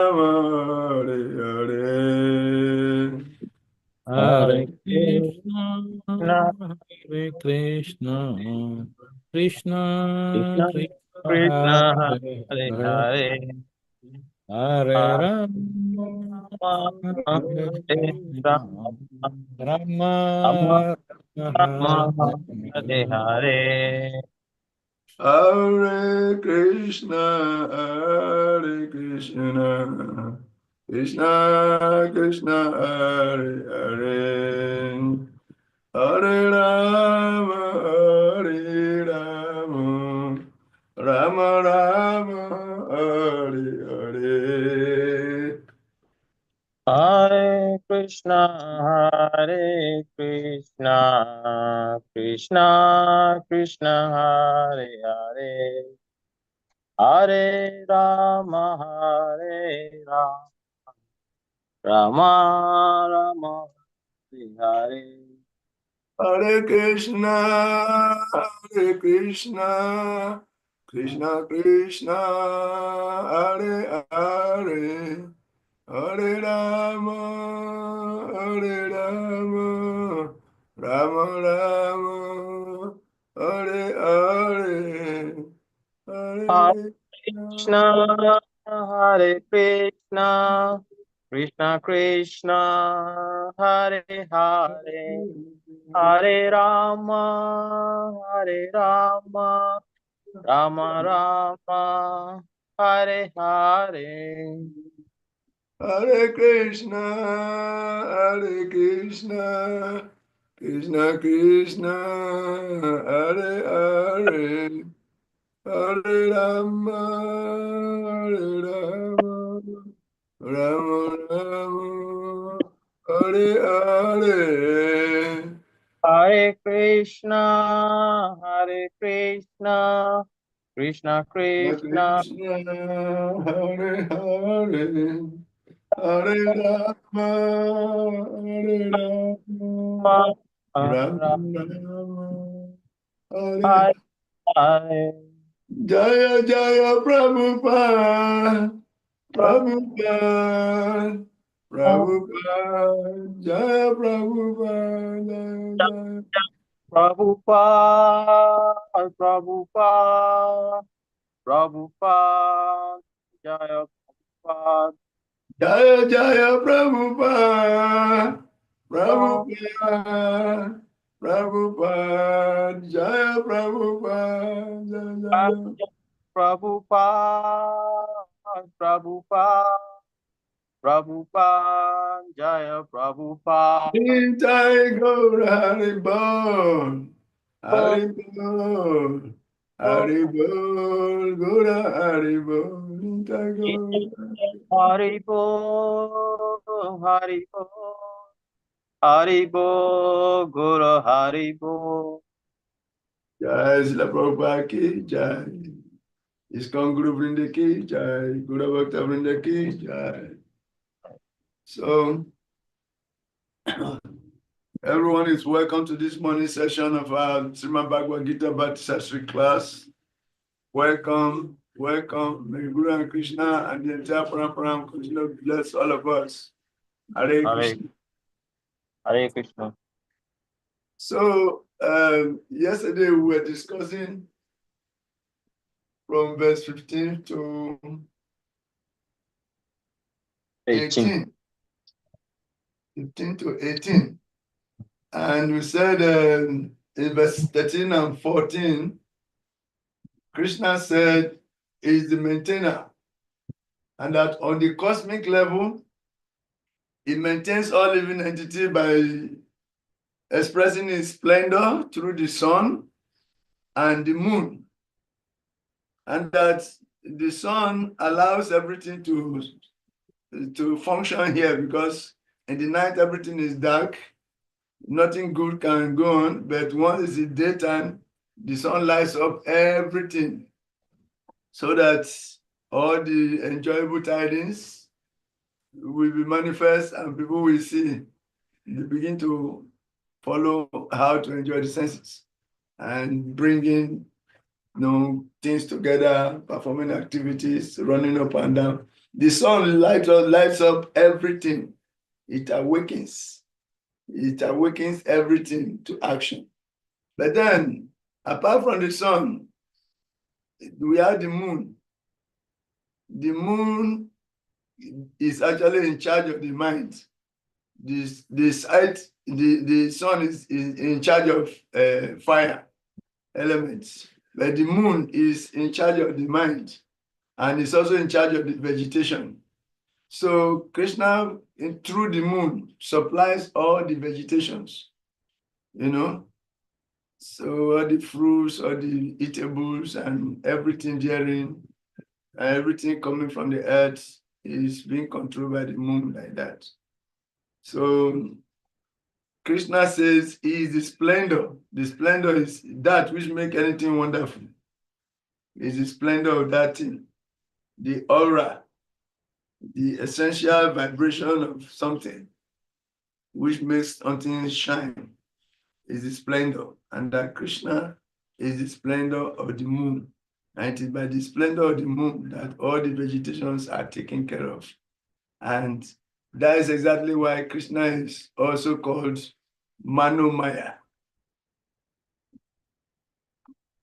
Hare Hare. Hare Krishna, Hare Krishna, Krishna Krishna Krishna, Krishna Hare Hare Hare, Hare Hare Hare Rama, Hare Rama Rama, Rama Rama, Hare Hare Hare Hare Krishna, Hare Krishna, Krishna Krishna, Hare Hare, Hare Rama, Hare Rama, Rama Rama, Hare Hare. Hare Krishna Krishna Krishna Hare Hare Hare Rama Rama Rama Hare Hare Hare Krishna, Hare Krishna, Krishna Krishna, Hare Hare, Hare Rama, Hare Rama, Rama Rama, Hare Hare, Hare Hare Krishna. Krishna, Hare Krishna, Krishna Krishna, Hare Hare, Hare Rama, Hare Rama, Rama Rama, Hare Hare. Hare Krishna, Hare Krishna, Krishna Krishna, Hare Hare, Hare Rama, Hare Rama, Rama Rama, Hare Hare. Hare Krishna, Hare Krishna, Krishna Krishna, Krishna, Hare Hare, Hare Rama, Hare Rama, Rama Hare Rama, Hare Hare. Hare. Jaya Jaya Prabhupada, Prabhupada, Prabhupada, Jaya Prabhupada, Jaya Prabhupada, Prabhupada, Prabhupada, Jaya Prabhupada, Jaya Jaya Prabhupada, Prabhupada, Prabhupada, Jaya Prabhupada, Jaya Prabhupada, Prabhupada, Prabhupada, Jaya Prabhupada. Jaya. Jai Gaura Haribol, Haribol, Haribol, Gaura Haribol, Jai Gaura. Haribo, Haribo, Haribo, Guru Haribo. Jai Srila Prabhupada ki Jai. ISKCON Guru Vrinda ki Jai. Guru Bhakta Vrinda ki Jai. So, everyone is welcome to this morning session of our Srimad Bhagavad Gita Bhattacharya class. Welcome, welcome. May Guru and Krishna and the entire Paramparam continue to bless all of us. Hare Hare, Krishna. Hare Krishna. So, yesterday we were discussing from verse 15 to 18. 15 to 18. And we said in verse 13 and 14, Krishna said he is the maintainer, and that on the cosmic level, he maintains all living entity by expressing his splendor through the sun and the moon, and that the sun allows everything to function here, because in the night everything is dark, nothing good can go on, but once it's daytime, the sun lights up everything so that all the enjoyable tidings will be manifest and people will see. They begin to follow how to enjoy the senses and bringing things together, performing activities, running up and down. The sun lights up everything. It awakens everything to action. But then, apart from the sun, we have the moon. The moon is actually in charge of the mind. The sun is in charge of fire elements, but the moon is in charge of the mind, and is also in charge of the vegetation. So Krishna, through the moon, supplies all the vegetations, so all the fruits, all the eatables, and everything therein, everything coming from the earth is being controlled by the moon like that. So Krishna says he is the splendor. The splendor is that which makes anything wonderful. It's the splendor of that thing, the aura, the essential vibration of something which makes something shine is the splendor. And that Krishna is the splendor of the moon. And it is by the splendor of the moon that all the vegetations are taken care of. And that is exactly why Krishna is also called Manomaya.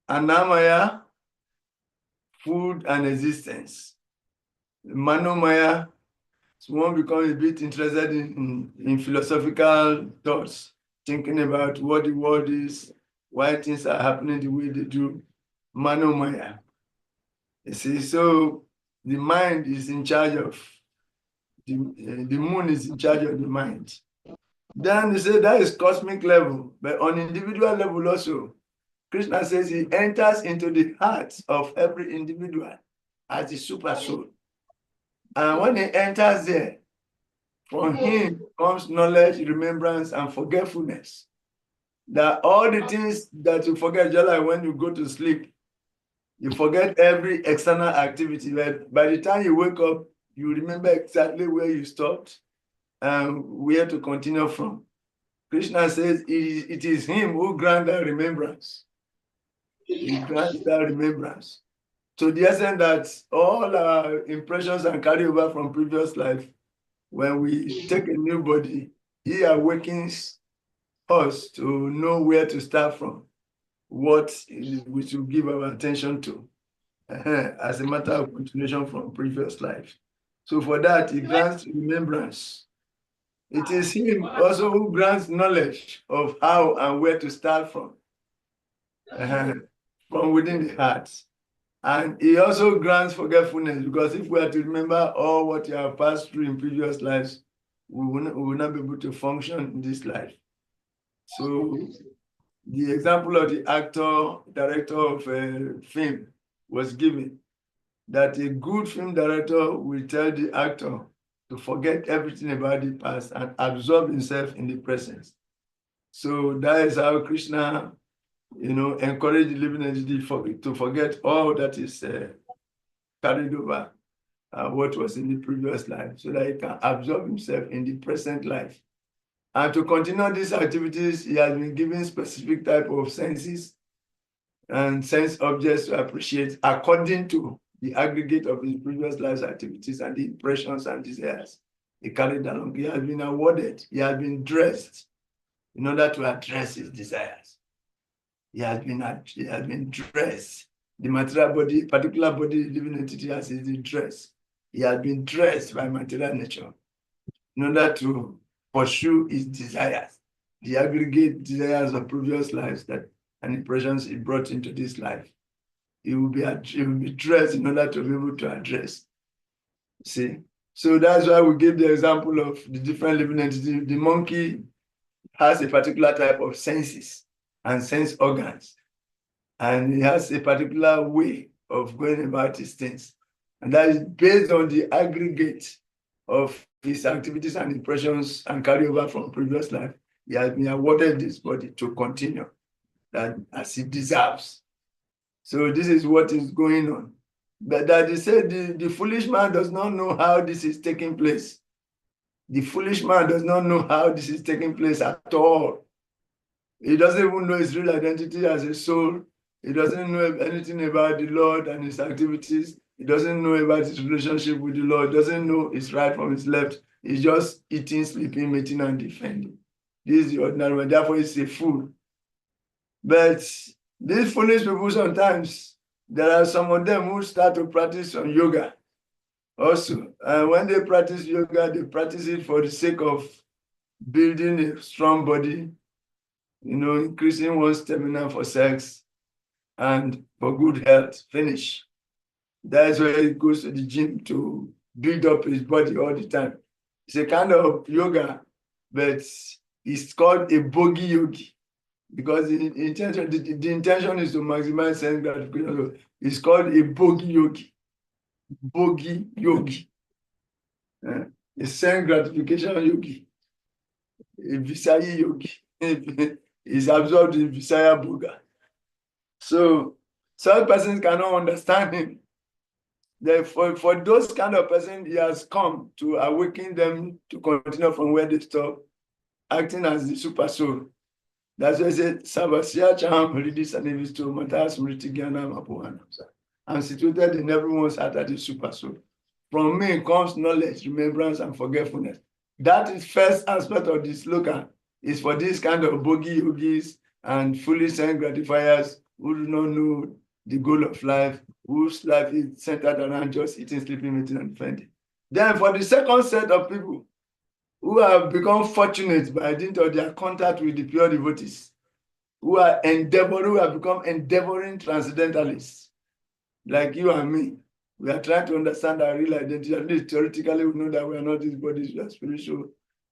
Annamaya, food and existence. Manomaya, one becomes a bit interested in philosophical thoughts, thinking about what the world is, why things are happening the way they do. Manomaya. You see, so the mind is in charge of, the moon is in charge of the mind. Then they say that is cosmic level, but on individual level also, Krishna says he enters into the hearts of every individual as the super soul. And when he enters there, from him comes knowledge, remembrance, and forgetfulness. That all the things that you forget, just like when you go to sleep, you forget every external activity. But by the time you wake up, you remember exactly where you stopped and where to continue from. Krishna says it is him who grants that remembrance. He grants that remembrance. To the extent that all our impressions and carryover from previous life, when we take a new body, he awakens us to know where to start from, what we should give our attention to, as a matter of continuation from previous life. So for that, he grants remembrance. It is him also who grants knowledge of how and where to start from within the heart. And he also grants forgetfulness, because if we are to remember all what you have passed through in previous lives, we will not be able to function in this life. So the example of the actor, director of a film was given, that a good film director will tell the actor to forget everything about the past and absorb himself in the present. So that is how Krishna, encourage the living entity to forget all that is carried over, what was in the previous life, so that he can absorb himself in the present life. And to continue these activities, he has been given specific type of senses and sense objects to appreciate according to the aggregate of his previous life's activities and the impressions and desires he carried along. He has been awarded, he has been dressed in order to address his desires. He has been dressed. The material body, particular body, living entity has been dressed. He has been dressed by material nature in order to pursue his desires, the aggregate desires of previous lives and impressions he brought into this life. He will be dressed in order to be able to address. See? So that's why we give the example of the different living entities. The monkey has a particular type of senses and sense organs, and he has a particular way of going about his things. And that is based on the aggregate of his activities and impressions and carryover from previous life. He has been awarded this body to continue that as he deserves. So this is what is going on. But that he said the foolish man does not know how this is taking place. The foolish man does not know how this is taking place at all. He doesn't even know his real identity as a soul. He doesn't know anything about the Lord and his activities. He doesn't know about his relationship with the Lord. Doesn't know his right from his left. He's just eating, sleeping, mating, and defending. This is the ordinary one. Therefore, he's a fool. But these foolish people sometimes, there are some of them who start to practice some yoga also. And when they practice yoga, they practice it for the sake of building a strong body, increasing one's stamina for sex and for good health. Finish. That's why he goes to the gym to build up his body all the time. It's a kind of yoga, but it's called a bogey yogi because the intention is to maximize sense gratification. It's called a bogey yogi. Bogey yogi. A sense gratification yogi. A Visaya yogi. Is absorbed in Visaya Boga. So some persons cannot understand him. Therefore, for those kind of persons, he has come to awaken them to continue from where they stop, acting as the super soul. That's why I said, Sabasya Chaham Ridis and Evisto Matas Mritigiana Mapuana. I'm situated in everyone's heart as the super soul. From me comes knowledge, remembrance, and forgetfulness. That is first aspect of this slogan. Is for this kind of bogey yogis and foolish sense gratifiers who do not know the goal of life, whose life is centered around just eating, sleeping, mating, and defending. Then for the second set of people who have become fortunate by dint of their contact with the pure devotees, who have become endeavoring transcendentalists, like you and me. We are trying to understand our real identity. At least theoretically, we know that we are not these bodies, we are spiritual.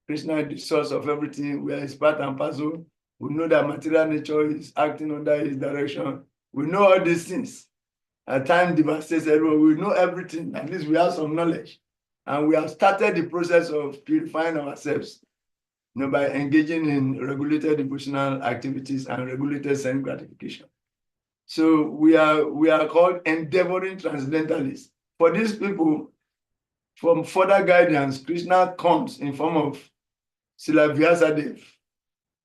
Krishna is the source of everything. We are his part and parcel. We know that material nature is acting under his direction. We know all these things. At times, devastates everyone. We know everything. At least we have some knowledge. And we have started the process of purifying ourselves by engaging in regulated devotional activities and regulated sense gratification. So we are called endeavoring transcendentalists. For these people, from further guidance, Krishna comes in form of Srila Vyasadeva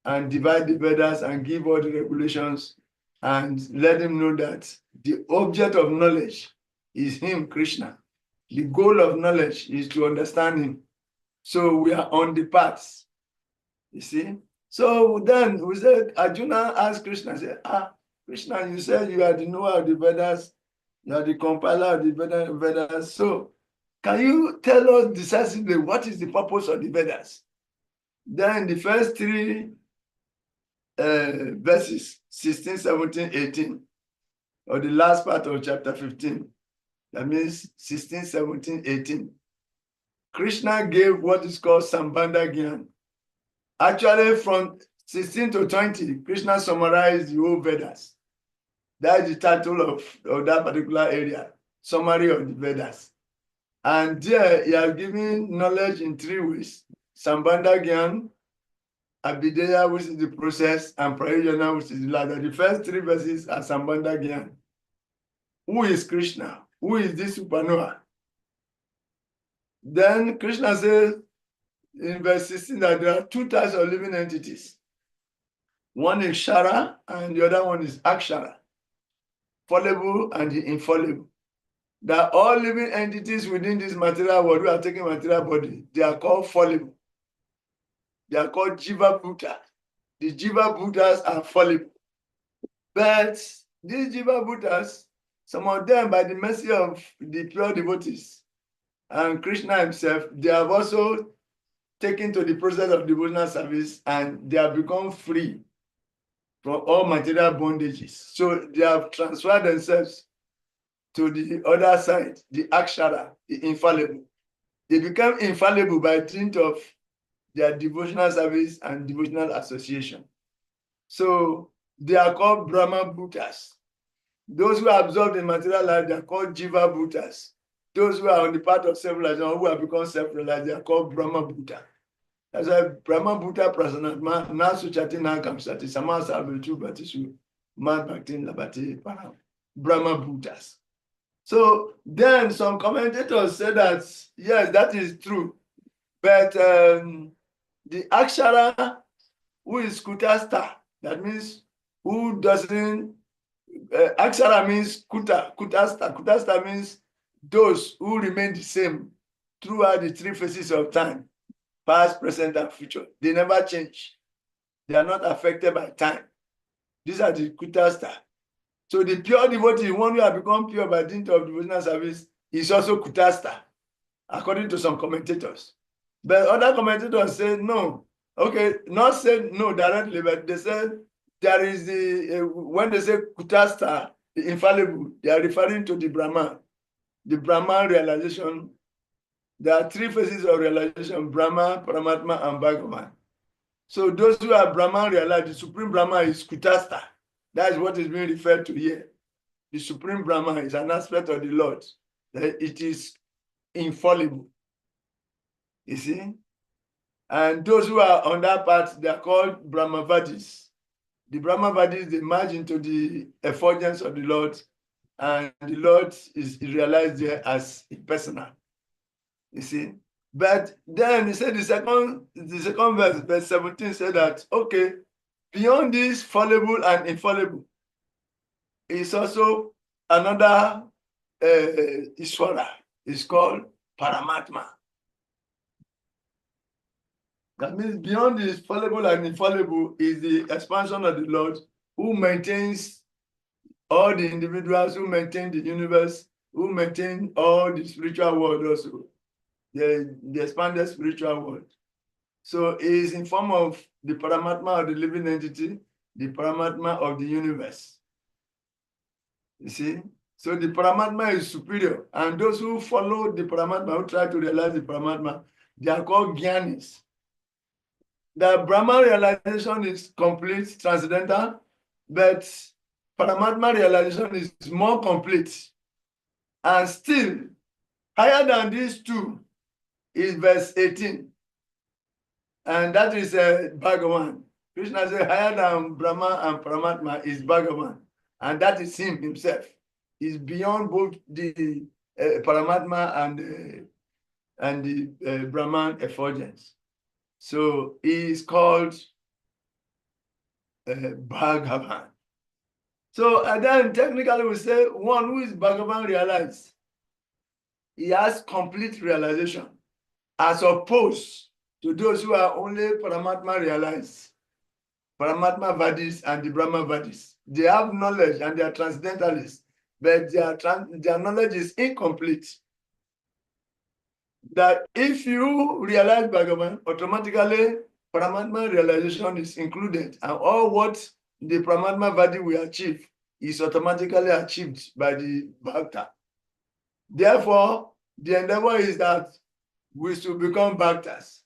and divide the Vedas and give all the regulations and let him know that the object of knowledge is him, Krishna. The goal of knowledge is to understand him. So we are on the path, you see. So then we said, Arjuna asked Krishna, said, Krishna, you said you are the knower of the Vedas, you are the compiler of the Vedas. So can you tell us decisively what is the purpose of the Vedas? Then the first three verses, 16, 17, 18, or the last part of chapter 15, that means 16, 17, 18. Krishna gave what is called Sambandha Gyan. Actually, from 16 to 20, Krishna summarized the whole Vedas. That is the title of that particular area, summary of the Vedas. And there he has given knowledge in three ways: Sambandha Gyan, Abhideya, which is the process, and Prayojana, which is the ladder. The first three verses are Sambandha Gyan. Who is Krishna? Who is this supernova? Then Krishna says in verse 16 that there are two types of living entities. One is Shara and the other one is Akshara, fallible and the infallible. That all living entities within this material world who are taking material body, they are called fallible. They are called Jiva Bhuta. The Jiva Bhutas are fallible. But these Jiva Bhutas, some of them, by the mercy of the pure devotees and Krishna himself, they have also taken to the process of devotional service and they have become free from all material bondages. So they have transferred themselves to the other side, the Akshara, the infallible. They become infallible by dint of their devotional service and devotional association. So they are called Brahma Bhutas. Those who are absorbed in material life, they are called Jiva Bhutas. Those who are on the path of self-realization, who have become self-realized, they are called Brahma Bhuta. That's why Brahma Bhuta Prasanatma, Nasu Chatina Kamsati, Samasa Abitu Batisu, Man Bhaktin Labati Param, Brahma Bhutas. So then some commentators say that, yes, that is true. But the Akshara, who is Kutastha, that means who doesn't, Akshara means Kuta, Kutastha. Kutastha means those who remain the same throughout the three phases of time, past, present, and future. They never change. They are not affected by time. These are the Kutastha. So the pure devotee, one who has become pure by dint of devotional service, is also Kutastha, according to some commentators. But other commentators say no. Okay, not say no directly, but they say there is the, when they say Kutastha, the infallible, they are referring to the Brahman realization. There are three phases of realization: Brahma, Paramatma, and Bhagavan. So those who are Brahman realize the Supreme Brahma is Kutastha. That is what is being referred to here. The Supreme Brahma is an aspect of the Lord. That it is infallible. You see? And those who are on that part, they are called Brahmavadis. The Brahmavadis, they merge into the effulgence of the Lord, and the Lord is realized there as personal. You see? But then he said the second verse, verse 17, said that, okay, beyond this fallible and infallible is also another Ishwara. It's called Paramatma. That means beyond this fallible and infallible is the expansion of the Lord, who maintains all the individuals, who maintain the universe, who maintain all the spiritual world also, the expanded spiritual world. So it is in form of the Paramatma of the living entity, the Paramatma of the universe. You see? So the Paramatma is superior. And those who follow the Paramatma, who try to realize the Paramatma, they are called Gyanis. The Brahma realization is complete, transcendental, but Paramatma realization is more complete. And still, higher than these two is verse 18. And that is Bhagavan. Krishna says higher than Brahma and Paramatma is Bhagavan. And that is him himself. He's beyond both the Paramatma and the Brahman effulgence. So he is called Bhagavan. So and then technically we say one who is Bhagavan realized, he has complete realization, as opposed to those who are only Paramatma realized, Paramatma Vadis and the Brahma Vadis. They have knowledge and they are transcendentalists, but their knowledge is incomplete. That if you realize Bhagavan, automatically Paramatma realization is included, and all what the Paramatma Vadi will achieve is automatically achieved by the Bhakta. Therefore, the endeavor is that we should become Bhaktas.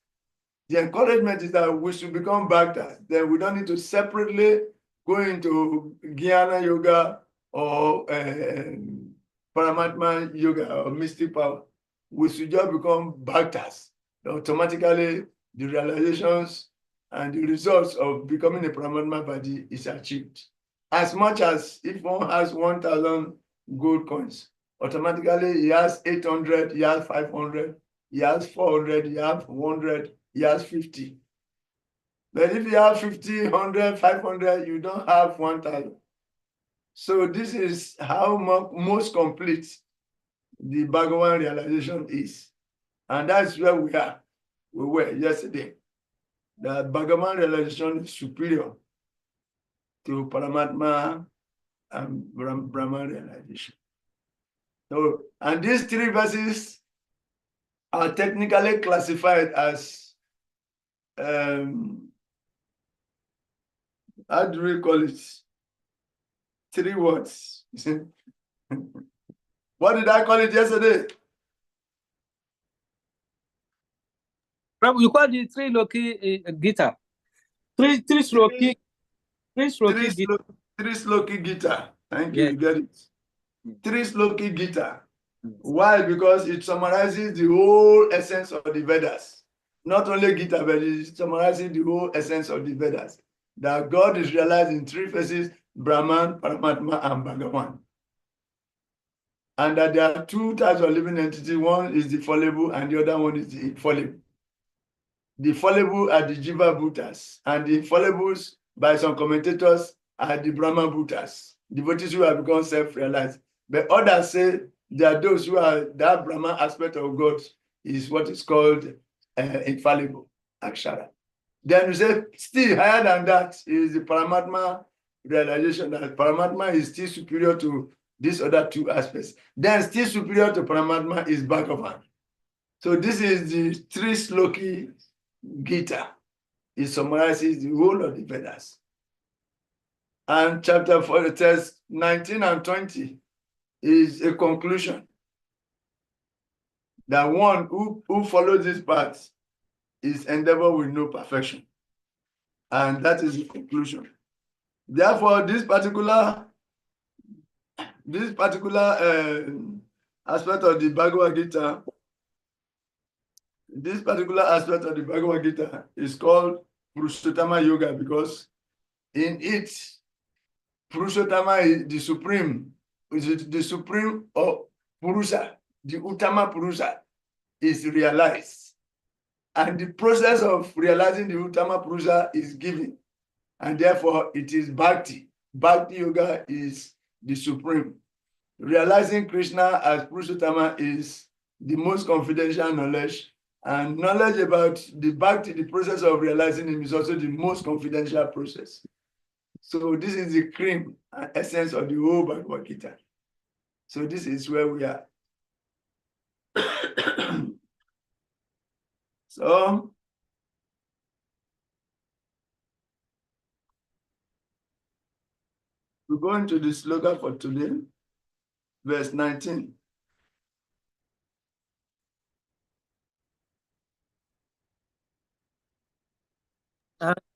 The encouragement is that we should become Bhaktas. Then we don't need to separately go into Jnana Yoga or Paramatma Yoga or mystic power. We should just become Bhaktas. Automatically, the realizations and the results of becoming a Paramatma Vadi is achieved. As much as if one has 1,000 gold coins, automatically he has 800, he has 500, he has 400, he has 100, he has 50. But if you have 50, 100, 500, you don't have 1,000. So this is how most complete the Bhagavan realization is. And that's where we are. We were yesterday. The Bhagavan realization is superior to Paramatma and Brahman realization. So, and these three verses are technically classified as, how do we call it? 3 words. What did I call it yesterday? You called it three Loki Gita. Three Sloki Gita. Three Sloki Gita. Thank you, Yes. you get it. 3 Sloki Gita. Why? Because it summarizes the whole essence of the Vedas. Not only Gita, but it summarizes the whole essence of the Vedas. That God is realized in 3 phases: Brahman, Paramatma, and Bhagavan. And that there are 2 types of living entity. One is the fallible and the other one is the infallible. The fallible are the Jiva Bhuttas, and the infallibles, by some commentators, are the Brahma Bhuttas, devotees who have become self-realized. But others say There are those who are, that Brahman aspect of God is what is called infallible, Akshara. Then we say, still higher than that is the Paramatma realization, that Paramatma is still superior to these other two aspects. Then still superior to Paramatma is Bhagavan. So this is the three Sloki Gita. It summarizes the whole of the Vedas. And chapter 4, text 19 and 20 is a conclusion that one who follows this path is endeavor with no perfection. And that is the conclusion. Therefore, this particular aspect of the Bhagavad Gita, is called Purushottama Yoga, because in it, Purushottama is the supreme, of Purusha, the Uttama Purusha is realized. And the process of realizing the Uttama Purusha is given. And therefore, it is Bhakti. Bhakti Yoga is the supreme. Realizing Krishna as Purushottama is the most confidential knowledge. And knowledge about the Bhakti, the process of realizing him, is also the most confidential process. So this is the cream and essence of the whole Bhagavad Gita. So this is where we are. So we're going to the slogan for today, verse 19.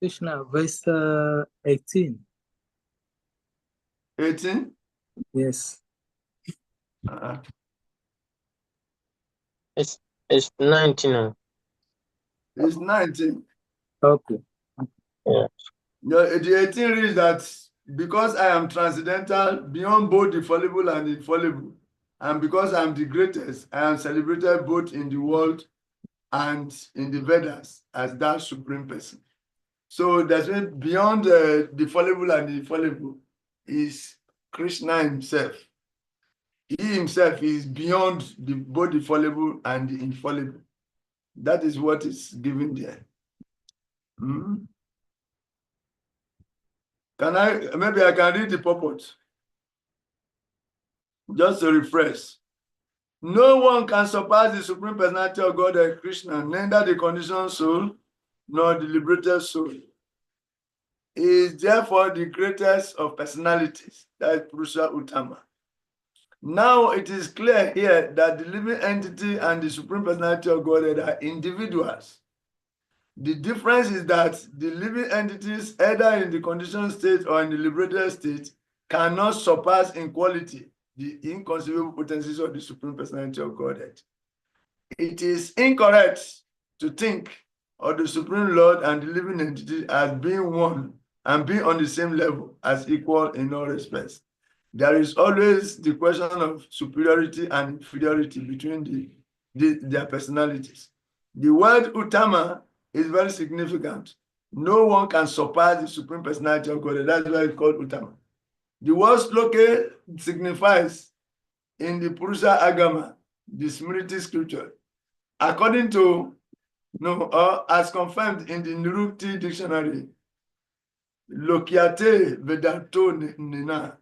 Krishna, verse 18. 18? Yes. It's 19. It's 19. Okay. Yeah. The 18 reads that because I am transcendental beyond both the fallible and infallible, and because I am the greatest, I am celebrated both in the world and in the Vedas as that supreme person. So that's when beyond the fallible and the infallible is Krishna himself. He himself is beyond both the fallible and the infallible. That is what is given there. Maybe I can read the purport just to refresh. No one can surpass the Supreme Personality of God and Krishna, neither the conditioned soul nor the liberated soul. He is therefore the greatest of personalities, that is Purusha Uttama. Now it is clear here that the living entity and the Supreme Personality of God are individuals. The difference is that the living entities, either in the conditioned state or in the liberated state, cannot surpass in quality the inconceivable potencies of the Supreme Personality of Godhead. It is incorrect to think of the Supreme Lord and the living entity as being one and being on the same level as equal in all respects. There is always the question of superiority and inferiority between their personalities. The word Uttama is very significant. No one can surpass the Supreme Personality of God. That's why it's called Uttama. The word Sloke signifies in the Purusha Agama, the Smriti scripture, according to, as confirmed in the Nirukti dictionary, Lokyate Vedato Nina.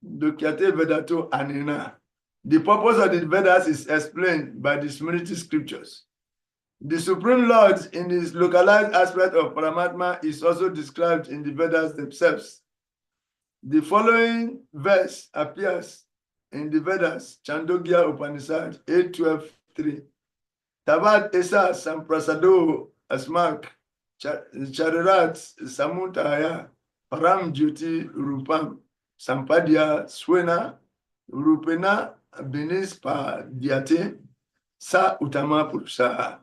Lokyate Vedato Anina. The purpose of the Vedas is explained by the Smriti scriptures. The Supreme Lord in his localized aspect of Paramatma is also described in the Vedas themselves. The following verse appears in the Vedas, Chandogya Upanishad 8:12-3. Tavat Esa Samprasado Asmak Charirat Samutaya Param Jyoti Rupam Sampadya Swena Rupena Binispa Diate Sa Uttama Purusha.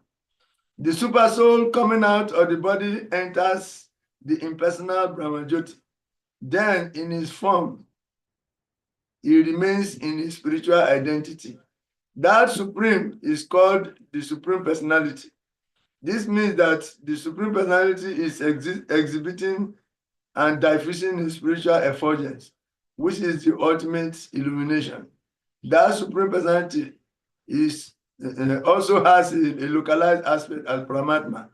The super soul coming out of the body enters the impersonal Brahmajyoti. Then in his form, he remains in his spiritual identity. That supreme is called the Supreme Personality. This means that the Supreme Personality is exhibiting and diffusing his spiritual effulgence, which is the ultimate illumination. that Supreme Personality is also has a localized aspect as Paramatma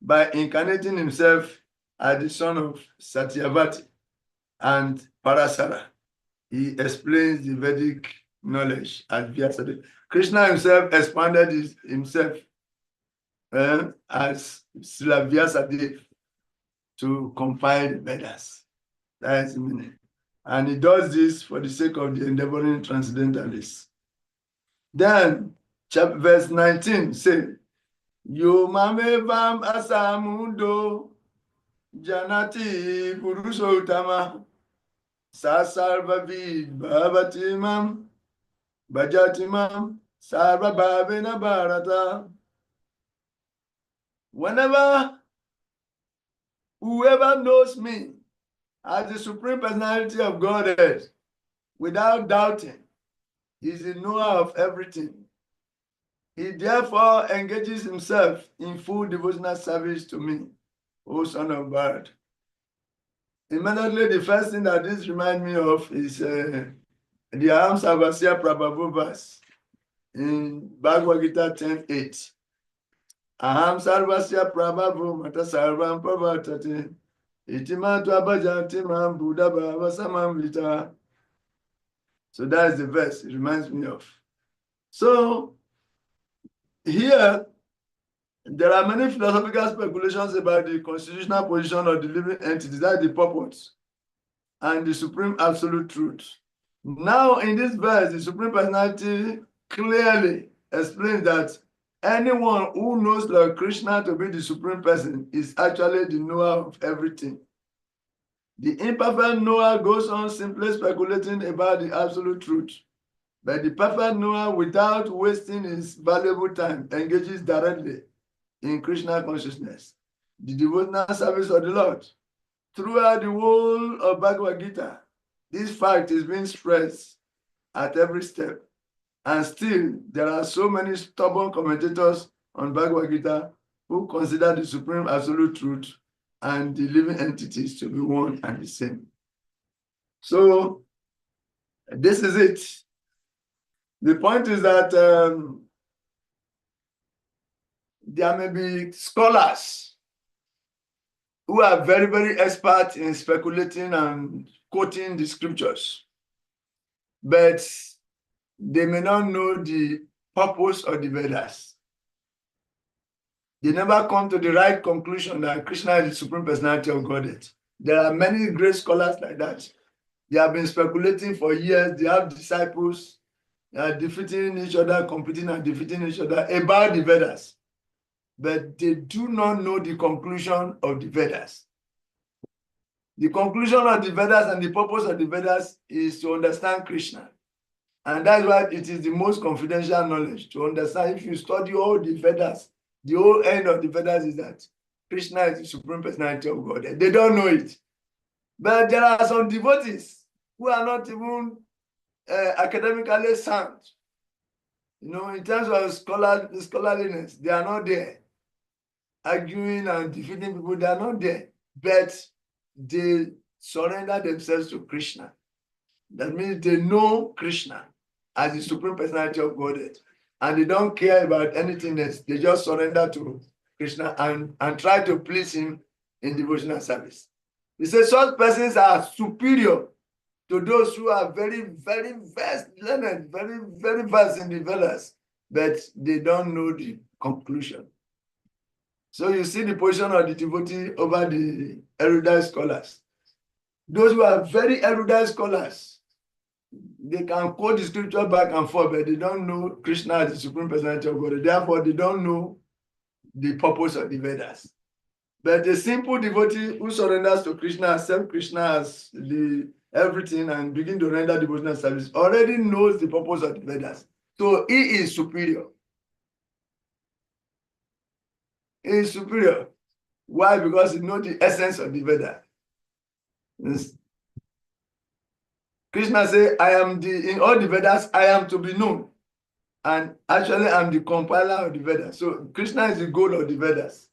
by incarnating himself as the son of Satyavati and Parasara. He explains the Vedic knowledge as Vyasadeva. Krishna himself expanded himself as Srila Vyasadeva to compile the Vedas. That is the meaning. And he does this for the sake of the endeavoring transcendentalists. Then, verse 19 says, Yo mamevam asamundo janati purushotama sasarvavid bhavatimam bhajatimam sarvabhavena bharata. Whoever knows me as the Supreme Personality of Godhead without doubting is the knower of everything. He therefore engages himself in full devotional service to me, O son of God. Immediately, the first thing that this reminds me of is the Aham Sarvasya Prabhu verse in Bhagavad Gita 10:8. Aham Sarvasya Prabhu Mata Sarvam Prabhatati Itimatu Abhajanti Mam Buddha Bhava Samam Vita. So that is the verse it reminds me of. So here, there are many philosophical speculations about the constitutional position of the living entities, that's the purpose, and the supreme absolute truth. Now, in this verse, the Supreme Personality clearly explains that anyone who knows Lord Krishna to be the Supreme Person is actually the knower of everything. The imperfect knower goes on simply speculating about the absolute truth. But the perfect knower, without wasting his valuable time, engages directly in Krishna consciousness, the devotional service of the Lord. Throughout the whole of Bhagavad Gita, this fact is being stressed at every step. And still, there are so many stubborn commentators on Bhagavad Gita who consider the supreme absolute truth and the living entities to be one and the same. So, this is it. The point is that there may be scholars who are very, very expert in speculating and quoting the scriptures, but they may not know the purpose of the Vedas. They never come to the right conclusion that Krishna is the Supreme Personality of Godhead. There are many great scholars like that. They have been speculating for years. They have disciples. They are defeating each other, competing and defeating each other about the Vedas. But they do not know the conclusion of the Vedas. The conclusion of the Vedas and the purpose of the Vedas is to understand Krishna. And that's why it is the most confidential knowledge to understand. If you study all the Vedas, the whole end of the Vedas is that Krishna is the Supreme Personality of God. They don't know it. But there are some devotees who are not even academically sound. You know, in terms of scholarliness, they are not there. Arguing and defeating people, they are not there. But they surrender themselves to Krishna. That means they know Krishna as the Supreme Personality of Godhead. And they don't care about anything else. They just surrender to Krishna and try to please him in devotional service. He says such persons are superior to those who are very, very versed, learned, very, very versed in the Vedas, but they don't know the conclusion. So you see the position of the devotee over the erudite scholars. Those who are very erudite scholars, they can quote the scripture back and forth, but they don't know Krishna as the Supreme Personality of God. Therefore, they don't know the purpose of the Vedas. But the simple devotee who surrenders to Krishna, accepts Krishna as the everything and begin to render devotional service, already knows the purpose of the Vedas. So he is superior. He is superior. Why? Because he knows the essence of the Veda. Yes. Krishna says, in all the Vedas, I am to be known. And actually, I'm the compiler of the Vedas. So Krishna is the goal of the Vedas.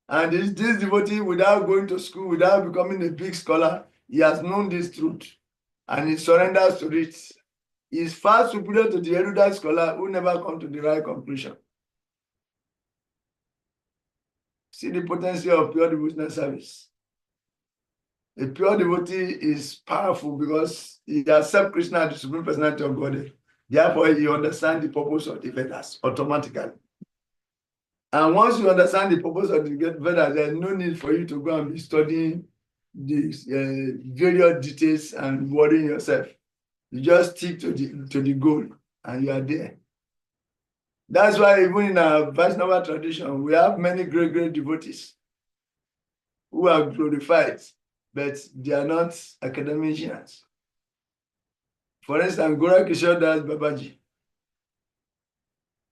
And this devotee, without going to school, without becoming a big scholar, he has known this truth. And he surrenders to it. is far superior to the erudite scholar who never come to the right conclusion. See the potency of pure devotional service. A pure devotee is powerful because he accepts Krishna as the Supreme Personality of Godhead. Therefore, he understands the purpose of the Vedas automatically. And once you understand the purpose of the Vedas, there's no need for you to go and be studying these various details and worrying yourself. You just stick to the goal and you are there. That's why even in our Vaishnava tradition, we have many great devotees who are glorified, but they are not academicians. For instance, Gorakishore Das Babaji,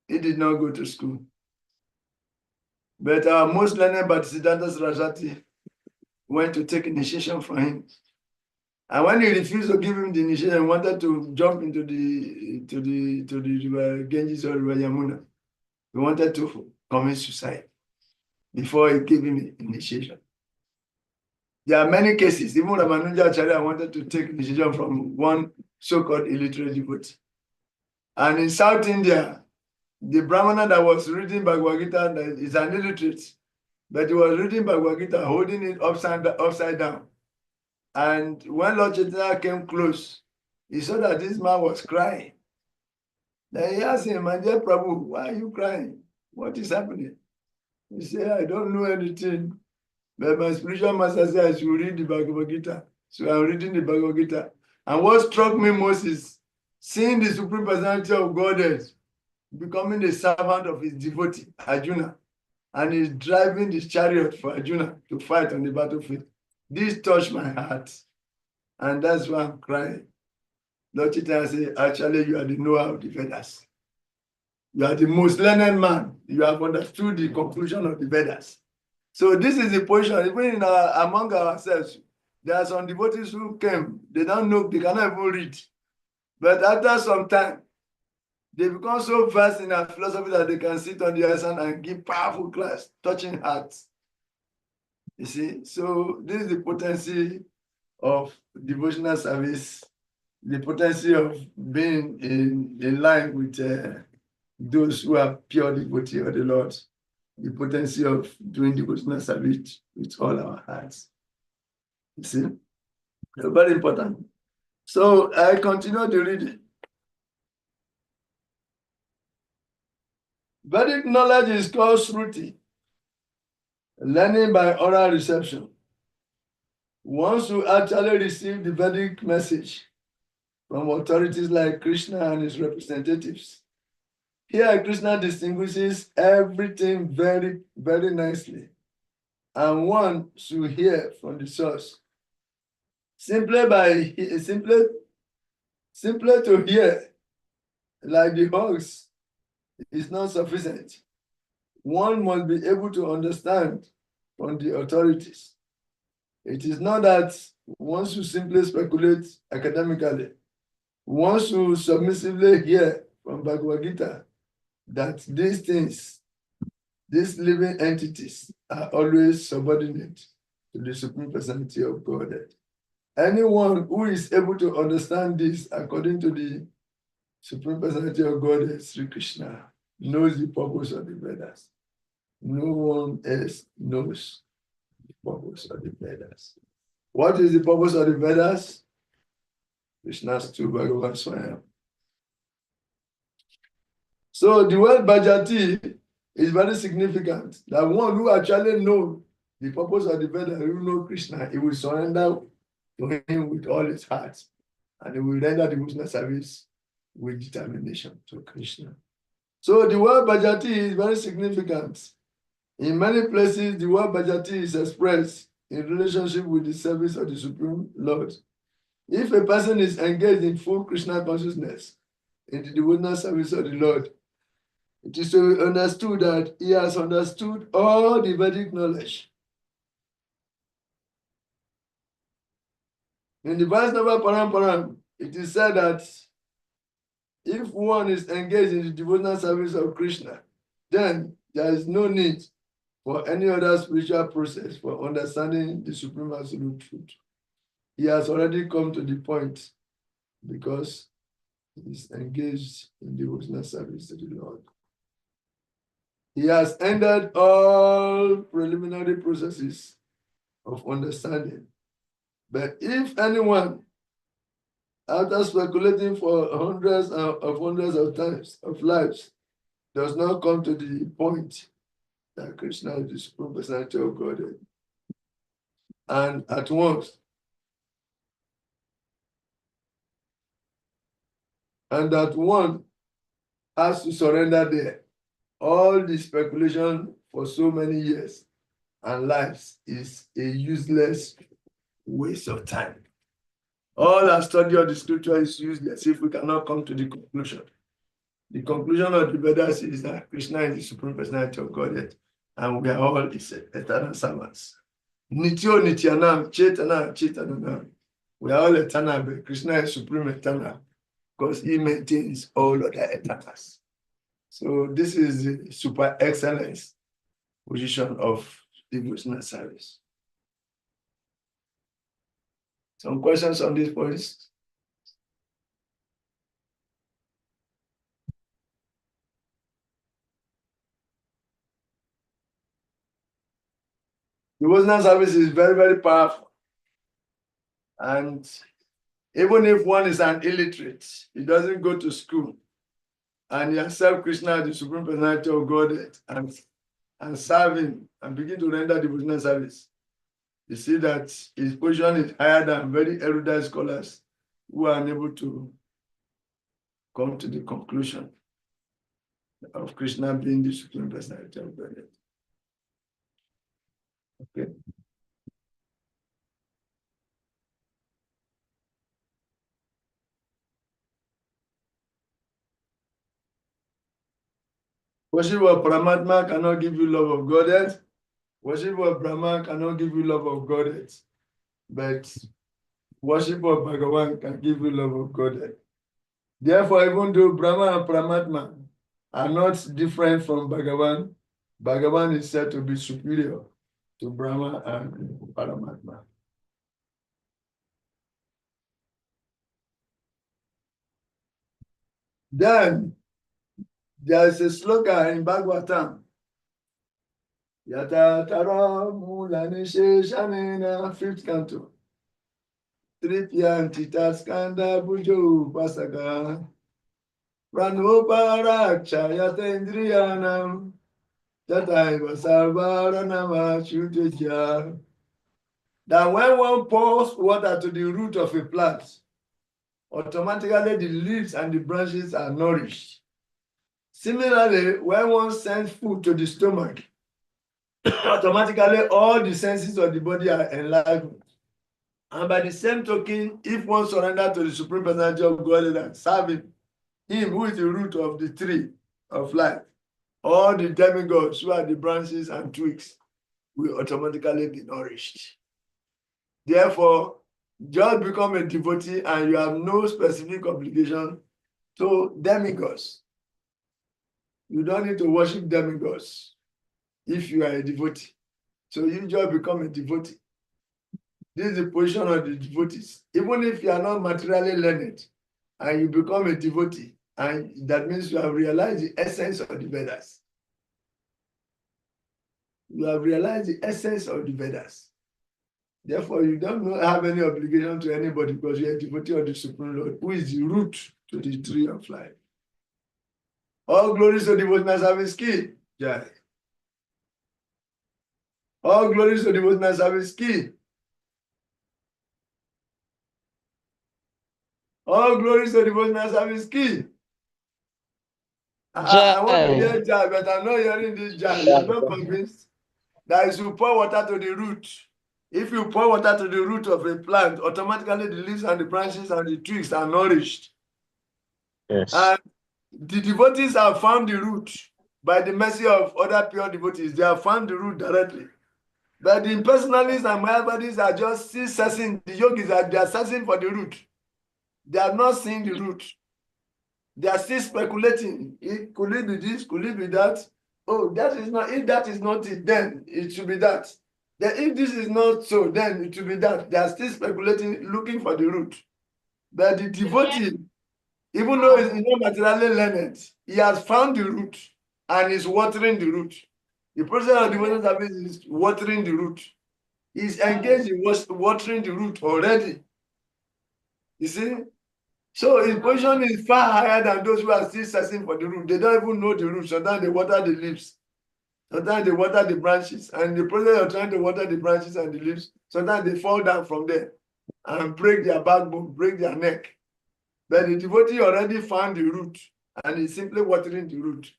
he did not go to school. But our most learned Bhaktisiddhanta Saraswati went to take initiation from him. And when he refused to give him the initiation, wanted to jump into the river Ganges or river Yamuna. He wanted to commit suicide before he gave him initiation. There are many cases. Even Ramanuja Acharya wanted to take initiation from one so-called illiterate devotee. And in South India, the Brahmana that was reading Bhagavad Gita is an illiterate, but he was reading Bhagavad Gita, holding it upside down. And when Lord Chaitanya came close, he saw that this man was crying. Then he asked him, "My dear Prabhu, why are you crying? What is happening?" He said, "I don't know anything, but my spiritual master said I should read the Bhagavad Gita. So I'm reading the Bhagavad Gita. And what struck me most is seeing the Supreme Personality of Godhead becoming the servant of his devotee, Arjuna, and he's driving this chariot for Arjuna to fight on the battlefield. This touched my heart, and that's why I'm crying." Lord Chaitanya said, "Actually, you are the knower of the Vedas. You are the most learned man. You have understood the conclusion of the Vedas." So this is the position, even among ourselves. There are some devotees who came, they don't know, they cannot even read. But after some time, they become so versed in our philosophy that they can sit on the other side and give powerful class, touching hearts. You see, so this is the potency of devotional service, the potency of being in line with those who are pure devotee of the Lord, the potency of doing devotional service with all our hearts. You see, very important. So I continue the reading. Vedic knowledge is called Shruti, learning by oral reception. Once you actually receive the Vedic message from authorities like Krishna and his representatives, here Krishna distinguishes everything very, very nicely, and one should hear from the source. Simply to hear, like the hogs, is not sufficient. One must be able to understand from the authorities. It is not that once you simply speculate academically, once you submissively hear from Bhagavad Gita that these things, these living entities, are always subordinate to the Supreme Personality of Godhead. Anyone who is able to understand this according to the Supreme Personality of Godhead, Sri Krishna, knows the purpose of the Vedas. No one else knows the purpose of the Vedas. What is the purpose of the Vedas? Krishna's two Bhagavan Swayam. So the word Bhajati is very significant. That one who actually knows the purpose of the Vedas, who knows Krishna, he will surrender to him with all his heart, and he will render devotional service with determination to Krishna. So the word Bhajati is very significant. In many places, the word Bhajati is expressed in relationship with the service of the Supreme Lord. If a person is engaged in full Krishna consciousness in the devotional service of the Lord, it is to be understood that he has understood all the Vedic knowledge. In the Vaishnava Paramparam, it is said that if one is engaged in the devotional service of Krishna, then there is no need for any other spiritual process for understanding the Supreme Absolute Truth. He has already come to the point because is engaged in devotional service to the Lord. He has ended all preliminary processes of understanding. But if anyone, after speculating for hundreds of times of lives, does not come to the point that Krishna is the supreme personality of Godhead, and at once, and that one has to surrender there, all the speculation for so many years and lives is a useless waste of time. All our study of the scripture is useless if we cannot come to the conclusion. The conclusion of the Vedas is that Krishna is the supreme personality of Godhead, and we are all his eternal servants. Nityo Nityanam, Chetanam, Chetanam. We are all eternal, but Krishna is supreme eternal because he maintains all other eternals. So this is the super excellence position of devotional service. Some questions on these points? Devotional service is very, very powerful. And even if one is an illiterate, he doesn't go to school, and he accepts Krishna as the supreme personality of Godhead and serve him and begin to render devotional service, you see that his position is higher than very erudite scholars who are unable to come to the conclusion of Krishna being the supreme personality of Godhead. Okay. Worship of Paramatma cannot give you love of Godhead. Worship of Brahma cannot give you love of Godhead. But worship of Bhagavan can give you love of Godhead. Therefore, even though Brahma and Paramatma are not different from Bhagavan, Bhagavan is said to be superior to Brahma and Paramatma. Then there is a slogan in Bhagavatam. Yata tara mulani sheshanena, 5th canto. Tripyan titaskanda bujo pasaga. Pranoparaksha yata indriyanam. Tataiva sarvaranama shuteja. That when one pours water to the root of a plant, automatically the leaves and the branches are nourished. Similarly, when one sends food to the stomach, automatically all the senses of the body are enlivened. And by the same token, if one surrenders to the supreme personality of God and serve him who is the root of the tree of life, all the demigods who are the branches and twigs will automatically be nourished. Therefore, just become a devotee and you have no specific obligation to demigods. You don't need to worship demigods if you are a devotee. So you just become a devotee. This is the position of the devotees. Even if you are not materially learned and you become a devotee, and that means you have realized the essence of the Vedas. You have realized the essence of the Vedas. Therefore, you don't have any obligation to anybody because you are a devotee of the Supreme Lord, who is the root to the tree of life. All glories to devotional service key. Jai. All glories to devotional service key. All glories to devotional service key. I want to hear Jai, but I'm not hearing this Jai. You're not convinced that if you pour water to the root, if you pour water to the root of a plant, automatically the leaves and the branches and the twigs are nourished. Yes. And the devotees have found the root by the mercy of other pure devotees. They have found the root directly. But the impersonalists and Mayavadis are just still searching. The yogis they are searching for the root. They have not seen the root. They are still speculating. Could it be this? Could it be that? Oh, that is not. If that is not it, then it should be that. Then if this is not so, then it should be that. They are still speculating, looking for the root. But the devotee Even though he's not materially learned, he has found the root and is watering the root. The process of devotional service is watering the root. He's engaged in watering the root already. You see? So his position is far higher than those who are still searching for the root. They don't even know the root. Sometimes they water the leaves. Sometimes they water the branches. And the process of trying to water the branches and the leaves, sometimes they fall down from there and break their backbone, break their neck. But the devotee already found the root and is simply watering the root.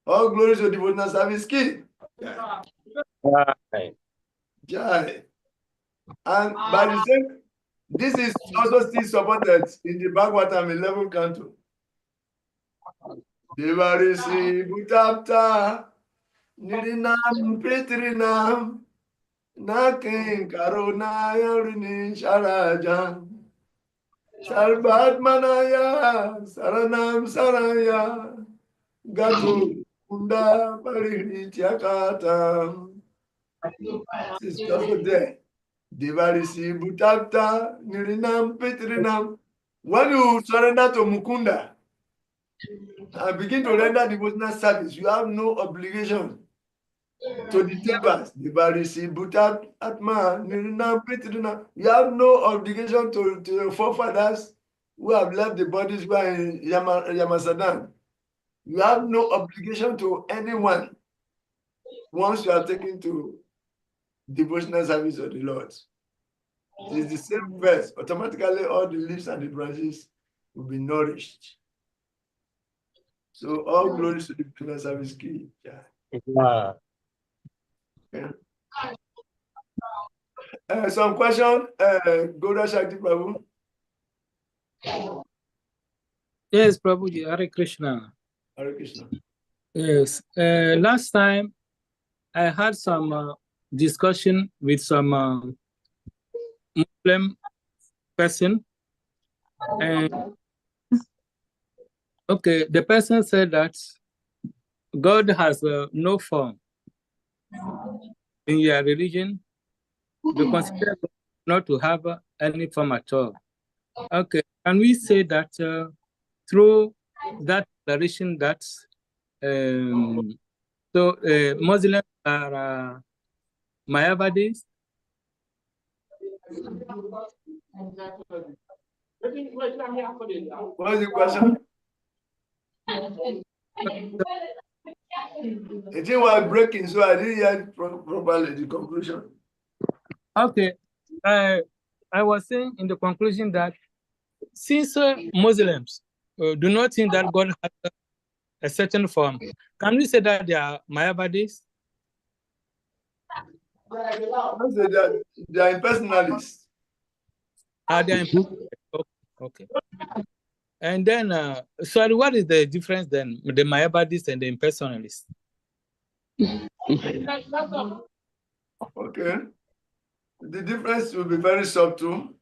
All glory to devotional service key. Right. Jai. And by the same, this is also still supported in the Bhagavatam 11 canto. Devarisi Bhutapta Nirinam Pitrinam Nakin Karunayarini Sharajan Sarvatmanaya Saranam Saraya Gatu Kunda Parinityakatam. This is also there. Devarisi Bhutapta Nirinam Pitrinam. When you surrender to Mukunda and begin to render devotional service, you have no obligation to the devas. Devarisi Bhutatma Nirinam Pitrinam. You have no obligation to your forefathers who have left the bodies who are in Yamasadan. You have no obligation to anyone once you are taken to devotional service of the Lord. It is the same verse. Automatically, all the leaves and the branches will be nourished. So, all glory to the devotional service key. Yeah. Yeah. Some question, Goda Shakti Prabhu. Yes, Prabhuji, Hare Krishna. Hare Krishna. Yes. Last time I had some discussion with some Muslim person, and okay, the person said that God has no form in your religion. They consider God not to have any form at all. Okay, can we say that through that declaration that Muslims are Mayavadis? What is the question? It was breaking, so I didn't hear properly the conclusion. Okay, I was saying in the conclusion that since Muslims do not think that God has a certain form, can we say that they are Mayavadis? I say that they are impersonalists. They are okay. And then, sorry, what is the difference then, the Mayavadis and the impersonalists? Okay. The difference will be very subtle.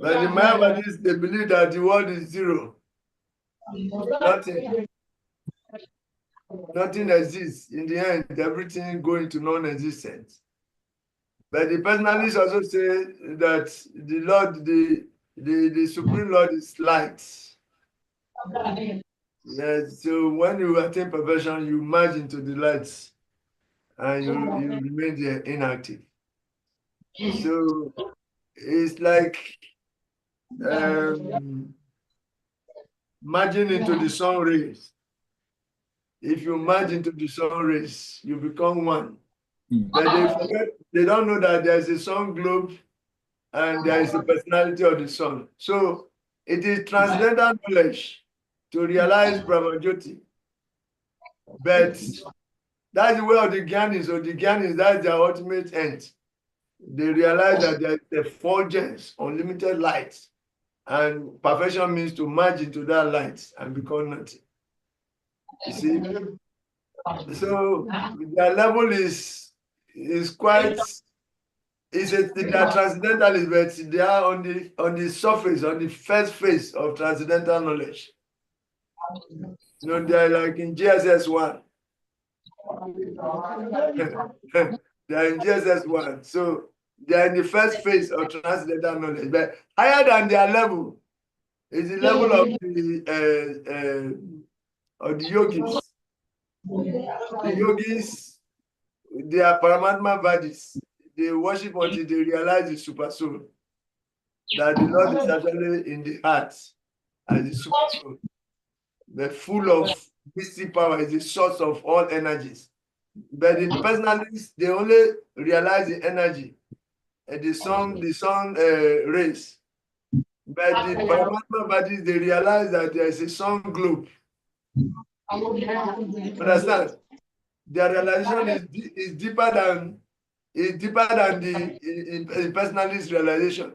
But the Mayavadis, they believe that the world is zero. Nothing exists. In the end, everything going to non-existence. But the personalists also say that the Lord, the Supreme Lord is light. Yes, so when you attain perfection, you merge into the light and you remain there inactive. So it's like merging into the sun rays. If you merge into the sun rays, you become one. But they don't know that there's a sun globe and there is a personality of the sun. So it is transcendental knowledge to realize Brahmajyoti. But that's the way of the Gyanis. So the Gyanis, that's their ultimate end. They realize that there's the effulgence, unlimited light. And perfection means to merge into that light and become nothing. You see? So their level is quite, they are transcendentalists, but they are on the surface, on the first phase of transcendental knowledge. You know, they are like in GSS 1. They are in GSS 1. So they are in the first phase of transcendental knowledge, but higher than their level. It's the level of the yogis. The yogis, they are Paramatma bodies. They worship until they realize the super soul. That the Lord is actually in the heart as the super soul. They're full of mystic power, is the source of all energies. But the personalists, they only realize the energy, the sun rays. But the Paramatma bodies, they realize that there is a sun globe. Understand? Their realization is deeper than the personalist realization.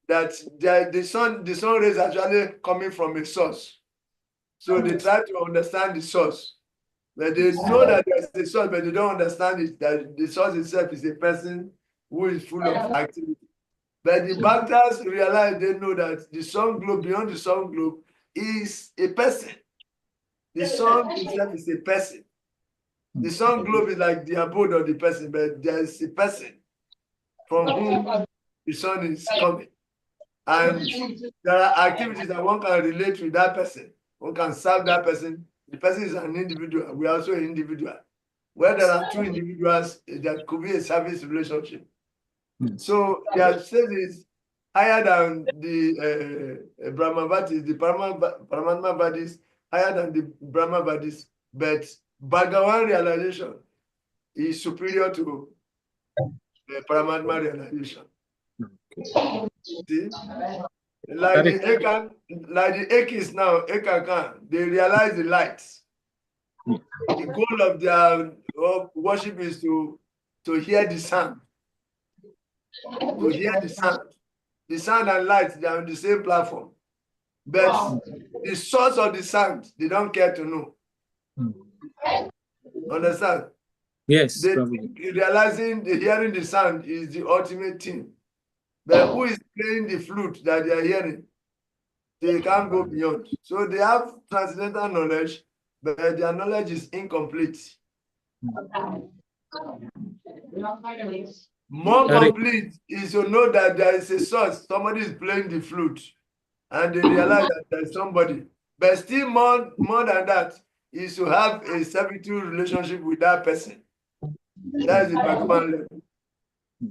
That the sun rays actually coming from a source. So they try to understand the source. But they know that there's a source, but they don't understand it, that the source itself is a person who is full of activity. But the Bhaktas realize, they know that the sun globe, beyond the sun globe, is a person. The sun itself is a person. The sun globe is like the abode of the person, but there is a person from whom the sun is coming. And there are activities that one can relate with that person. One can serve that person. The person is an individual. We are also an individual. Where there are two individuals, there could be a service relationship. So their stage is higher than the Brahmavadis, the Paramatma Vadis, higher than the Brahma Vadis, but Bhagavan realization is superior to the Paramatma realization. See? Like the Ekis now, Ekakan, they realize the lights. The goal of their worship is to hear the sound. To hear the sound. The sound and light, they are on the same platform. But the source of the sound, they don't care to know. Understand? Yes. Realizing hearing the sound is the ultimate thing. But who is playing the flute that they are hearing? They can't go beyond. So they have transcendental knowledge, but their knowledge is incomplete. More complete is to know that there is a source. Somebody is playing the flute, and they realize that there is somebody. But still more than that is to have a servitude relationship with that person. That is the Bhagavan level.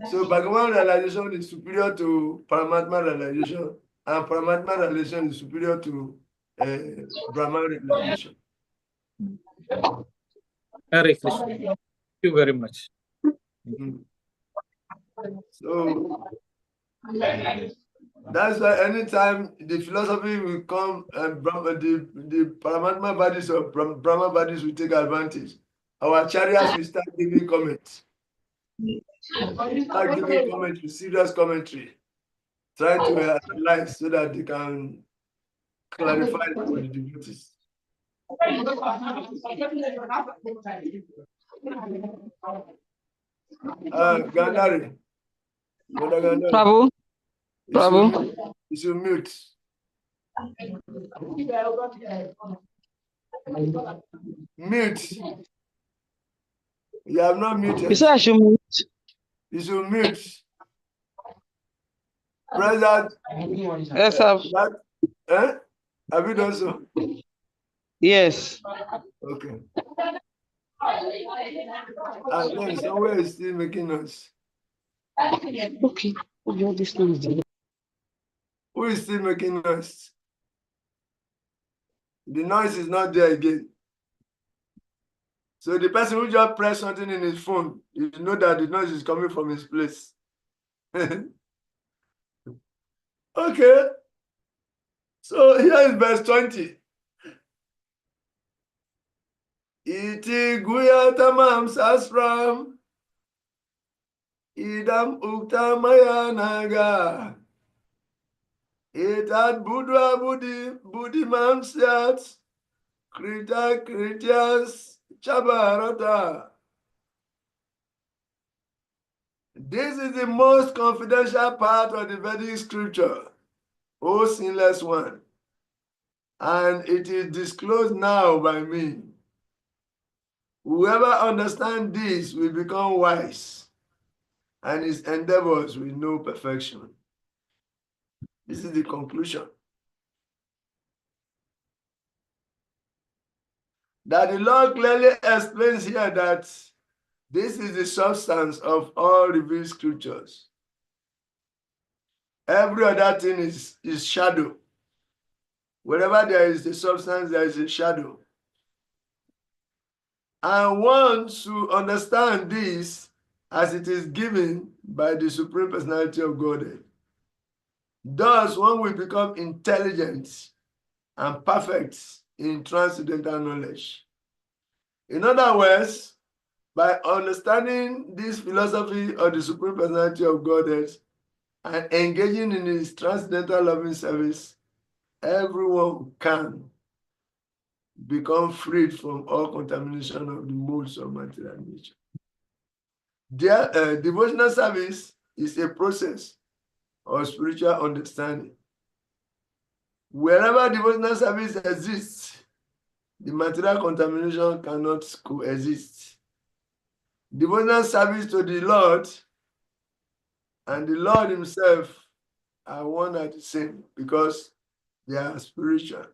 So Bhagavan realization is superior to Paramatma realization, and Paramatma realization is superior to Brahman realization. Hare Krishna. Thank you very much. So that's why anytime the philosophy will come and the Paramatma bodies or Brahma bodies will take advantage, our chariots will start giving comments. Start giving commentary, serious commentary, trying to analyze so that they can clarify for the devotees. Gandhari. Prabhu. Prabhu. You should mute. Mute. You have not muted. You said I should mute. You should mute. Press that. Yes, sir. Have you done so? Yes. Okay. And then somewhere is still making noise. Okay. Who is still making noise? The noise is not there again. So the person who just pressed something in his phone, you know that the noise is coming from his place. Okay. So here is verse 20. Iti guyatamam sasram idam uktamaya naga etat budwa budimam syat krita krityas chabarata. This is the most confidential part of the Vedic scripture, O sinless one, and it is disclosed now by me. Whoever understands this will become wise, and his endeavors will know perfection. This is the conclusion. that the Lord clearly explains here that this is the substance of all revealed scriptures. Every other thing is shadow. Wherever there is a substance, there is a shadow. And once you understand this as it is given by the Supreme Personality of Godhead, thus when we become intelligent and perfect in transcendental knowledge. In other words, by understanding this philosophy of the Supreme Personality of Godhead and engaging in his transcendental loving service, everyone can become freed from all contamination of the modes of material nature. Their devotional service is a process of spiritual understanding. Wherever devotional service exists, the material contamination cannot coexist. Devotional service to the Lord and the Lord himself are one and the same because they are spiritual.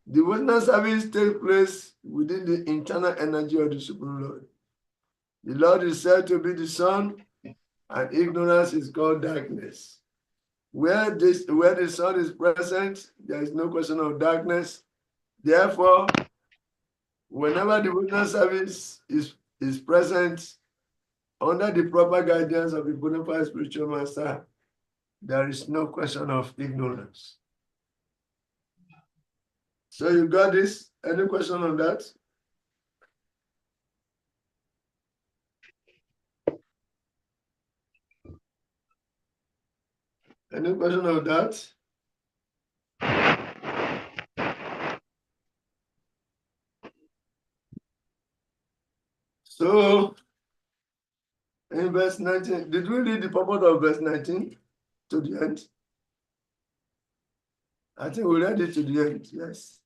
Devotional service takes place within the internal energy of the Supreme Lord. The Lord is said to be the sun, and ignorance is called darkness. Where the sun is present, there is no question of darkness. Therefore, whenever devotional service is present under the proper guidance of the bona fide spiritual master, there is no question of ignorance. So you got this? Any question on that? Any question on that? So, in verse 19, did we read the purport of verse 19 to the end? I think we read it to the end, yes.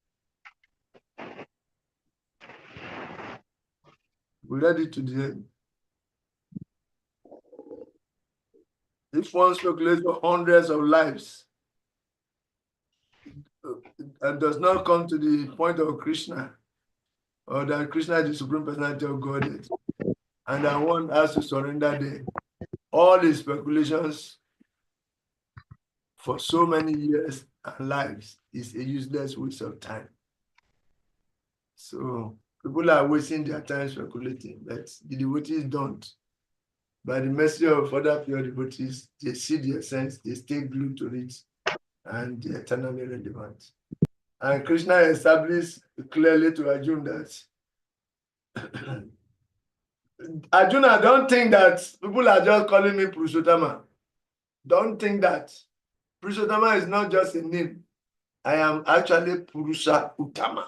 We read it to the end. If one speculates for hundreds of lives and does not come to the point of Krishna, or that Krishna is the Supreme Personality of Godhead, and that one has to surrender all his speculations for so many years and lives is a useless waste of time. So people are wasting their time speculating, but the devotees don't. By the mercy of other pure devotees, they see the essence, they stay glued to it, and they're eternally relevant. And Krishna established clearly to Arjuna that Arjuna, don't think that people are just calling me Purushottama. Don't think that. Purushottama is not just a name. I am actually Purusha Uttama.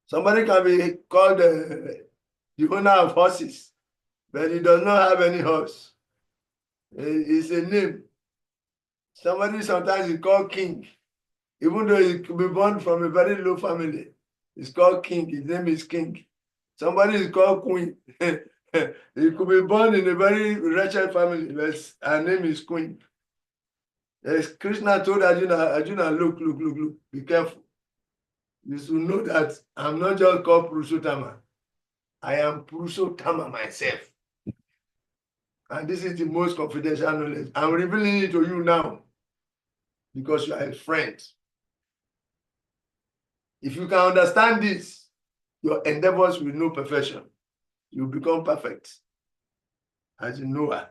Somebody can be called the owner of horses, but he does not have any horse. It's a name. Somebody sometimes is called king, even though he could be born from a very low family. It's called king. His name is king. Somebody is called queen. He could be born in a very wretched family, but her name is queen. As Krishna told Arjuna, look, be careful. You should know that I'm not just called Purushottama. I am Purushottama myself. And this is the most confidential knowledge. I'm revealing it to you now because you are a friend. If you can understand this, your endeavors will know perfection. You become perfect as a knower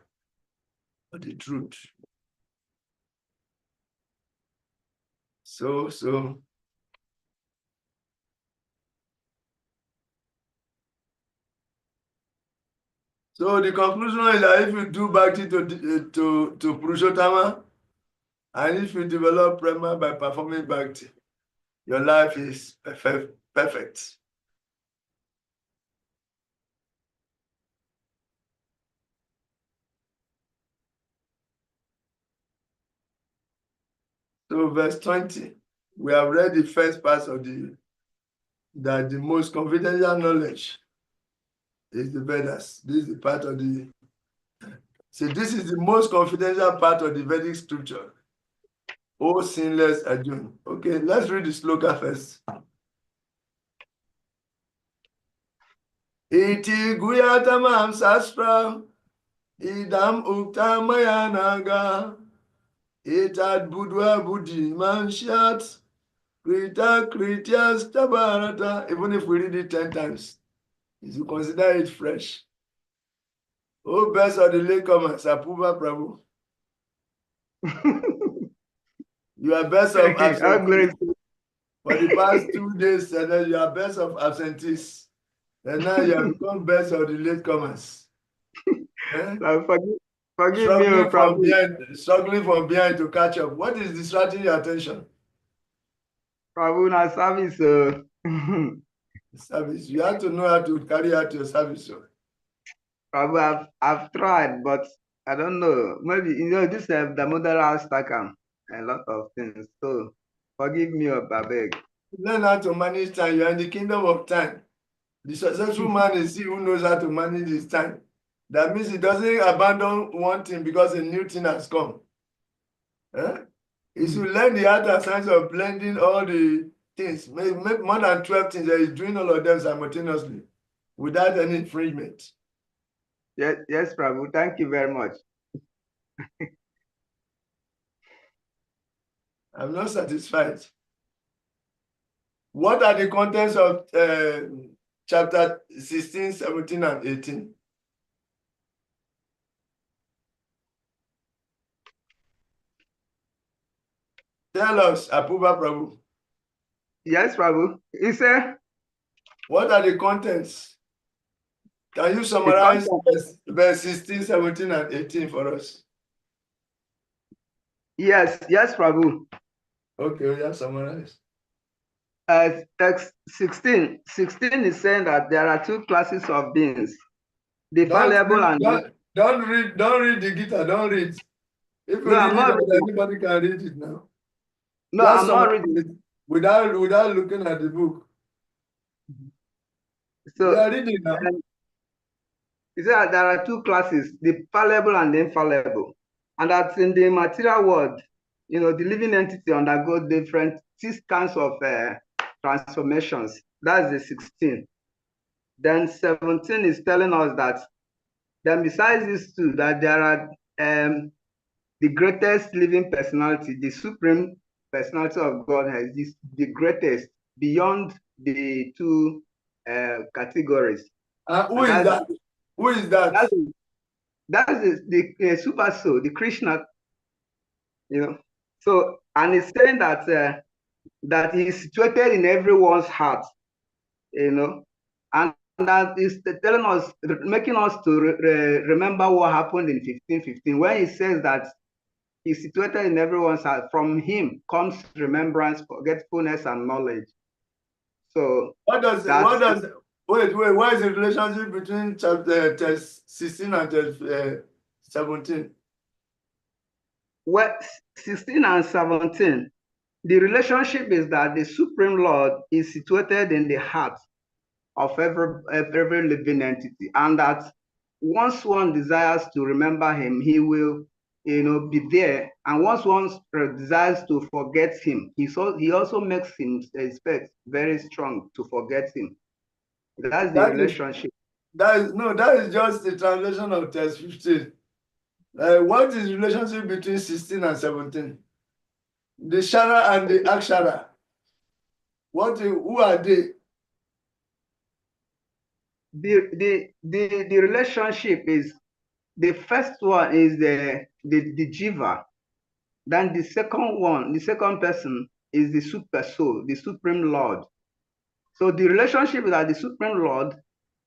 of the truth. So the conclusion is that if you do bhakti to Purushottama, and if you develop prema by performing bhakti, your life is perfect. So verse 20, we have read the first part of that the most confidential knowledge is the Vedas. This is the part of this is the most confidential part of the Vedic scripture. O sinless Arjuna. Okay, let's read the sloka first. Iti guyatamam sastra, idam uktamayanaga, itad budwa budi manshat, krita kritias tabarata. Even if we read it 10 times, you consider it fresh. Oh, best of the latecomers, Apuba Prabhu. You are best of absentees. For the past 2 days, and then you are best of absentees. And now you have become best of the latecomers. Eh? Forgive me, Prabhu. Struggling from behind to catch up. What is distracting your attention? Prabhu, na service. Service. You have to know how to carry out your service. Prabhu, I've tried, but I don't know. Maybe this the model has taken a lot of things. So forgive me, Babeg. Learn how to manage time. You are in the kingdom of time. The successful man is he who knows how to manage his time. That means he doesn't abandon one thing because a new thing has come. He should learn the art and science of blending all the things. Make more than 12 things that he's doing all of them simultaneously without any infringement. Yes, Prabhu. Thank you very much. I'm not satisfied. What are the contents of chapter 16, 17, and 18? Tell us, Apuba Prabhu. Yes, Prabhu. He said, what are the contents? Can you summarize verse 16, 17, and 18 for us? Yes, Prabhu. Okay, we have summarized. Text 16 is saying that there are two classes of beings. The fallible and don't read the guitar, don't read. If you read it, anybody can read it now. No, just I'm not reading it without looking at the book. So you are reading now. He said there are two classes, the fallible and the infallible. And that in the material world, the living entity undergoes different 6 kinds of transformations. That's the 16. Then 17 is telling us that then besides these two, that there are the greatest living personality, the supreme personality of God has the greatest beyond the two categories. Who is that? Who is that? That's the super soul, the Krishna. So, and it's saying that that he's situated in everyone's heart, and that is telling us, making us to remember what happened in 15:15 when he says that he's situated in everyone's heart. From him comes remembrance, forgetfulness, and knowledge. So what is the relationship between chapter 16 and 17? Well, 16 and 17, the relationship is that the Supreme Lord is situated in the heart of every living entity, and that once one desires to remember him, he will be there. And once one desires to forget him, he also makes him expect very strong to forget him. That's the relationship. That is just the translation of text 15. What is the relationship between 16 and 17? The Shara and the Akshara. Who are they? The relationship is, the first one is the Jiva. Then the second person is the super soul, the Supreme Lord. So the relationship with the Supreme Lord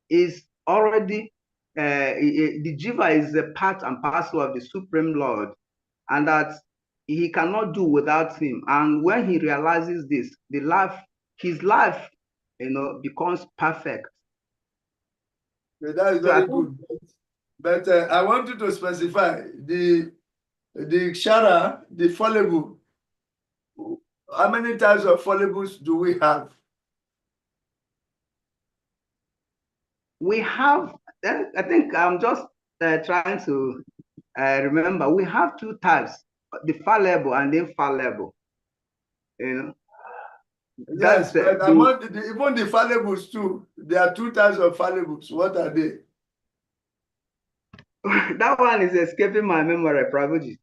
is already, the Jiva is a part and parcel of the Supreme Lord, and that he cannot do without him. And when he realizes this, his life, becomes perfect. Okay, that is very good. But I want you to specify the Shara, the fallible. How many types of fallables do we have? We have, I think I'm just trying to remember, we have 2 types, the fallible and the infallible. Yes, That's but among even the fallables too, there are two types of fallables. What are they? that one is escaping my memory, Prabhuji.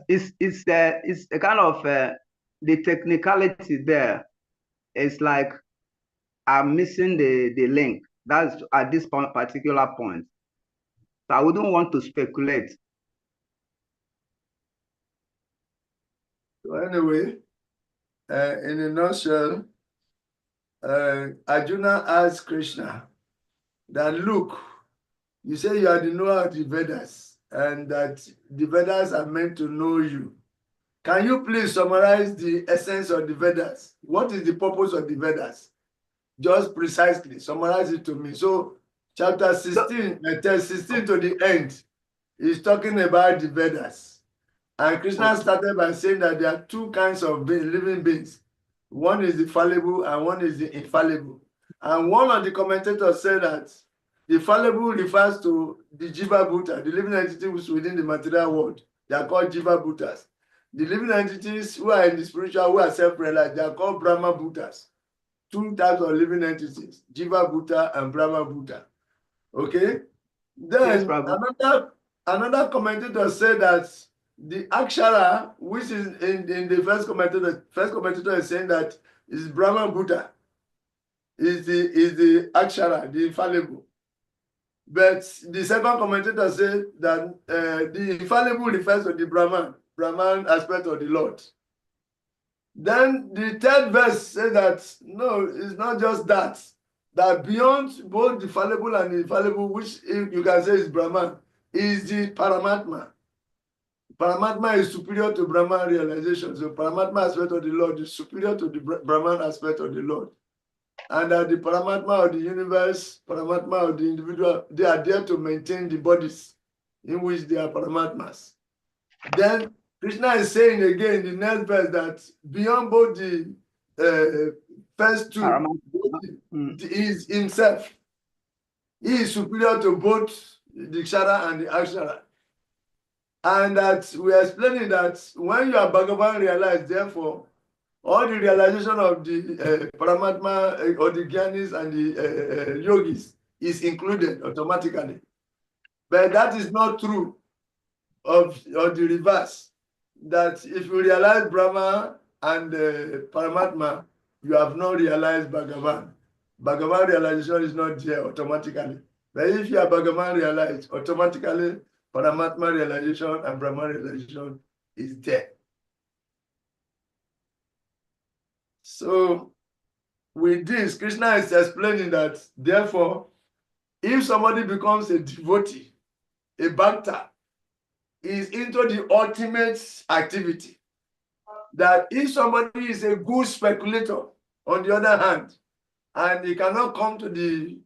It's a kind of the technicality there. It's like I'm missing the link. That's at this particular point. So I wouldn't want to speculate. So anyway, in a nutshell, Arjuna asked Krishna that, look, you say you are the knower of the Vedas and that the Vedas are meant to know you. Can you please summarize the essence of the Vedas? What is the purpose of the Vedas? Just precisely summarize it to me. So chapter 16, text 16 to the end is talking about the Vedas. And Krishna started by saying that there are two kinds of living beings. One is the fallible and one is the infallible. And one of the commentators said that the fallible refers to the Jiva Bhuta, the living entities within the material world. They are called Jiva Bhutas. The living entities who are in the spiritual, who are self-realized, they are called Brahma Bhutas. Two types of living entities, Jiva Bhuta and Brahma Bhuta. Okay? Then Yes, another commentator said that the Akshara, which is in the first commentator is saying that is Brahma Bhuta, is the Akshara, the infallible. But the second commentator said that the infallible refers to the Brahman aspect of the Lord. Then the third verse says that no, it's not just that. That beyond both the fallible and the infallible, which you can say is Brahman, is the Paramatma. Paramatma is superior to Brahman realization. So Paramatma aspect of the Lord is superior to the Brahman aspect of the Lord. And that the Paramatma of the universe, Paramatma of the individual, they are there to maintain the bodies in which they are Paramatmas. Then Krishna is saying again in the next verse that beyond both the first two, he is himself. He is superior to both the Kshara and the Akshara. And that we are explaining that when you are Bhagavan realized, therefore, all the realization of the Paramatma or the Gyanis and the yogis is included automatically. But that is not true of the reverse. That if you realize Brahma and Paramatma, you have not realized Bhagavan. Bhagavan realization is not there automatically. But if you are Bhagavan realized, automatically Paramatma realization and Brahma realization is there. So with this, Krishna is explaining that, therefore, if somebody becomes a devotee, a bhakta, is into the ultimate activity. That if somebody is a good speculator, on the other hand, and he cannot come to the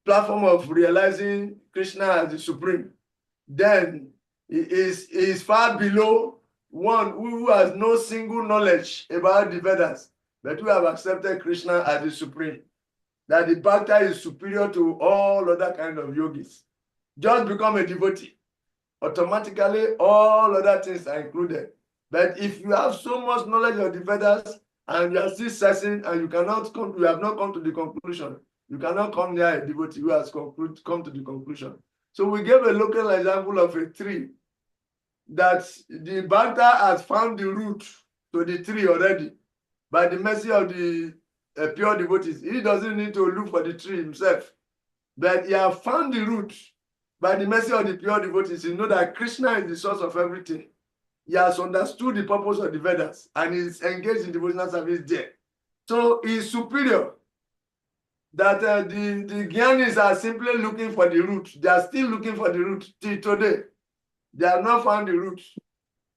platform of realizing Krishna as the supreme, then he is far below one who has no single knowledge about the Vedas, but who have accepted Krishna as the supreme. That the bhakta is superior to all other kind of yogis. Just become a devotee. Automatically, all other things are included. But if you have so much knowledge of the Vedas and you are still searching and you have not come to the conclusion, you cannot come near a devotee who has come to the conclusion. So we gave a local example of a tree that the bhakta has found the root to the tree already by the mercy of the pure devotees. He doesn't need to look for the tree himself, but he has found the root by the mercy of the pure devotees. You know that Krishna is the source of everything. He has understood the purpose of the Vedas and is engaged in devotional service there. So he is superior. That the Gyanis are simply looking for the root. They are still looking for the root till today. They have not found the root.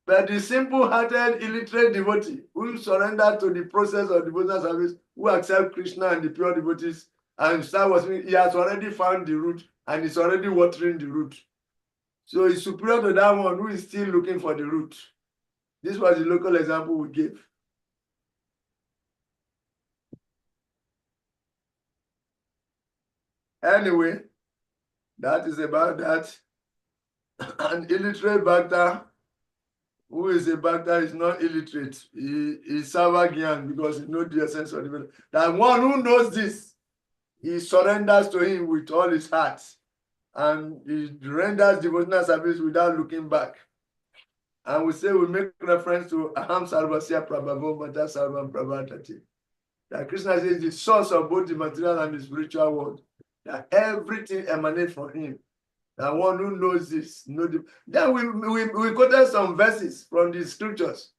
But the simple-hearted, illiterate devotee who surrender to the process of devotional service, who accept Krishna and the pure devotees, and start worshiping, he has already found the root and is already watering the root. So he's superior to that one who is still looking for the root. This was the local example we gave. Anyway, that is about that. An illiterate bhakta who is a Bhakta is not illiterate. He is Savagyan because he knows the essence of the that one who knows this, he surrenders to him with all his heart and he renders devotional service without looking back. And we make reference to Aham Sarvasya Prabhavo Mata Sarvam Prabhatati. That Krishna is the source of both the material and the spiritual world. That everything emanates from him. That one who knows this, then we quoted some verses from the scriptures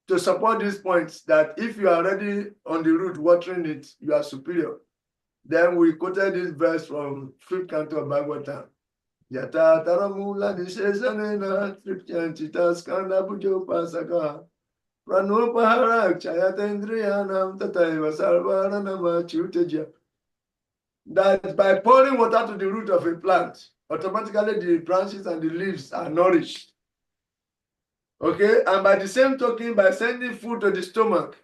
to support these points that if you are already on the root watering it, you are superior. Then we quoted this verse from 5th canto of Bhagavatam. Yata taramula nisheshanena tripchantita skanda pujo pasaka pranopahara chayatendriyanam tataiva sarvaranama chutaja. That by pouring water to the root of a plant, automatically the branches and the leaves are nourished. Okay, and by the same token, by sending food to the stomach,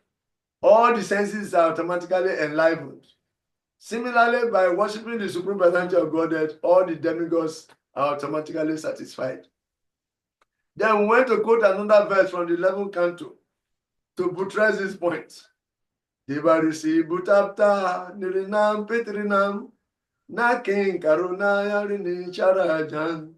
all the senses are automatically enlivened. Similarly, by worshiping the Supreme Personality of Godhead, all the demigods are automatically satisfied. Then we went to quote another verse from the 11th canto to buttress this point. Divarisi butapta nirinam petrinam nakin karunaya rini charajan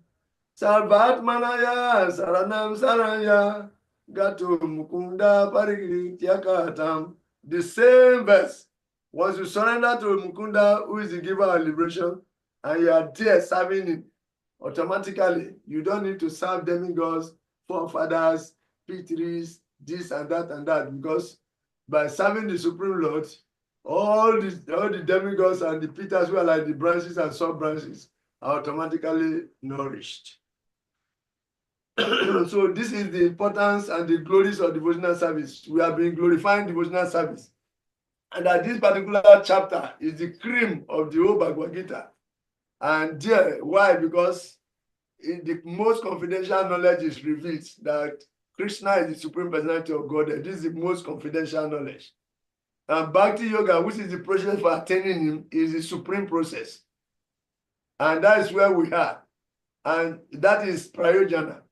sarvatmanaya saranam saranya gato mukunda parigiri tiakatam. The same verse. Once you surrender to Mukunda, who is the giver of liberation, and you are there serving him, automatically, you don't need to serve demigods, forefathers, P3s, this and that, because by serving the Supreme Lord, all the demigods and the Peters who are like the branches and sub-branches are automatically nourished. So this is the importance and the glories of devotional service. We have been glorifying devotional service. And that this particular chapter is the cream of the whole Bhagavad Gita. And there, why? Because in the most confidential knowledge is revealed that Krishna is the Supreme Personality of Godhead. This is the most confidential knowledge. And Bhakti Yoga, which is the process for attaining him, is the supreme process. And that is where we are. And that is Prayojana.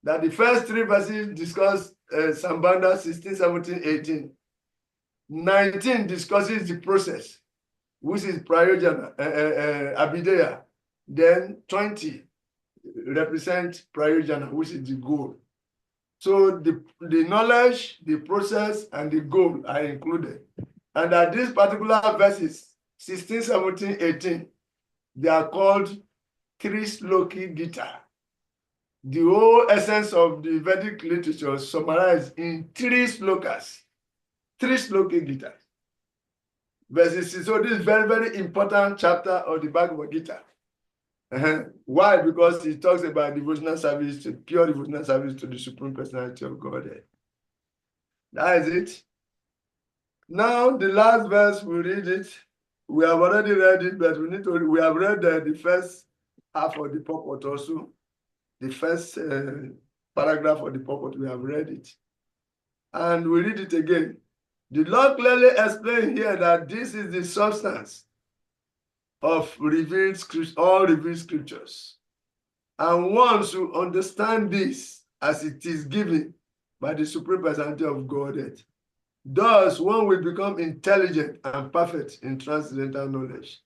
That the first 3 verses discuss Sambandha 16, 17, 18. 19 discusses the process, which is Prayojana, Abhideya. Then 20 represent Prayojana, which is the goal. So the knowledge, the process, and the goal are included. And at these particular verses, 16, 17, 18, they are called Trisloki Gita. The whole essence of the Vedic literature summarized in 3 slokas. 3 sloki Gita. Verses. So this is very, very important chapter of the Bhagavad Gita. Why? Because it talks about devotional service, pure devotional service to the Supreme Personality of Godhead. That is it. Now, the last verse, we read it. We have already read it, but we have read the first half of the purport also. The first paragraph of the purport, we have read it. And we read it again. The Lord clearly explained here that this is the substance of all revealed scriptures. And once you understand this as it is given by the Supreme Personality of Godhead, thus one will become intelligent and perfect in transcendental knowledge.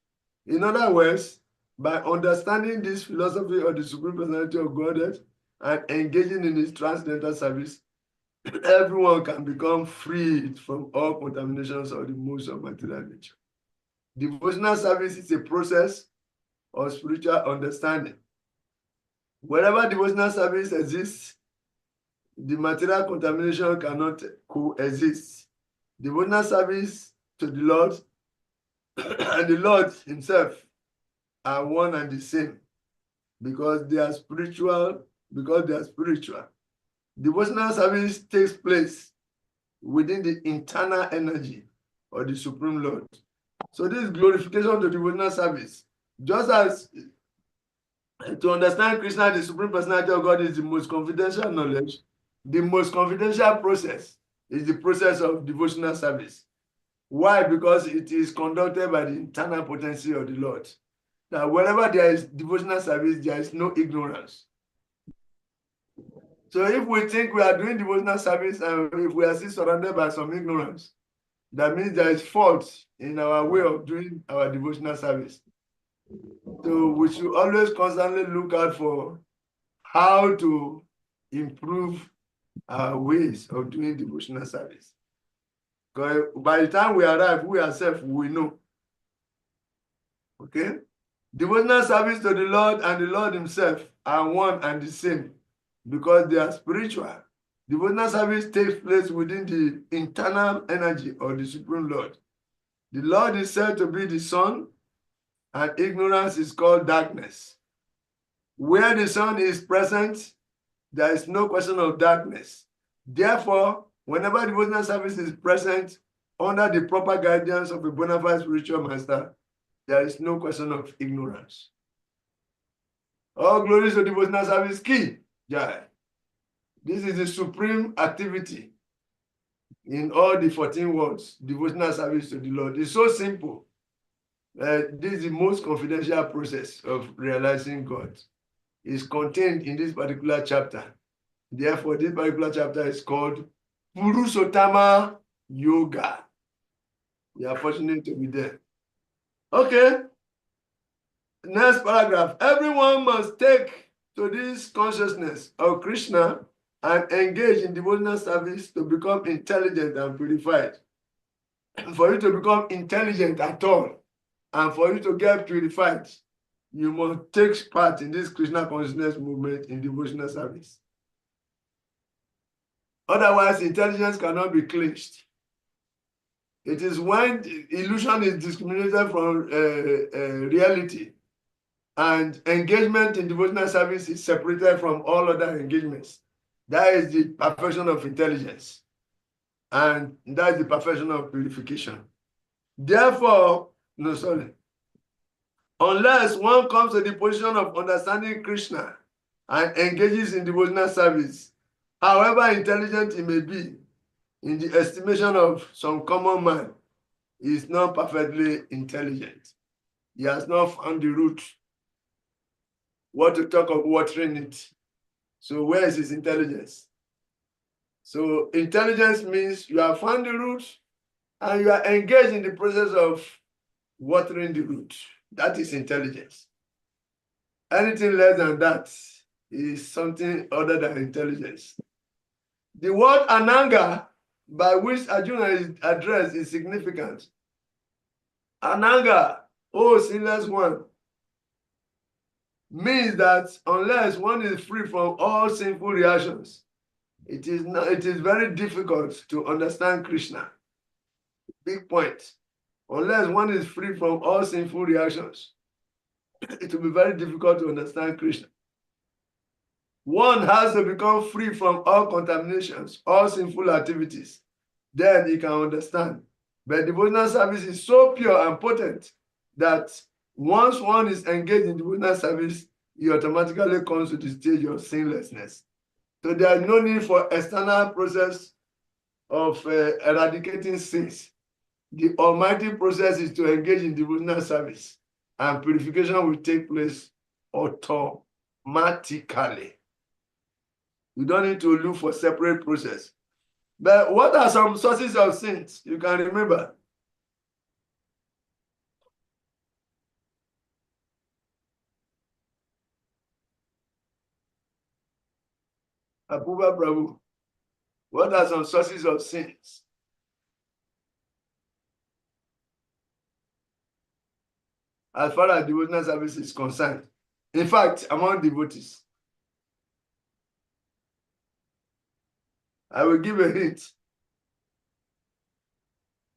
In other words, by understanding this philosophy of the Supreme Personality of Godhead and engaging in its transcendental service, everyone can become freed from all contaminations of the modes of material nature. Devotional service is a process of spiritual understanding. Wherever devotional service exists, the material contamination cannot coexist. Devotional service to the Lord and the Lord himself are one and the same because they are spiritual. Devotional service takes place within the internal energy of the Supreme Lord. So this is glorification to devotional service. Just as to understand Krishna, the Supreme Personality of God, is the most confidential knowledge, the most confidential process is the process of devotional service. Why? Because it is conducted by the internal potency of the Lord. Now, wherever there is devotional service, there is no ignorance. So if we think we are doing devotional service and if we are still surrounded by some ignorance, that means there is fault in our way of doing our devotional service. So we should always constantly look out for how to improve our ways of doing devotional service. Because by the time we arrive, we ourselves will know. Okay? Devotional service to the Lord and the Lord himself are one and the same because they are spiritual. Devotional service takes place within the internal energy of the Supreme Lord. The Lord is said to be the sun, and ignorance is called darkness. Where the sun is present, there is no question of darkness. Therefore, whenever devotional service is present under the proper guidance of a bona fide spiritual master, there is no question of ignorance. All glories to devotional service key. Jai. This is the supreme activity in all the 14 words, devotional service to the Lord. It's so simple. This is the most confidential process of realizing God. It's contained in this particular chapter. Therefore, this particular chapter is called Purushottama Yoga. We are fortunate to be there. Okay. Next paragraph. Everyone must take to this consciousness of Krishna and engage in devotional service to become intelligent and purified. For you to become intelligent at all, and for you to get purified, you must take part in this Krishna consciousness movement in devotional service. Otherwise, intelligence cannot be clinched. It is when illusion is discriminated from reality, and engagement in devotional service is separated from all other engagements. That is the perfection of intelligence, and that is the perfection of purification. Therefore, unless one comes to the position of understanding Krishna and engages in devotional service, however intelligent he may be, in the estimation of some common man, he is not perfectly intelligent. He has not found the root. What to talk of watering it? So where is his intelligence? So intelligence means you have found the root and you are engaged in the process of watering the root. That is intelligence. Anything less than that is something other than intelligence. The word Ananga, by which Arjuna is addressed, is significant. Ananga, oh sinless one, means that unless one is free from all sinful reactions, it is very difficult to understand Krishna. Big point. Unless one is free from all sinful reactions, it will be very difficult to understand Krishna. One has to become free from all contaminations, all sinful activities. Then he can understand. But devotional service is so pure and potent that once one is engaged in devotional service, he automatically comes to the stage of sinlessness. So there is no need for external process of eradicating sins. The almighty process is to engage in devotional service, and purification will take place automatically. You don't need to look for separate process. But what are some sources of sins you can remember? Apuba Prabhu, what are some sources of sins? As far as devotional service is concerned. In fact, among devotees. I will give a hint.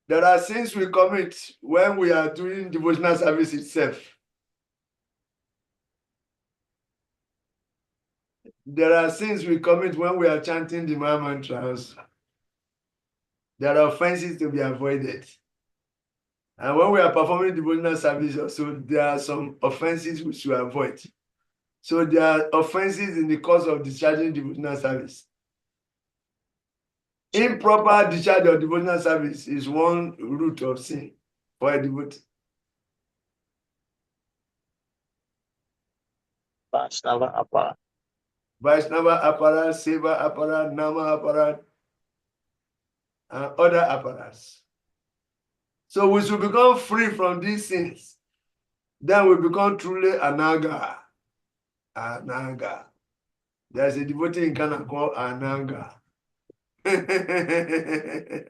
There are sins we commit when we are doing devotional service itself. There are sins we commit when we are chanting the Maha Mantras. There are offenses to be avoided. And when we are performing devotional service also, there are some offenses we should avoid. So there are offenses in the course of discharging devotional service. Improper discharge of devotional service is one root of sin for a devotee. Vaishnava Appa. Vaishnava apparat, Seva apparat, Nama apparat, and other apparats. So we should become free from these sins. Then we become truly Anaga. Anaga. There's a devotee in Ghana called Ananga. There's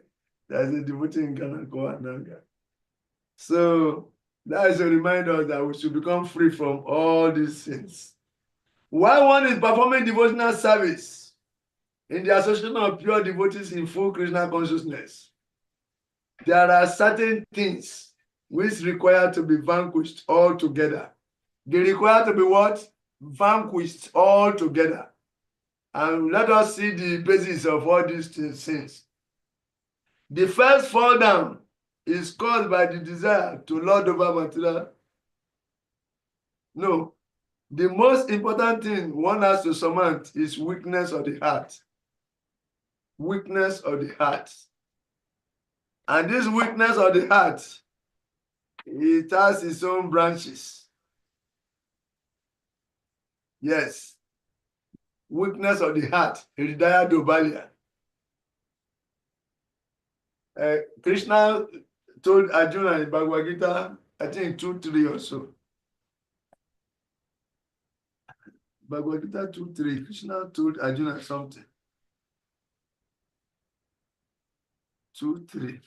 a devotee in Ghana called Ananga. So that is a reminder that we should become free from all these sins. While one is performing devotional service in the association of pure devotees in full Krishna consciousness, there are certain things which require to be vanquished altogether. They require to be what? Vanquished altogether. And let us see the basis of all these sins. The first fall down is caused by the desire to lord over material. No. The most important thing one has to surmount is weakness of the heart. Weakness of the heart. And this weakness of the heart, it has its own branches. Yes. Weakness of the heart, Hridaya Dobalia. Krishna told Arjuna in Bhagavad Gita, I think 2:3 or so. Bhagavad Gita 2:3, Krishna told Arjuna something. 2:3.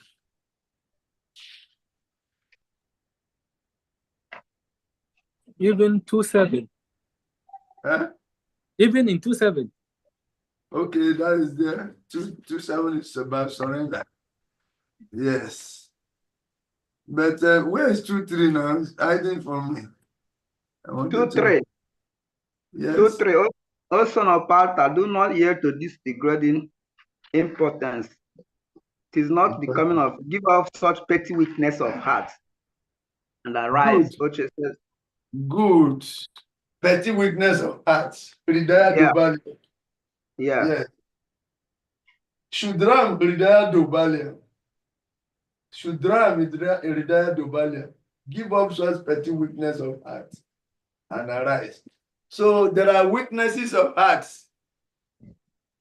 Even 2:7. Huh? Even in 2:7. Okay, that is there. 2:7 is about surrender. Yes. But where is 2:3 now? It's hiding from me. 2:3. Yes. 2:3. O son of Partha, do not yield to this degrading impotence. It is not becoming of give up such petty weakness of heart and arise. Good. Good. Petty weakness of heart. Hridaya Yeah. Dobalia. Yeah. Yes. Shudram Hridaya Dobalia. Shudram Hridaya Dobalia. Give up such petty weakness of heart and arise. So there are weaknesses of hearts.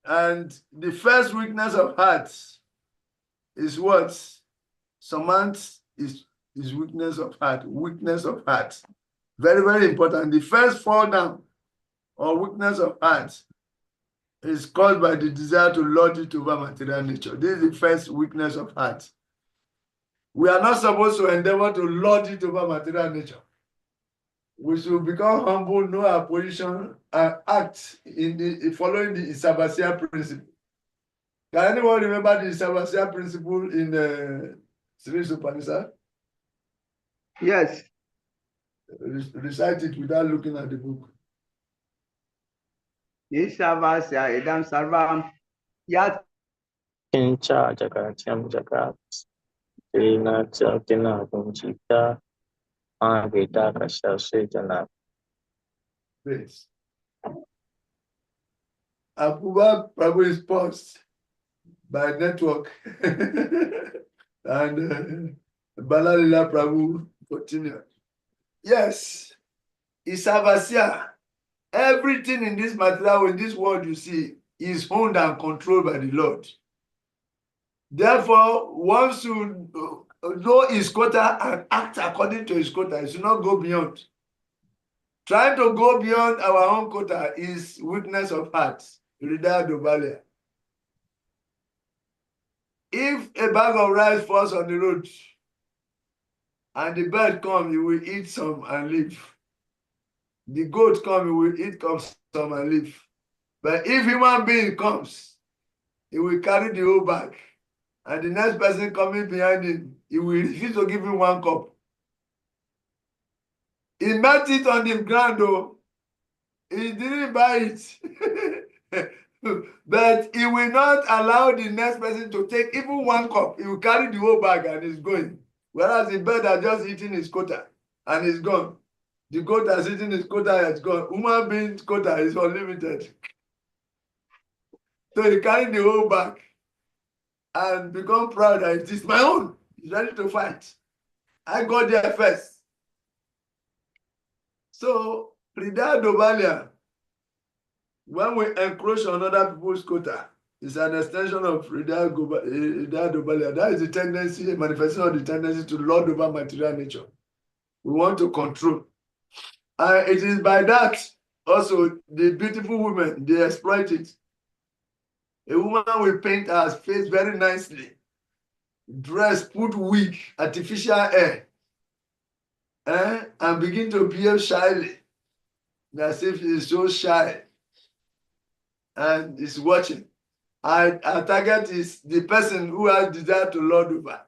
And the first weakness of hearts is what? Surmount is weakness of heart. Weakness of heart. Very, very important. The first fall down or weakness of heart is caused by the desire to lord it over material nature. This is the first weakness of heart. We are not supposed to endeavor to lord it over material nature. We should become humble, know our position, and act in the following the Isabasya principle. Can anyone remember the Isabasya principle in Sri Upanishad? Yes. Recite it without looking at the book. Ishavasya idam sarvam yat. Kincha jagatyam jagat. Trina chatina kunchita. Agita kasha sejana. Please. Apuba Prabhu is paused by network. And Balalila Prabhu continued. Yes, Isavasya. Everything in this material, in this world you see, is owned and controlled by the Lord. Therefore, one should know his quota and act according to his quota. It should not go beyond. Trying to go beyond our own quota is weakness of heart. Hridaya Dobalia. If a bag of rice falls on the road and the bird comes, you will eat some and leave. The goat comes, you will eat some and leave. But if human being comes, he will carry the whole bag. And the next person coming behind him, he will refuse to give him one cup. He met it on the ground, though. He didn't buy it. But he will not allow the next person to take even one cup. He will carry the whole bag and he's going. Whereas the bird has just eaten his quota and he's gone. The goat has eaten his quota and it's gone. Human being's quota is unlimited. So he carried the whole bag and become proud that it is my own. He's ready to fight. I got there first. So, Hridaya Dobalia When we encroach on other people's quota, it's an extension of Ida Dobalia. That is the tendency, a manifestation of the tendency to lord over material nature. We want to control. And it is by that also the beautiful women, they exploit it. A woman will paint her face very nicely, dress, put wig, artificial hair, and begin to behave shyly, as if she is so shy and is watching. Our target is the person who has desire to lord over.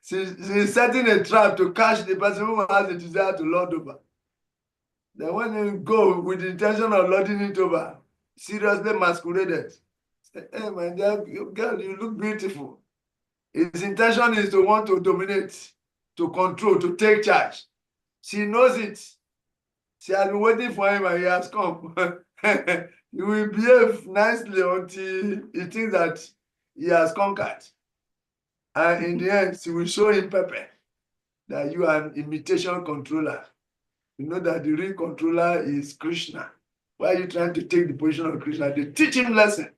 She's setting a trap to catch the person who has a desire to lord over. Then when you go with the intention of lording it over, seriously masqueraded. Say, hey, my dear girl, you look beautiful. His intention is to want to dominate, to control, to take charge. She knows it. She has been waiting for him and he has come. He will behave nicely until he thinks that he has conquered. And in the end, she will show him pepper that you are an imitation controller. You know that the real controller is Krishna. Why are you trying to take the position of Krishna? They teach him lesson.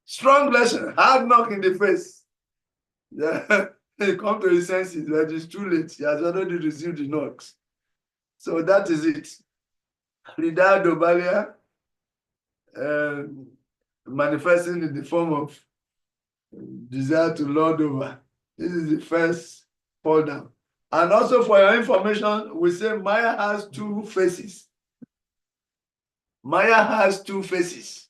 Strong lesson, hard knock in the face. Yeah. He come to his senses, but it's too late. He has already received the knocks. So that is it. Ida Dobalia manifesting in the form of desire to lord over. This is the first fall down. And also for your information, we say Maya has two faces. Maya has two faces.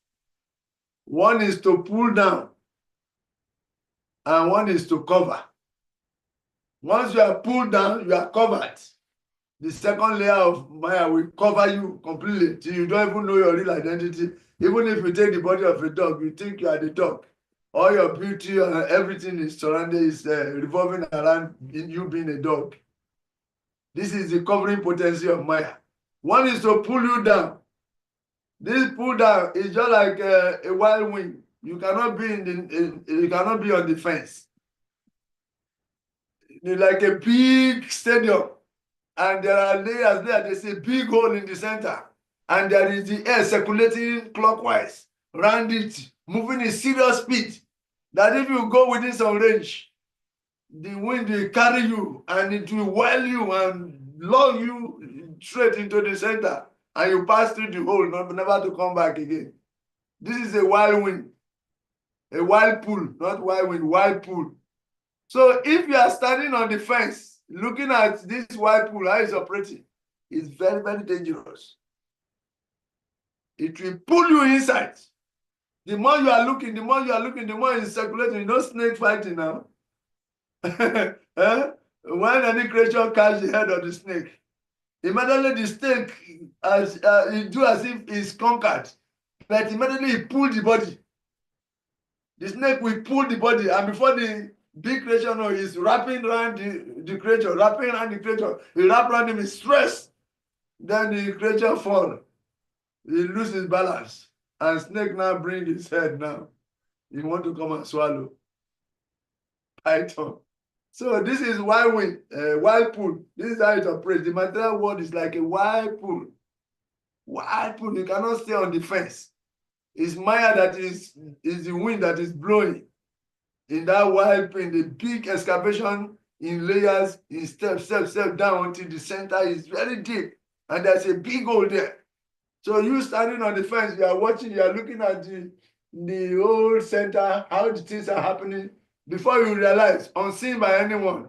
One is to pull down, and one is to cover. Once you are pulled down, you are covered. The second layer of Maya will cover you completely till you don't even know your real identity. Even if you take the body of a dog, you think you are the dog. All your beauty and everything is surrounded, is revolving around you being a dog. This is the covering potency of Maya. One is to pull you down. This pull down is just like a wild wind. You cannot be you cannot be on the fence. It's like a big stadium, and there are layers there. There's a big hole in the center, and there is the air circulating clockwise around it, moving in serious speed. That if you go within some range, the wind will carry you and it will whirl you and lug you straight into the center, and you pass through the hole, never to come back again. This is a wild wind, a wild pool, not wild wind, wild pool. So if you are standing on the fence, looking at this wild pool, how it's operating, it's very, very dangerous. It will pull you inside. The more you are looking, the more it's circulating. You know, snake fighting now. When any creature catch the head of the snake, immediately the snake it do as if it's conquered, but immediately he pull the body. The snake will pull the body, and before the big creature is wrapping around the creature, he wrap around him, is stressed. Then the creature fall. He loses balance, and snake now bring his head now. He want to come and swallow. Python. So this is wild wind, wild pool. This is how it operates. The material world is like a wild pool. Wild pool. You cannot stay on the fence. It's Maya that is the wind that is blowing. In that wild pool, the big excavation in layers, in step down until the center is very deep. And there's a big hole there. So you standing on the fence, you are watching, you are looking at the whole center, how the things are happening. Before you realize, unseen by anyone,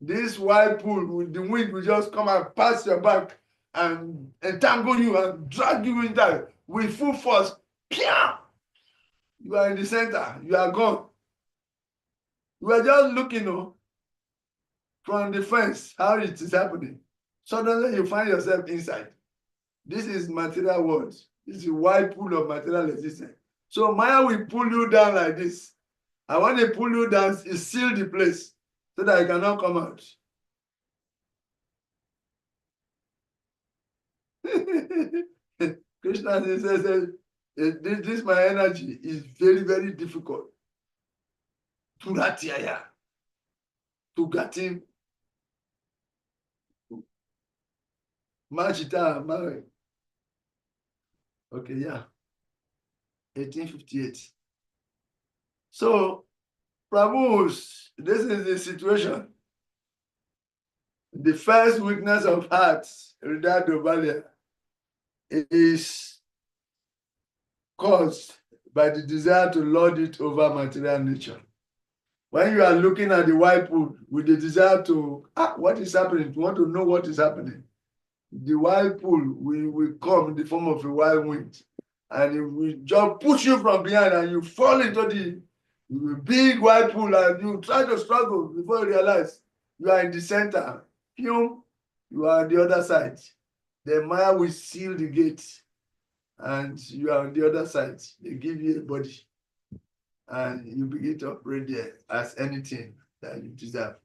this wild pool with the wind will just come and pass your back and entangle you and drag you in there with full force. Pia! You are in the center, you are gone. You are just looking from the fence, how it is happening. Suddenly you find yourself inside. This is material world. This is a wide pool of material existence. So Maya will pull you down like this. And when they pull you down, it seal the place so that you cannot come out. Krishna says, this my energy is very, very difficult. To get him. Machita, Okay, yeah. 1858. So, Prabhus, this is the situation. The first weakness of heart, Hridaya Dobalia, is caused by the desire to lord it over material nature. When you are looking at the whirlpool with the desire to, what is happening? You want to know what is happening. The whirlpool will come in the form of a whirlwind, and it will just push you from behind, and you fall into the big whirlpool, and you try to struggle before you realize you are in the center. You are on the other side. The Maya will seal the gate, and you are on the other side. They give you a body, and you begin to operate there as anything that you deserve.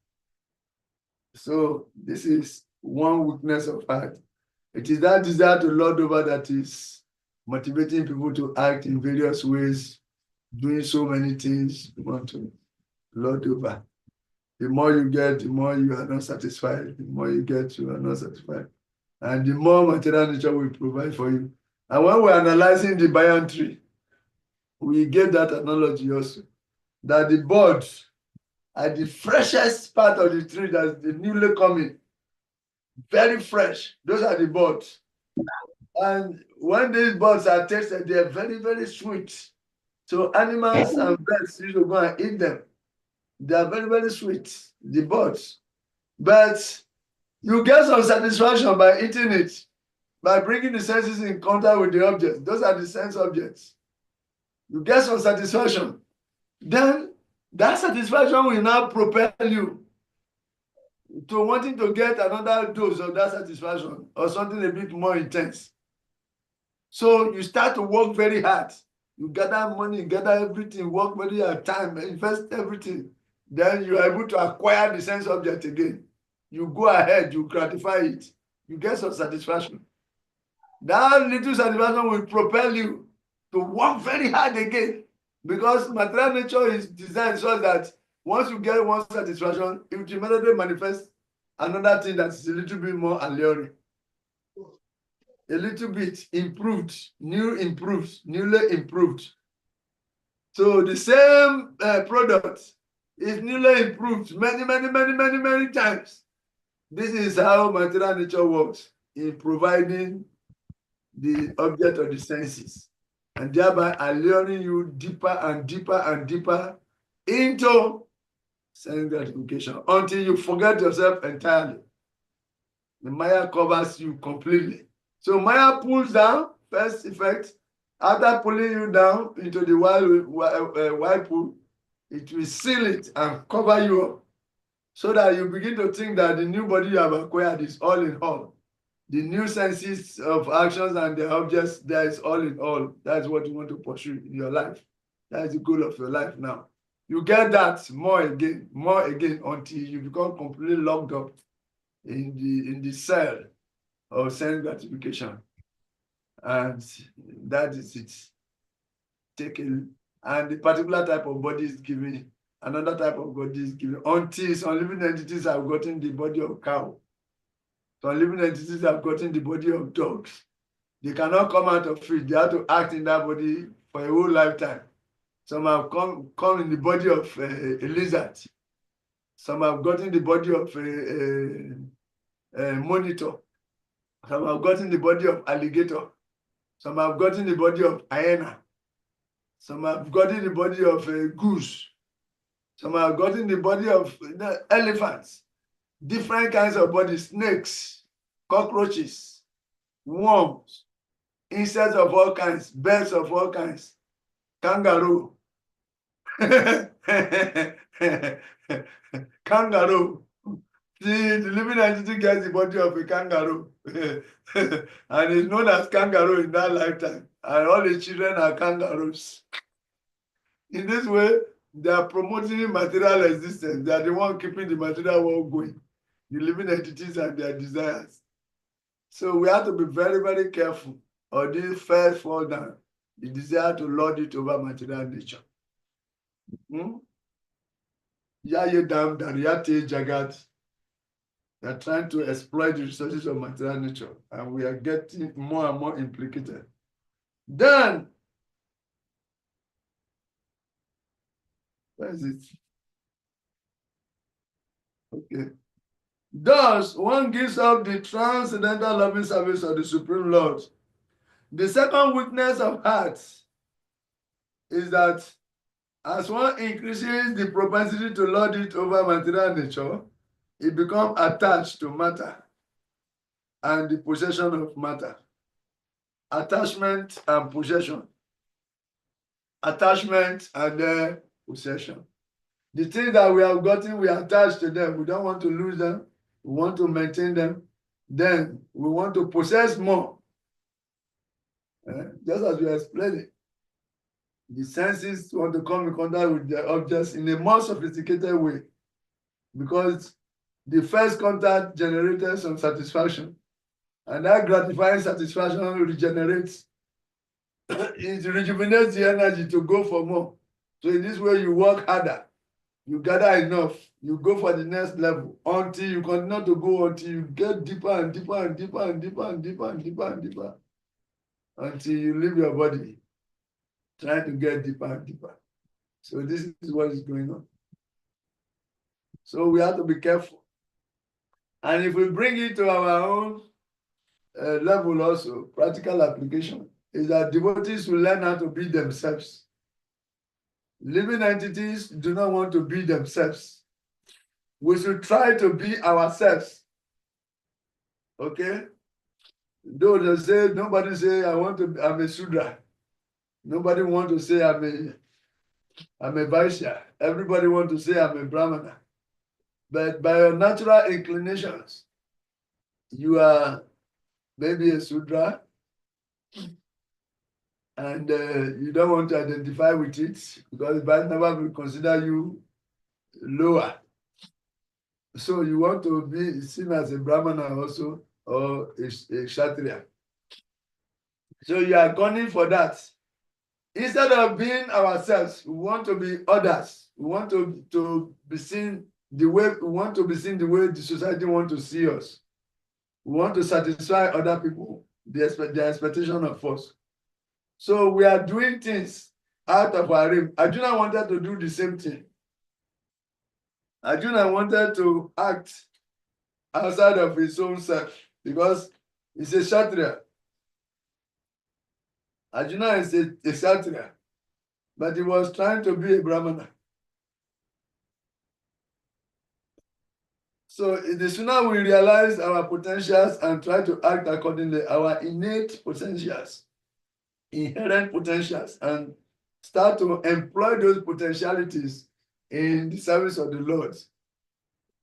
So this is one weakness of heart. It is that desire to lord over that is motivating people to act in various ways, doing so many things you want to lord over. The more you get, the more you are not satisfied. The more you get, you are not satisfied. And the more material nature will provide for you. And when we're analyzing the banyan tree, we get that analogy also, that the buds are the freshest part of the tree that's the newly coming, very fresh. Those are the buds. And when these buds are tasted, they are very, very sweet. So animals and birds used to go and eat them. They are very, very sweet, the buds. But you get some satisfaction by eating it, by bringing the senses in contact with the objects. Those are the sense objects. You get some satisfaction. Then that satisfaction will now propel you to wanting to get another dose of that satisfaction or something a bit more intense. So you start to work very hard. You gather money, gather everything, work very hard, time, invest everything. Then you are able to acquire the sense object again. You go ahead, you gratify it. You get some satisfaction. That little satisfaction will propel you to work very hard again, because material nature is designed so that once you get one satisfaction, it will immediately manifest another thing that is a little bit more alluring, a little bit improved, newly improved. So the same product is newly improved many times. This is how material nature works in providing the object of the senses, and thereby alluring you deeper and deeper and deeper into sense gratification until you forget yourself entirely. The Maya covers you completely. So Maya pulls down, first effect. After pulling you down into the whirlpool, it will seal it and cover you up, so that you begin to think that the new body you have acquired is all in all. The new senses of actions and the objects, that is all in all. That's what you want to pursue in your life. That's the goal of your life now. You get that more again, until you become completely locked up in the cell of sense gratification. And that is it. And the particular type of body is given, another type of body is given, until some living entities have gotten the body of cow. Some living entities have gotten the body of dogs. They cannot come out of it. They have to act in that body for a whole lifetime. Some have come in the body of a lizard. Some have gotten the body of a monitor. Some have gotten the body of alligator. Some have gotten the body of hyena. Some have gotten the body of a goose. Some have gotten the body of elephants. Different kinds of bodies, snakes, cockroaches, worms, insects of all kinds, birds of all kinds, kangaroo. Kangaroo. The living entity gets the body of a kangaroo. And is known as kangaroo in that lifetime. And all the children are kangaroos. In this way, they are promoting material existence. They are the one keeping the material world going. The living entities and their desires. So we have to be very, very careful, or this first fall down, the desire to lord it over material nature. Yayedam Daryate Jagat. They are trying to exploit the resources of material nature, and we are getting more and more implicated. Then, where is it? Okay. Thus, one gives up the transcendental loving service of the Supreme Lord. The second weakness of heart is that as one increases the propensity to lord it over material nature, it becomes attached to matter and the possession of matter. Attachment and possession. Attachment and possession. The things that we have gotten, we are attached to them. We don't want to lose them. We want to maintain them. Then we want to possess more. Just as we explained, the senses want to come in contact with the objects in a more sophisticated way, because the first contact generated some satisfaction, and that gratifying satisfaction regenerates. It rejuvenates the energy to go for more. So in this way, you work harder, you gather enough, you go for the next level until you continue to go until you get deeper and deeper and deeper and deeper and deeper and deeper and deeper until you leave your body, trying to get deeper and deeper. So this is what is going on. So we have to be careful. And if we bring it to our own level also, practical application, is that devotees will learn how to be themselves. Living entities do not want to be themselves. We should try to be ourselves. Okay? Though they say, nobody say, I'm a Sudra. Nobody want to say I'm a Vaishya. Everybody want to say I'm a Brahmana. But by your natural inclinations, you are maybe a Sudra, and you don't want to identify with it because Vaishnava will consider you lower. So you want to be seen as a Brahmana also, or a Kshatriya. So you are gunning for that. Instead of being ourselves, we want to be others. We want to be seen the way the society wants to see us. We want to satisfy other people, their expectation of us. So we are doing things out of our realm. Arjuna wanted to do the same thing. Arjuna wanted to act outside of his own self because he's a Kshatriya. Arjuna is a Kshatriya, but he was trying to be a Brahmana. So the sooner we realize our potentials and try to act accordingly, our innate potentials, inherent potentials, and start to employ those potentialities in the service of the Lord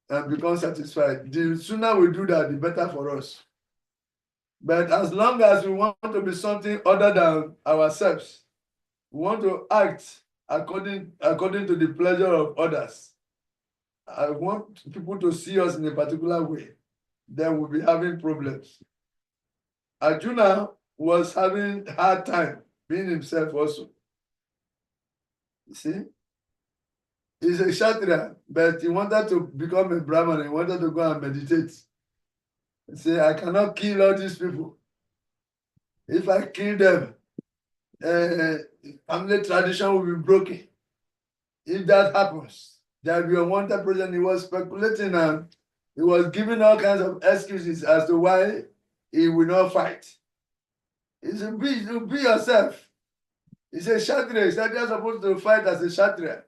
and become satisfied. The sooner we do that, the better for us. But as long as we want to be something other than ourselves, we want to act according to the pleasure of others. I want people to see us in a particular way, then we'll be having problems. Arjuna was having a hard time being himself also. You see? He's a Kshatriya, but he wanted to become a Brahman. He wanted to go and meditate. He said, I cannot kill all these people. If I kill them, family tradition will be broken. If that happens, there will be a wanted person. He was speculating and he was giving all kinds of excuses as to why he will not fight. He said, be yourself. He said, Kshatriya. Kshatriya is supposed to fight as a Kshatriya.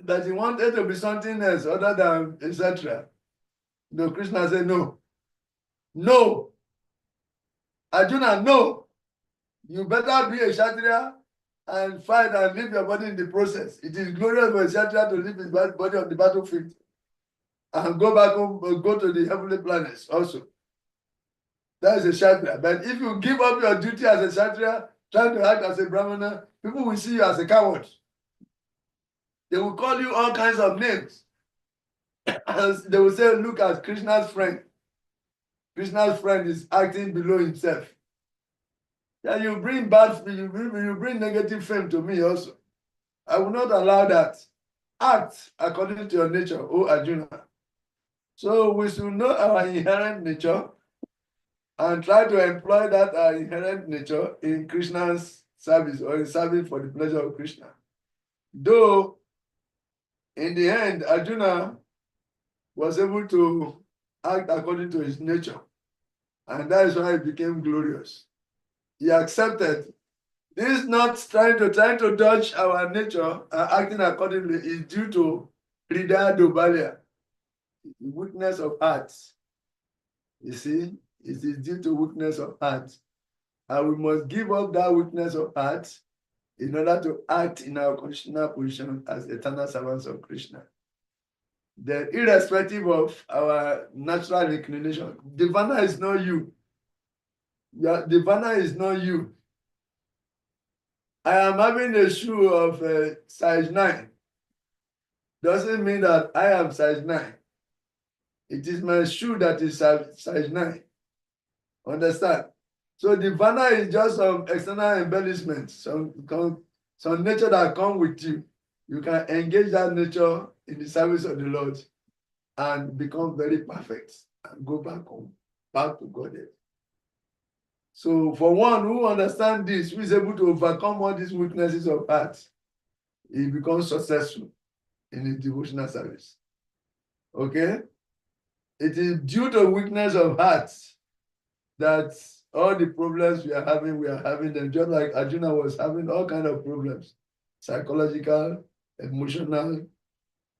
But he wanted to be something else other than a Kshatriya. No, Krishna said, no. No. Arjuna, no. You better be a Kshatriya and fight and leave your body in the process. It is glorious for a Kshatriya to leave his body on the battlefield and go back home, go to the heavenly planets also. That is a Kshatriya. But if you give up your duty as a Kshatriya, trying to act as a Brahmana, people will see you as a coward. They will call you all kinds of names. As they will say, look at Krishna's friend. Krishna's friend is acting below himself. Yeah, you bring negative fame to me also. I will not allow that. Act according to your nature, O Arjuna. So we should know our inherent nature and try to employ that inherent nature in Krishna's service or in service for the pleasure of Krishna. Though, in the end, Arjuna was able to act according to his nature, and that is why he became glorious. He accepted. This is not trying to dodge our nature and acting accordingly is due to Hridaya Dobalya, weakness of heart. You see, it is due to weakness of heart. And we must give up that weakness of heart in order to act in our constitutional position as eternal servants of Krishna. Then, irrespective of our natural inclination, Devana is not you. Devana is not you. I am having a shoe of size 9. Doesn't mean that I am size 9. It is my shoe that is size 9. Understand? So the Devana is just some external embellishment, some nature that come with you. You can engage that nature in the service of the Lord and become very perfect and go back home, back to Godhead. So for one who understands this, who is able to overcome all these weaknesses of heart, he becomes successful in his devotional service. Okay? It is due to weakness of heart that all the problems we are having them, just like Arjuna was having all kinds of problems, psychological, emotional,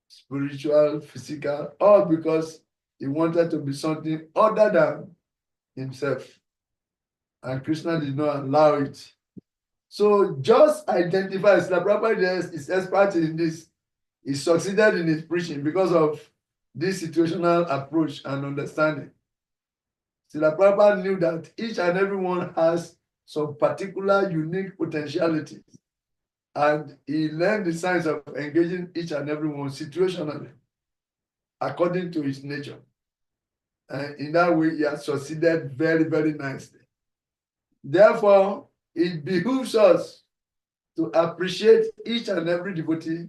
spiritual, physical, all because he wanted to be something other than himself. And Krishna did not allow it. So just identify, Srila Prabhupada is expert in this. He succeeded in his preaching because of this situational approach and understanding. Srila Prabhupada knew that each and every one has some particular unique potentialities. And he learned the science of engaging each and every one situationally, according to his nature. And in that way, he has succeeded very, very nicely. Therefore, it behooves us to appreciate each and every devotee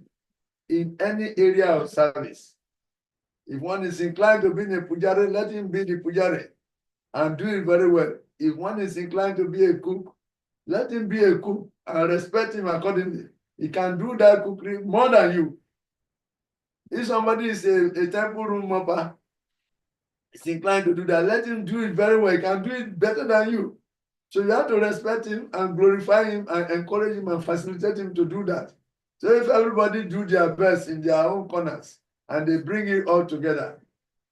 in any area of service. If one is inclined to be a pujari, let him be the pujari and do it very well. If one is inclined to be a cook, let him be a cook and respect him accordingly. He can do that cookery more than you. If somebody is a temple room mopper, is inclined to do that, let him do it very well. He can do it better than you. So you have to respect him and glorify him and encourage him and facilitate him to do that. So if everybody do their best in their own corners and they bring it all together,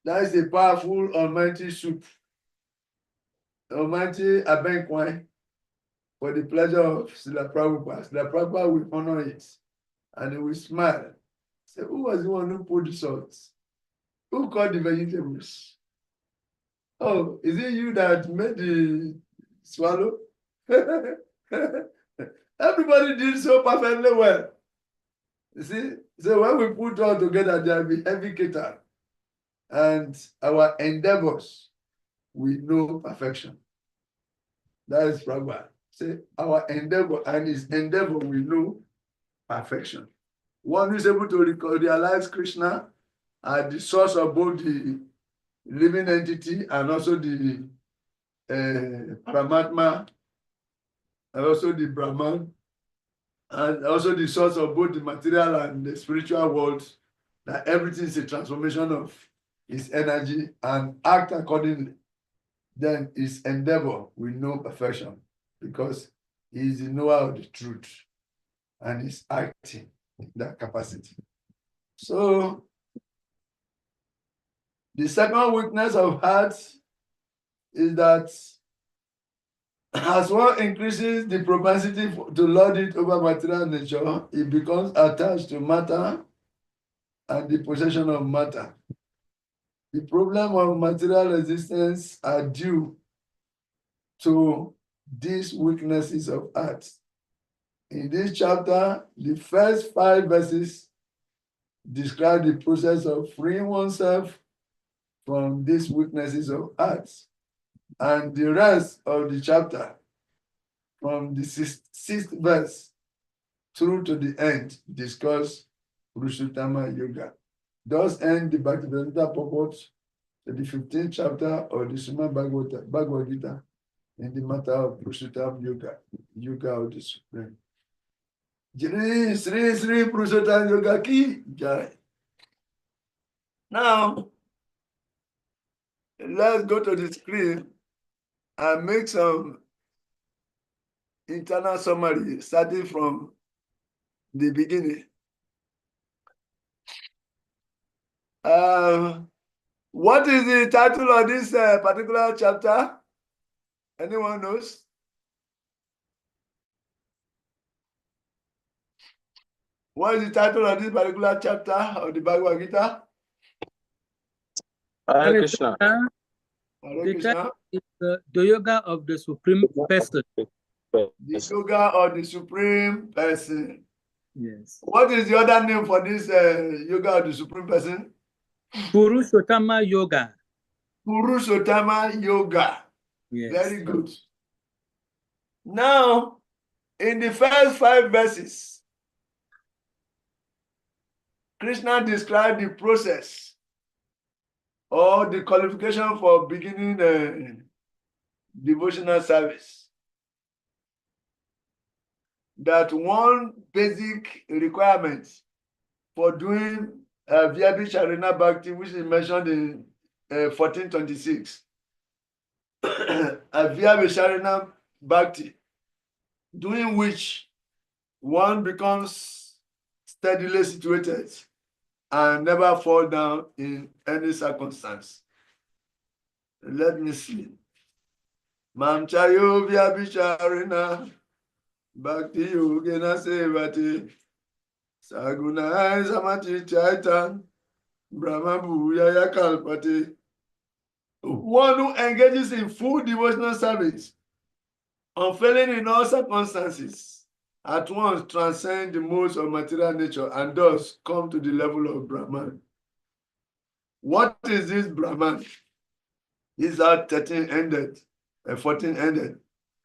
that is a powerful, almighty soup. Almighty Abenkwai for the pleasure of Srila Prabhupada. Srila Prabhupada will honor it and he will smile. Say, who was the one who put the salt? Who cut the vegetables? Oh, is it you that made the swallow? Everybody did so perfectly well. You see? So when we put all together, there will be heavy cater. And our endeavors will know perfection. That is Prabhupada. Say our endeavor and his endeavor will know perfection. One who is able to realize Krishna as the source of both the living entity and also the Paramatma, and also the Brahman, and also the source of both the material and the spiritual world, that everything is a transformation of his energy and act accordingly. Then his endeavor will know perfection because he is the knower of the truth and is acting in that capacity. So the second weakness of heart is that as one increases the propensity to lord it over material nature, it becomes attached to matter and the possession of matter. The problem of material existence are due to these weaknesses of heart. In this chapter, the first 5 verses describe the process of freeing oneself from these weaknesses of heart. And the rest of the chapter, from the 6th verse through to the end, discuss Purushottama Yoga. Thus end the Bhaktivedanta purport the 15th chapter of the Srimad Bhagavad Gita in the matter of Purushottam Yoga of the Supreme. Jai Sri Sri Purushottam Yoga ki Jai. Now, let's go to the screen and make some internal summary starting from the beginning. What is the title of this particular chapter? Anyone knows? What is the title of this particular chapter of the Bhagavad Gita? Hare Krishna. Hare The Krishna. title is the Yoga of the Supreme Person. The Yoga of the Supreme Person. Yes. What is the other name for this Yoga of the Supreme Person? Purushottama Yoga. Purushottama Yoga. Yes. Very good. Now, in the first 5 verses, Krishna described the process or the qualification for beginning devotional service. That one basic requirement for doing Vyabhisharana Bhakti, which is mentioned in 1426. Vyabhisharana Bhakti, doing which one becomes steadily situated and never fall down in any circumstance. Let me see. Mamchayo Vyabhisharana Bhakti Yogena Sevati Sagunai Samati Chaitan Brahma Bhuyaya Kalpati. One who engages in full devotional service, unfailing in all circumstances, at once transcend the modes of material nature and thus come to the level of Brahman. What is this Brahman? These are 13 ended, 14 ended.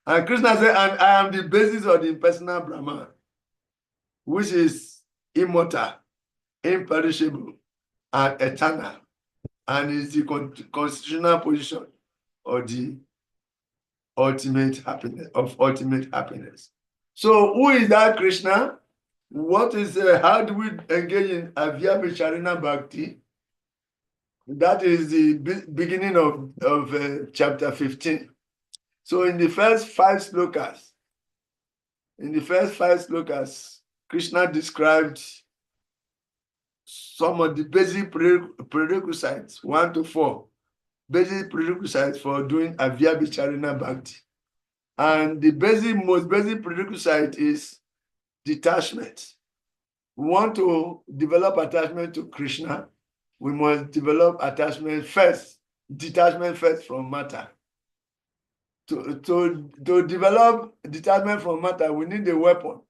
And Krishna said, and I am the basis of the impersonal Brahman, which is immortal, imperishable, and eternal, and is the constitutional position of the ultimate happiness. So who is that Krishna? What is how do we engage in Vyabhisharana Bhakti? That is the beginning of chapter 15. So in the first 5 slokas, Krishna described some of the basic prerequisites, 1 to 4, basic prerequisites for doing Vyabhisharana Bhakti. And the most basic prerequisite is detachment. We want to develop attachment to Krishna. We must develop detachment first from matter. To develop detachment from matter, we need a weapon.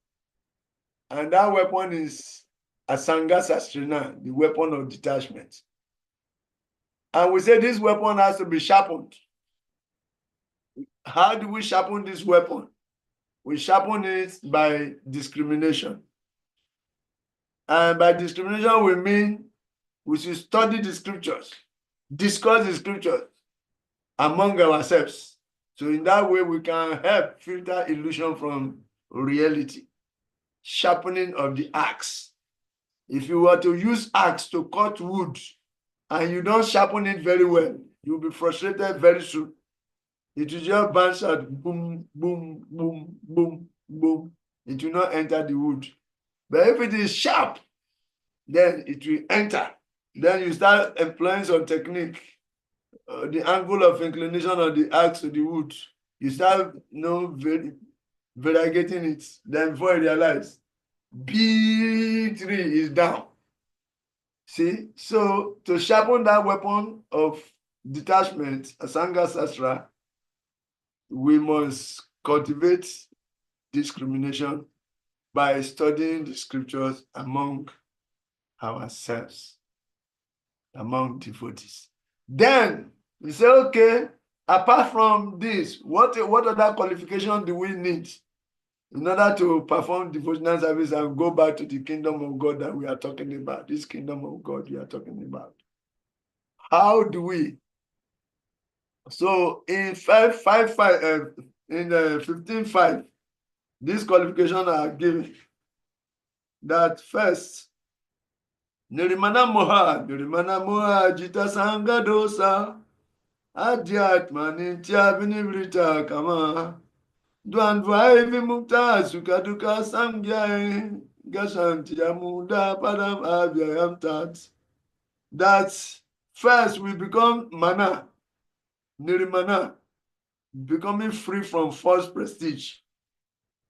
And that weapon is Asanga Sastrina, the weapon of detachment. And we say this weapon has to be sharpened. How do we sharpen this weapon? We sharpen it by discrimination. And by discrimination, we mean we should study the scriptures, discuss the scriptures among ourselves. So in that way, we can help filter illusion from reality. Sharpening of the axe. If you were to use axe to cut wood and you don't sharpen it very well, you'll be frustrated very soon. It will just bounce out, boom, boom, boom, boom, boom. It will not enter the wood. But if it is sharp, then it will enter. Then you start employing some technique, the angle of inclination of the axe to the wood. You start, variegating it. Then before you realize, big tree is down. See, so to sharpen that weapon of detachment, Asanga Sastra, we must cultivate discrimination by studying the scriptures among ourselves, among devotees. Then we say, okay, apart from this, what other qualification do we need in order to perform devotional service and go back to the kingdom of God that we are talking about, this kingdom of God we are talking about? how do we? So in 15:5, these qualifications are given. That first, Nirimana Moha, Jita Sangha Dosa, Adhyatma Nitya Vinivrita Kama, Dwandvaivi Mukta Sukaduka Samgyai, Gashanti Amuda Padam Avyayam Tat. That first we become mana, Nirimana, becoming free from false prestige,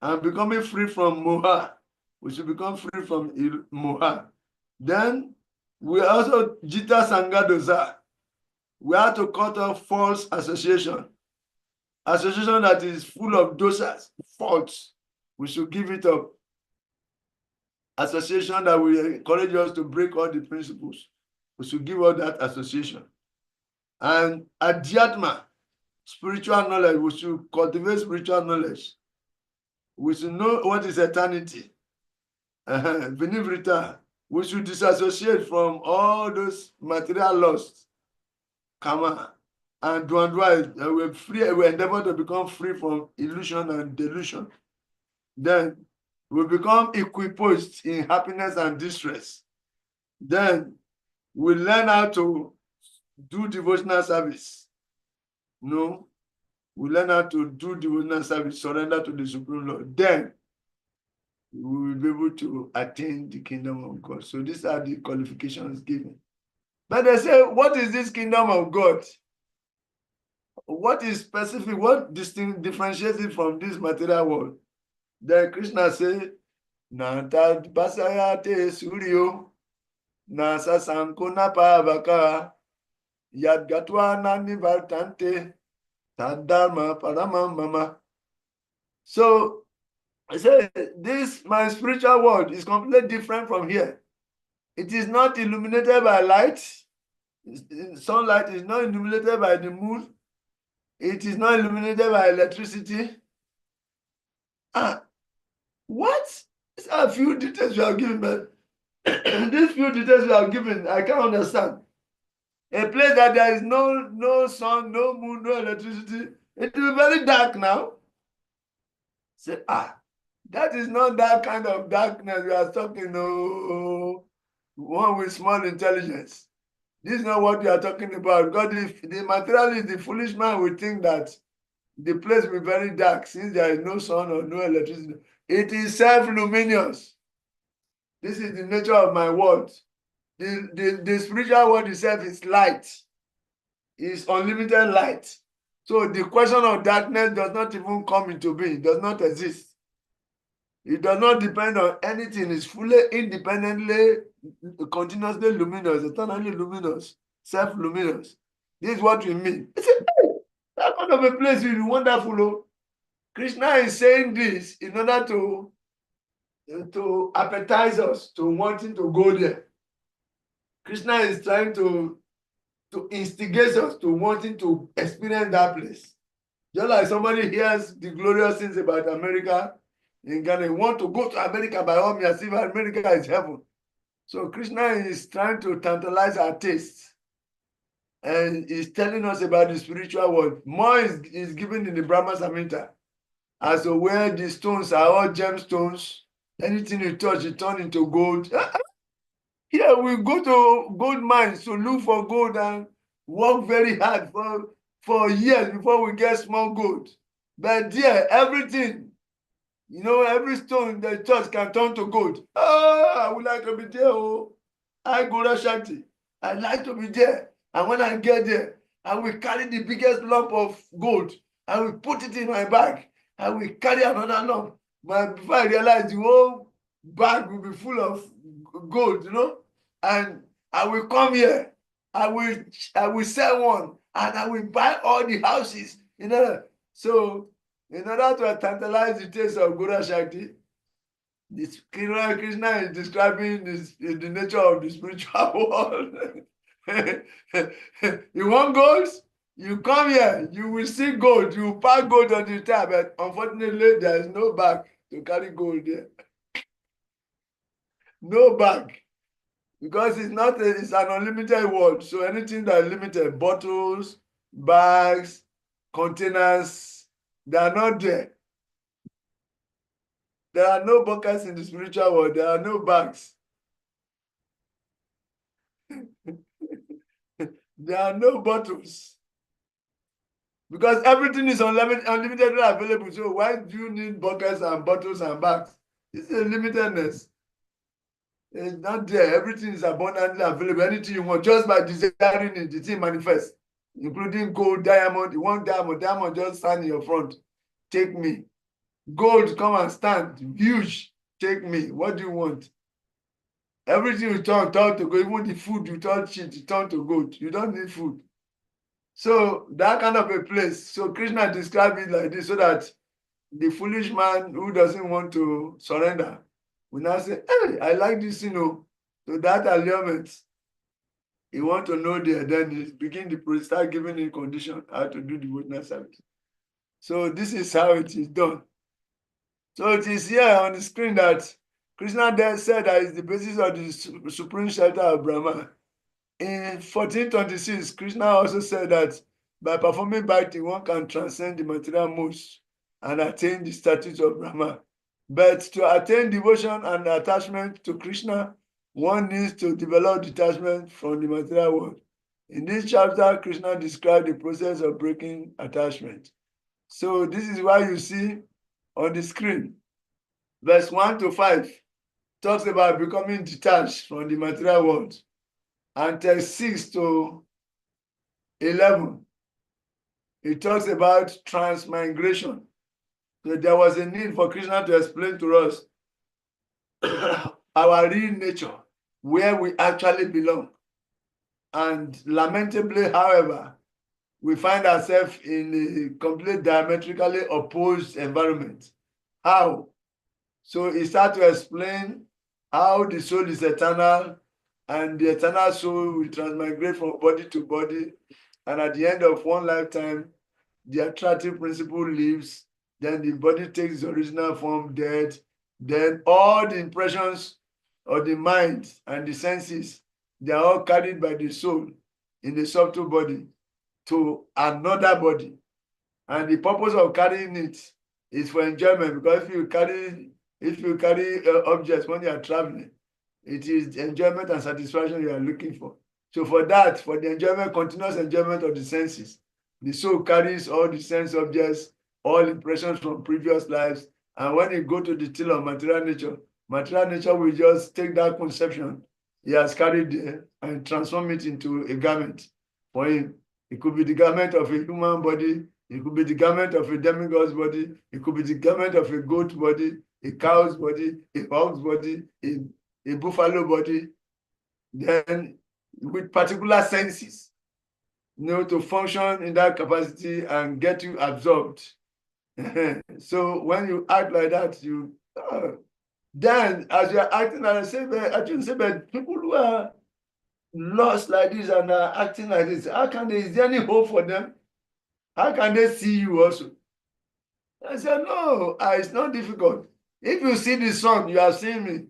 and becoming free from moha. We should become free from moha. Then we also jita sangadosa. We have to cut off false association that is full of dosas, faults. We should give it up. Association that will encourage us to break all the principles. We should give up that association. And adhyatma, spiritual knowledge, we should cultivate spiritual knowledge. We should know what is eternity. Vinivrita, we should disassociate from all those material lusts. Kama and Dwandwa, we endeavor to become free from illusion and delusion. Then we become equiposed in happiness and distress. Then we learn how to do devotional service. No, we learn how to do devotional service, surrender to the Supreme Lord. Then we will be able to attain the kingdom of God. So these are the qualifications given. But they say, what is this kingdom of God? What is specific? What differentiates it from this material world? Then Krishna said, Nanta basayate suryo, nasa sankona pavaka, yadgatwa nani vartante, tadharma paramamama. So I say, this, my spiritual world is completely different from here. It is not illuminated by light. Sunlight is not illuminated by the moon. It is not illuminated by electricity. What? These are a few details we are given, but these few details we are given, I can't understand. A place that there is no sun, no moon, no electricity, it will be very dark now. Say, that is not that kind of darkness we are talking, no, one with small intelligence. This is not what we are talking about. Because if the materialist, the foolish man will think that the place will be very dark since there is no sun or no electricity. It is self-luminous. This is the nature of my world. The spiritual world itself is light. It's unlimited light. So the question of darkness does not even come into being. It does not exist. It does not depend on anything. It's fully independently, continuously luminous, eternally luminous, self-luminous. This is what we mean. It's that kind of a place will be wonderful. Oh. Krishna is saying this in order to appetize us to wanting to go there. Krishna is trying to instigate us to wanting to experience that place. Just like somebody hears the glorious things about America in Ghana, you want to go to America by all means, as if America is heaven. So Krishna is trying to tantalize our tastes. And he's telling us about the spiritual world. More is given in the Brahma Samhita. As to where the stones are all gemstones, anything you touch, it turns into gold. Here we go to gold mines to look for gold and work very hard for years before we get small gold. But there, everything, every stone they touch can turn to gold. I would like to be there. Oh, I go to Shakti. I'd like to be there. And when I get there, I will carry the biggest lump of gold. I will put it in my bag. I will carry another lump. But before I realize, the whole bag will be full of gold, and I will come here. I will sell one, and I will buy all the houses, So, in order to tantalize the taste of Gura Shakti, Krishna is describing the nature of the spiritual world. You want gold? You come here, you will see gold. You pack gold on the tab, but unfortunately, there is no bag to carry gold there. No bag. Because it's an unlimited world. So anything that is limited, bottles, bags, containers, they are not there. There are no buckets in the spiritual world. There are no bags. There are no bottles. Because everything is unlimitedly available. So why do you need buckets and bottles and bags? It's a limitedness. It's not there. Everything is abundantly available. Anything you want, just by desiring it, the thing manifests, including gold, diamond. You want diamond, diamond just stand in your front. Take me. Gold, come and stand. Huge. Take me. What do you want? Everything you turn to gold. Even the food you touch it, you turn to gold. You don't need food. So that kind of a place. So Krishna described it like this so that the foolish man who doesn't want to surrender will now say, hey, I like this, So that allurement, he want to know there, then he begin to start giving him condition how to do the witness service. So this is how it is done. So it is here on the screen that Krishna then said that is the basis of the supreme shelter of Brahma. In 1426, Krishna also said that by performing bhakti, one can transcend the material modes and attain the status of Brahma. But to attain devotion and attachment to Krishna, one needs to develop detachment from the material world. In this chapter, Krishna described the process of breaking attachment. So this is why you see on the screen, verse 1 to 5 talks about becoming detached from the material world. And text 6 to 11, it talks about transmigration. So there was a need for Krishna to explain to us our real nature, where we actually belong. And lamentably, however, we find ourselves in a completely diametrically opposed environment. How? So he started to explain how the soul is eternal, and the eternal soul will transmigrate from body to body. And at the end of one lifetime, the attractive principle leaves. Then the body takes its original form, dead. Then all the impressions of the mind and the senses, they are all carried by the soul in the subtle body to another body. And the purpose of carrying it is for enjoyment, because if you carry objects when you are traveling, it is enjoyment and satisfaction you are looking for. So for that, for the enjoyment, continuous enjoyment of the senses, the soul carries all the sense objects, all impressions from previous lives. And when you go to the till of material nature will just take that conception he has carried there and transform it into a garment for him. It could be the garment of a human body. It could be the garment of a demigod's body. It could be the garment of a goat body, a cow's body, a hog's body, a buffalo body. Then with particular senses, to function in that capacity and get you absorbed. So when you act like that, then as you are acting, I shouldn't say, but people who are lost like this and are acting like this, is there any hope for them? How can they see you also? I said, no, it's not difficult. If you see the sun, you are seeing me.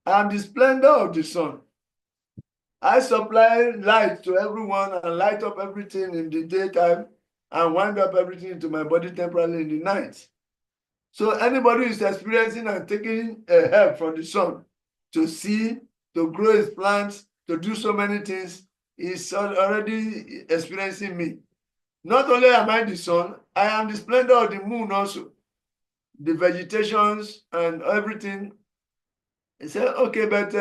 I am the splendor of the sun. I supply light to everyone and light up everything in the daytime and wind up everything into my body temporarily in the night. So anybody who is experiencing and taking help from the sun to see, to grow his plants, to do so many things, is already experiencing me. Not only am I the sun, I am the splendor of the moon also. The vegetations and everything. He said, okay, but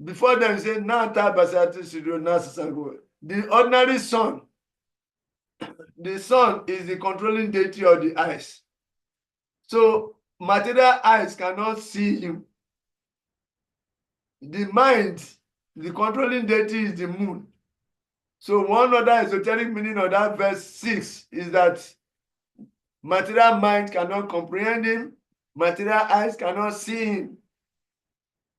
before them, he said, the ordinary sun, the sun is the controlling deity of the eyes. So material eyes cannot see him. The mind, the controlling deity is the moon. So one other esoteric meaning of that verse 6 is that material mind cannot comprehend him, material eyes cannot see him.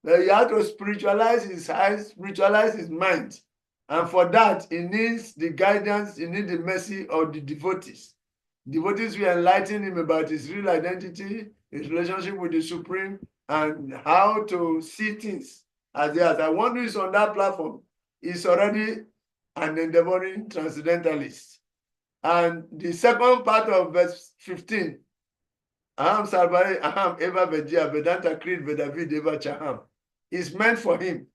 You have to spiritualize his eyes, spiritualize his mind. And for that, he needs the guidance, he needs the mercy of the devotees. Devotees will enlighten him about his real identity, his relationship with the Supreme, and how to see things as I one who is on that platform is already an endeavoring transcendentalist. And the second part of verse 15, Aham Sarvari, Aham Eva Vejia, Vedanta Creed, Vedavid Eva Chaham, is meant for him.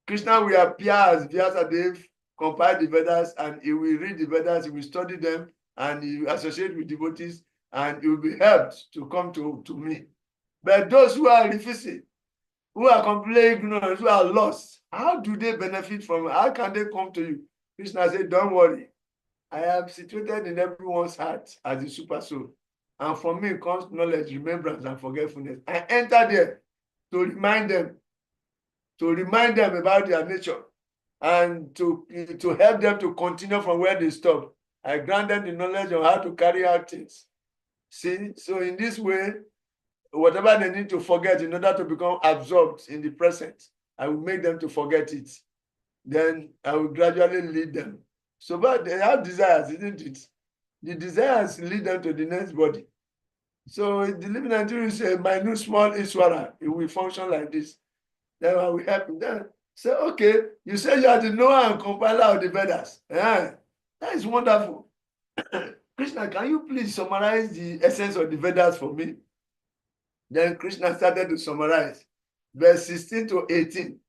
Krishna will appear as Vyasadeva, compile the Vedas, and he will read the Vedas, he will study them, and he will associate with devotees, and he will be helped to come to me. But those who are refusing, who are completely ignorant, who are lost, how do they benefit from it? How can they come to you? Krishna said, don't worry. I am situated in everyone's heart as a super soul. And from me comes knowledge, remembrance, and forgetfulness. I enter there to remind them about their nature and to help them to continue from where they stop. I grant them the knowledge of how to carry out things. See, so in this way, whatever they need to forget in order to become absorbed in the present, I will make them to forget it. Then I will gradually lead them. So, but they have desires, isn't it? The desires lead them to the next body. So the living entity is a minute, small Iswara. It will function like this. Then I will help him. Then say, okay, you say you are the knower and compiler of the Vedas. Yeah, that is wonderful. Krishna, can you please summarize the essence of the Vedas for me? Then Krishna started to summarize verse 16 to 18,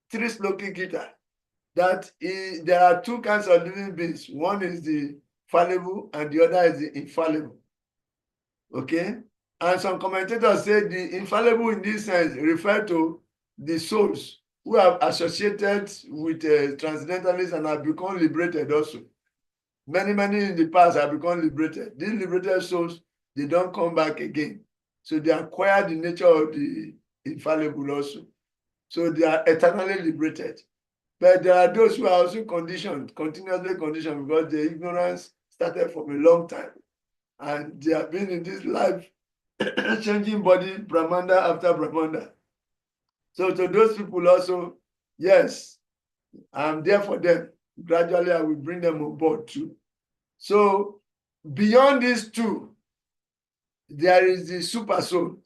3 Sloki Gita, that there are 2 kinds of living beings. One is the fallible and the other is the infallible. Okay? And some commentators say the infallible in this sense refer to the souls who have associated with transcendentalists and have become liberated also. Many in the past have become liberated. These liberated souls, they don't come back again. So they acquire the nature of the infallible also. So they are eternally liberated. But there are those who are also conditioned, continuously conditioned, because their ignorance started from a long time. And they have been in this life changing body, Brahmanda after Brahmanda. So to those people also, yes, I'm there for them. Gradually, I will bring them on board too. So beyond these 2, there is the super soul.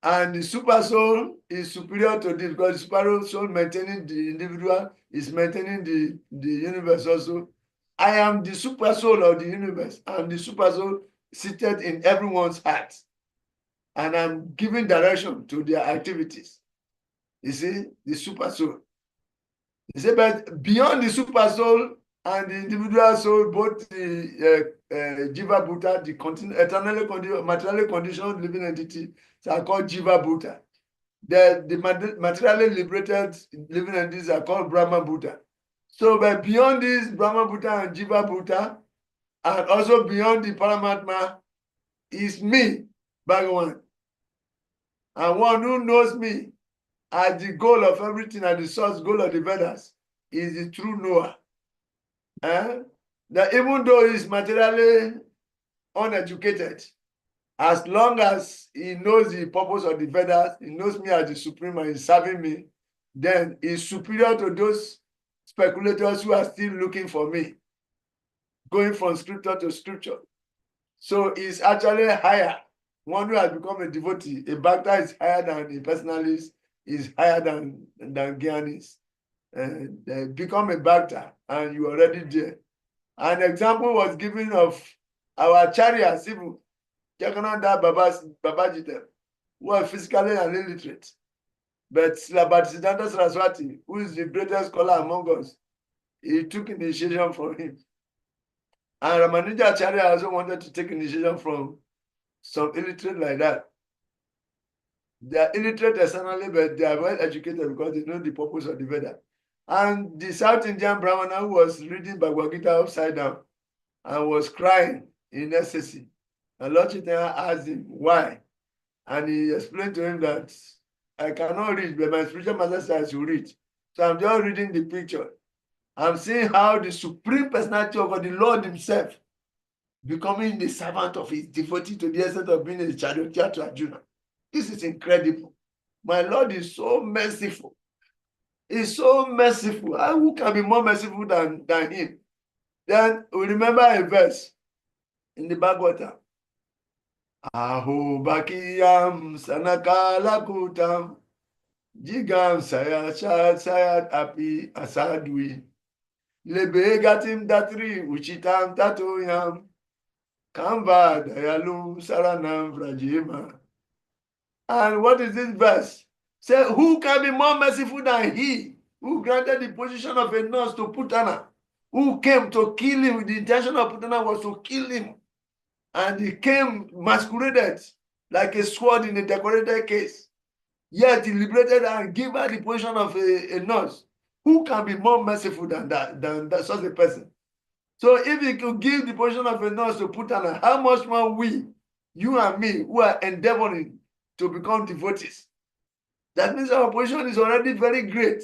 And the super soul is superior to this because the super soul maintaining the individual is maintaining the universe also. I am the super soul of the universe. I'm the super soul seated in everyone's heart. And I'm giving direction to their activities. You see, the super soul. You see, but beyond the super soul and the individual soul, both the Jiva Bhuta, the eternally materially conditioned living entity, are called Jiva Bhuta. The materially liberated living entities are called Brahma Bhuta. So, but beyond this Brahma Bhuta and Jiva Bhuta, and also beyond the Paramatma, is me, Bhagavan. And one who knows me as the goal of everything and the source goal of the Vedas is the true knower. That even though he's materially uneducated, as long as he knows the purpose of the Vedas, he knows me as the Supreme and is serving me, then he's superior to those speculators who are still looking for me, going from scripture to scripture. So he's actually higher. One who has become a devotee, a bhakta is higher than a personalist, is higher than Gyanis. And become a bhakta, and you're already there. An example was given of our Acharyas, even Jagannath Babajita, who are physically and illiterate. But Bhaktisiddhanta Saraswati, who is the greatest scholar among us, he took initiation from him. And Ramanuja Acharya also wanted to take initiation from some illiterate like that. They are illiterate externally, but they are well educated because they know the purpose of the Veda. And the South Indian Brahmana who was reading Bhagavad Gita upside down and was crying in ecstasy. And Lord Chaitanya asked him why. And he explained to him that I cannot read, but my spiritual master says you read. So I'm just reading the picture. I'm seeing how the Supreme Personality of God, the Lord himself, becoming the servant of his devotee to the extent of being a charioteer to Arjuna. This is incredible. My Lord is so merciful. He's so merciful. Who can be more merciful than him? Then we remember a verse in the Bhagavatam. Aho bakiyam sanakala kutam Jigam sayat api asadwi. Lebe gatim datri uchitam tatoyam. Kamba dayalu saranam vrajima. And what is this verse? Say, who can be more merciful than he who granted the position of a nurse to Putana, who came to kill him? The intention of Putana was to kill him. And he came masqueraded like a sword in a decorated case. Yet he liberated and gave her the position of a nurse. Who can be more merciful than that such a person? So if he could give the position of a nurse to Putana, how much more we, you and me, who are endeavoring to become devotees? That means our position is already very great.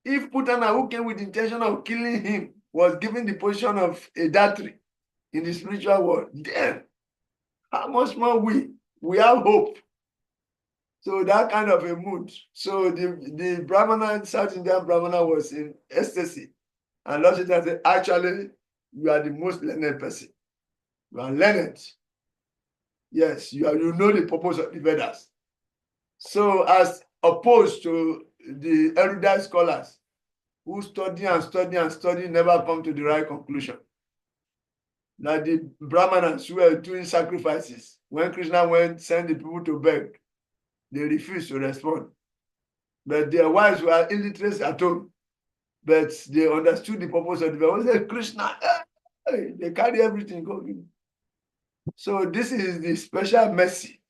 If Putana, who came with the intention of killing him, was given the position of a datri in the spiritual world, then how much more we have hope. So that kind of a mood. So the Brahmana, South Indian Brahmana, was in ecstasy. And Lord Chaitanya said, actually, you are the most learned person. You are learned. Yes, you know the purpose of the Vedas. So as opposed to the erudite scholars who study and study and study, never come to the right conclusion. Like the Brahmanas who were doing sacrifices. When Krishna sent the people to beg, they refused to respond. But their wives were illiterate at home. But they understood the purpose of the Vedas. They said, Krishna, they carry everything going. So this is the special mercy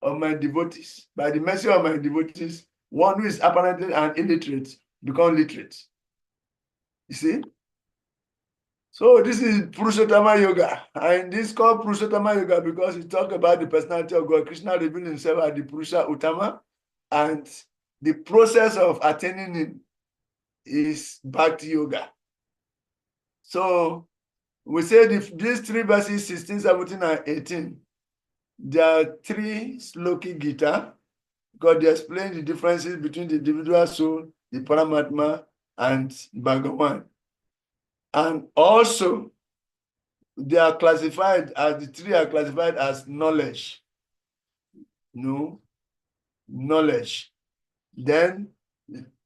of my devotees. By the mercy of my devotees, one who is apparently an illiterate become literate. You see? So this is Purushottama Yoga. And this is called Purushottama Yoga because it talks about the personality of God. Krishna revealed himself as the Purusha Uttama, and the process of attaining him is Bhakti Yoga. So we say these three verses, 16, 17, and 18, there are three Sloki Gita, because they explain the differences between the individual soul, the Paramatma, and Bhagavan. And also, they are classified as, the three are classified as knowledge. No, knowledge. Then,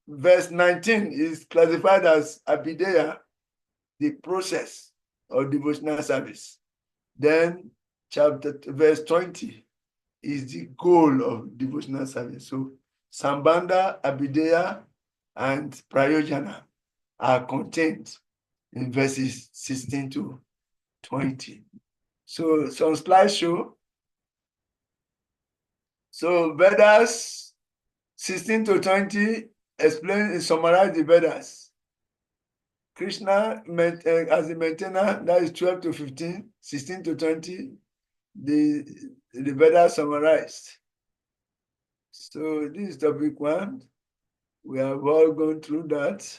verse 19 is classified as Abhideya, the process of devotional service. Then, verse 20 is the goal of devotional service. So, Sambandha, Abhideya, and Prayojana are contained in verses 16 to 20. So, some slides show. So, Vedas 16 to 20 summarize the Vedas. Krishna, as the maintainer, that is 12 to 15, 16 to 20, the Vedas summarized. So this is topic 1. We have all gone through that.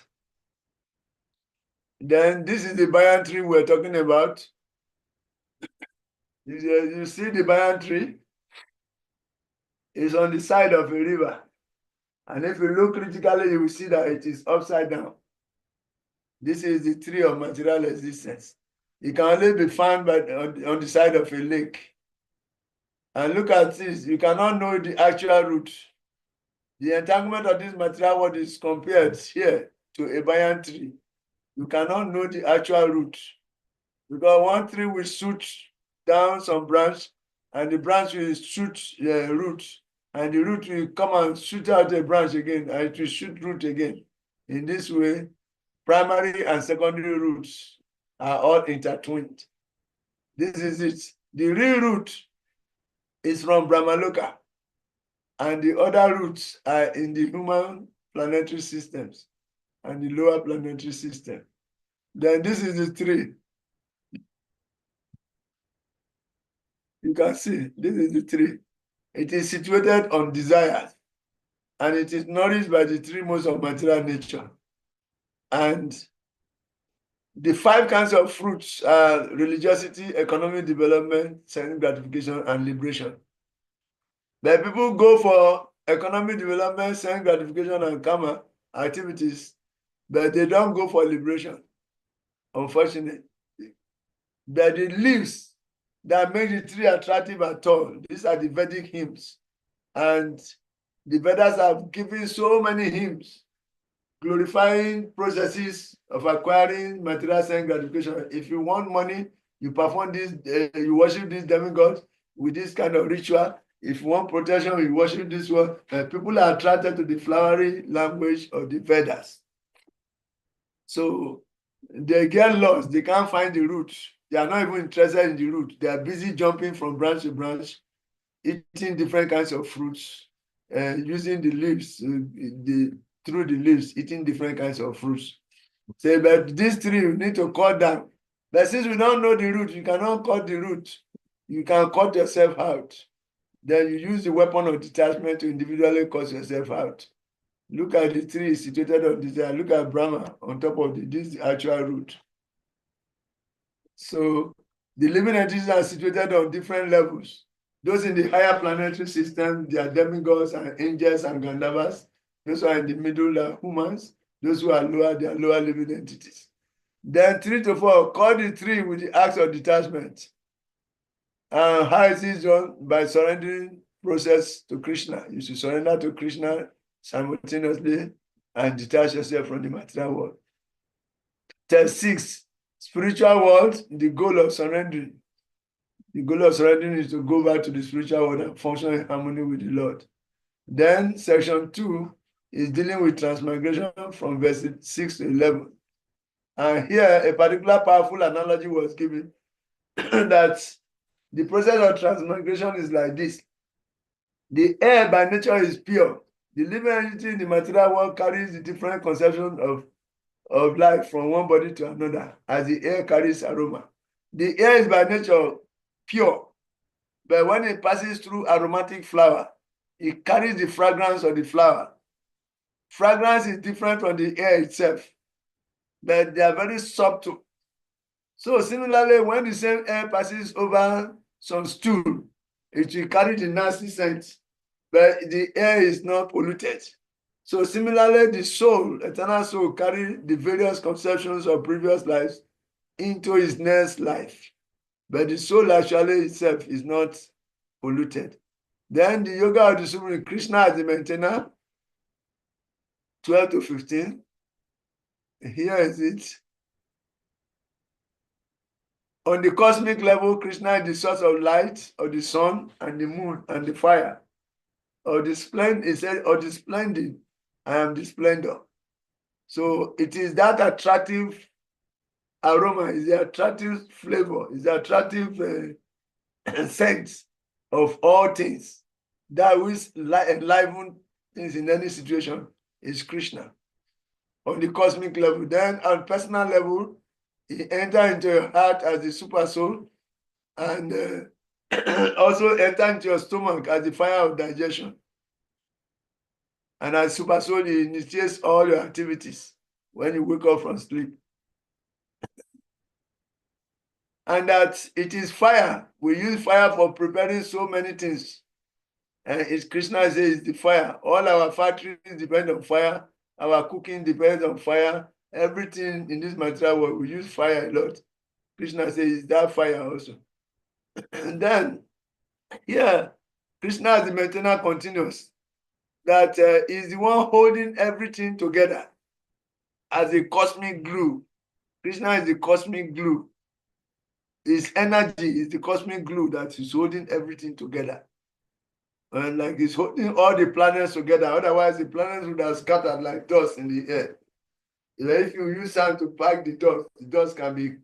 Then this is the banyan tree we're talking about. You see the banyan tree? It's on the side of a river. And if you look critically, you will see that it is upside down. This is the tree of material existence. It can only be found on the side of a lake. And look at this, you cannot know the actual root. The entanglement of this material world is compared here to a banyan tree. You cannot know the actual root. Because one tree will shoot down some branch, and the branch will shoot the root, and the root will come and shoot out a branch again, and it will shoot root again. In this way, primary and secondary roots are all intertwined. This is it. The real root is from Brahmaloka, and the other roots are in the human planetary systems and the lower planetary system. Then this is the tree. You can see, this is the tree. It is situated on desires, and it is nourished by the three modes of material nature. And the 5 kinds of fruits are religiosity, economic development, sense gratification, and liberation. But people go for economic development, sense gratification, and karma activities, but they don't go for liberation, unfortunately. But the leaves that make the tree attractive at all, these are the Vedic hymns. And The Vedas have given so many hymns glorifying processes of acquiring material sense gratification. If you want money, you perform this, you worship this demigod with this kind of ritual. If you want protection, you worship this one. People are attracted to the flowery language of the Vedas. So they get lost. They can't find the root. They are not even interested in the root. They are busy jumping from branch to branch, eating different kinds of fruits, using the leaves, through the leaves, eating different kinds of fruits. Say, but this tree you need to cut down. But since we don't know the root, you cannot cut the root. You can cut yourself out. Then you use the weapon of detachment to individually cut yourself out. Look at the tree situated on this side. Look at Brahma on top of this is the actual root. So the living entities are situated on different levels. Those in the higher planetary system, they are demigods and angels and Gandharvas. Those who are in the middle are humans. Those who are lower, they are lower living entities. Then 3 to 4, call the tree with the acts of detachment. And how is this done? By surrendering process to Krishna. You should surrender to Krishna simultaneously and detach yourself from the material world. Test 6, spiritual world, the goal of surrendering. The goal of surrendering is to go back to the spiritual world and function in harmony with the Lord. Then section 2 is dealing with transmigration from verse 6 to 11. And here a particular powerful analogy was given that the process of transmigration is like this. The air by nature is pure. The living entity in the material world carries the different conception of life from one body to another as the air carries aroma. The air is by nature pure, but when it passes through aromatic flower, it carries the fragrance of the flower. Fragrance is different from the air itself, but they are very subtle. So similarly, when the same air passes over some stool, it will carry the nasty scent, but the air is not polluted. So similarly, the soul, eternal soul, carry the various conceptions of previous lives into its next life. But the soul actually itself is not polluted. Then the yoga of the Supreme, Krishna as the maintainer, 12 to 15. Here is it. On the cosmic level, Krishna is the source of light, of the sun and the moon and the fire. Of the splendid, it said, of the splendid, I am the splendor. So it is that attractive aroma, is the attractive flavor, is the attractive sense of all things. That which enliven things in any situation is Krishna. On the cosmic level, then on personal level, he enters into your heart as the super soul and also enter into your stomach as the fire of digestion. And as super soul, he initiates all your activities when you wake up from sleep. And that it is fire. We use fire for preparing so many things. And it's Krishna says the fire. All our factories depend on fire. Our cooking depends on fire. Everything in this material world, we use fire a lot. Krishna says that fire also. And then, yeah, Krishna as the maintainer continues that is the one holding everything together as a cosmic glue. Krishna is the cosmic glue. His energy is the cosmic glue that is holding everything together. And like he's holding all the planets together. Otherwise, the planets would have scattered like dust in the air. If you use sand to pack the dust can be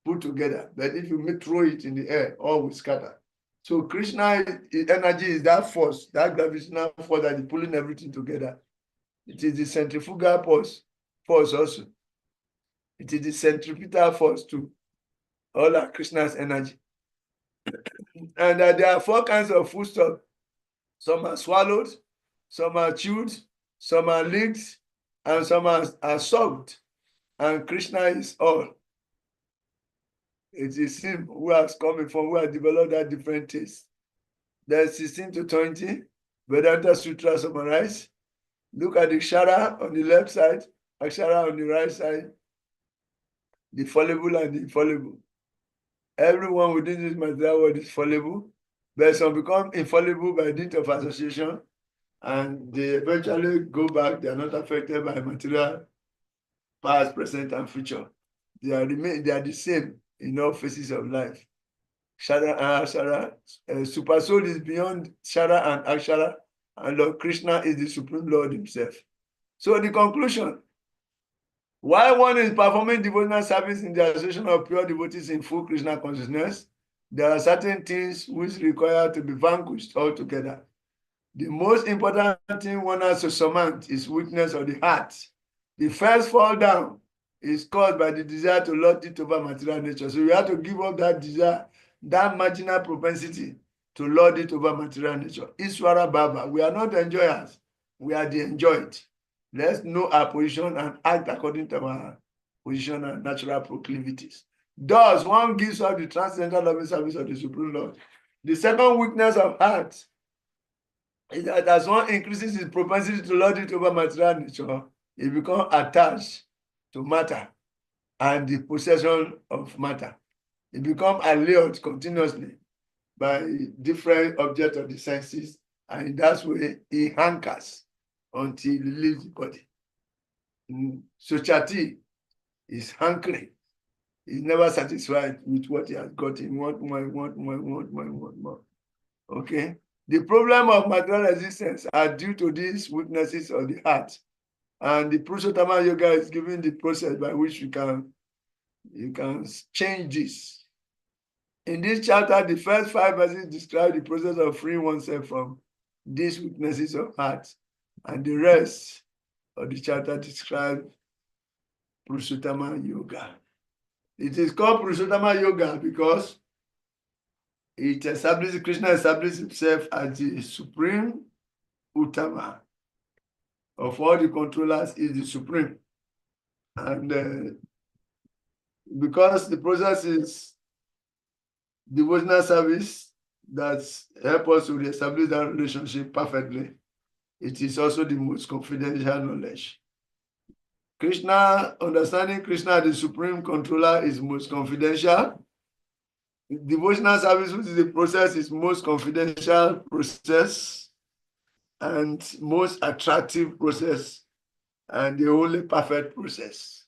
put together. But if you throw it in the air, all will scatter. So Krishna's energy is that force, that gravitational force that is pulling everything together. It is the centrifugal force also. It is the centripetal force too. All are Krishna's energy. And there are 4 kinds of foodstuff. Some are swallowed, some are chewed, some are licked, and some are sucked. And Krishna is all. It is him who has come from, who has developed that different taste. There's 16 to 20, Vedanta Sutra summarized. Look at the Akshara on the left side, Akshara on the right side, the fallible and the infallible. Everyone within this material world is fallible, but some become infallible by dint of association, and they eventually go back. They are not affected by material past, present, and future. They are the same in all phases of life. Super soul is beyond Shara and Akshara, and Lord Krishna is the Supreme Lord himself. So the conclusion, while one is performing devotional service in the association of pure devotees in full Krishna consciousness, there are certain things which require to be vanquished altogether. The most important thing one has to surmount is weakness of the heart. The first fall down is caused by the desire to lord it over material nature. So you have to give up that desire, that marginal propensity to lord it over material nature. Iswara Baba, we are not enjoyers, we are the enjoyed. Let's know our position and act according to our position and natural proclivities. Thus, one gives up the transcendental loving service of the Supreme Lord. The second weakness of heart is that as one increases his propensity to lord it over material nature, he becomes attached to matter and the possession of matter. He becomes allured continuously by different objects of the senses, and in that way he hankers until he leaves the body. Sochati is hankering. He's never satisfied with what he has got. He wants more. Okay? The problem of material existence are due to these weaknesses of the heart. And the Purushotama Yoga is giving the process by which you can change this. In this chapter, the first 5 verses describe the process of freeing oneself from these weaknesses of heart. And the rest of the chapter describe Purushotama Yoga. It is called Purushotama Yoga because Krishna established himself as the supreme Uttama of all the controllers, is the supreme. And because the process is devotional service that helps us to establish that relationship perfectly, it is also the most confidential knowledge. Understanding Krishna, the supreme controller, is most confidential. Devotional service, which is the process, is most confidential process and most attractive process and the only perfect process.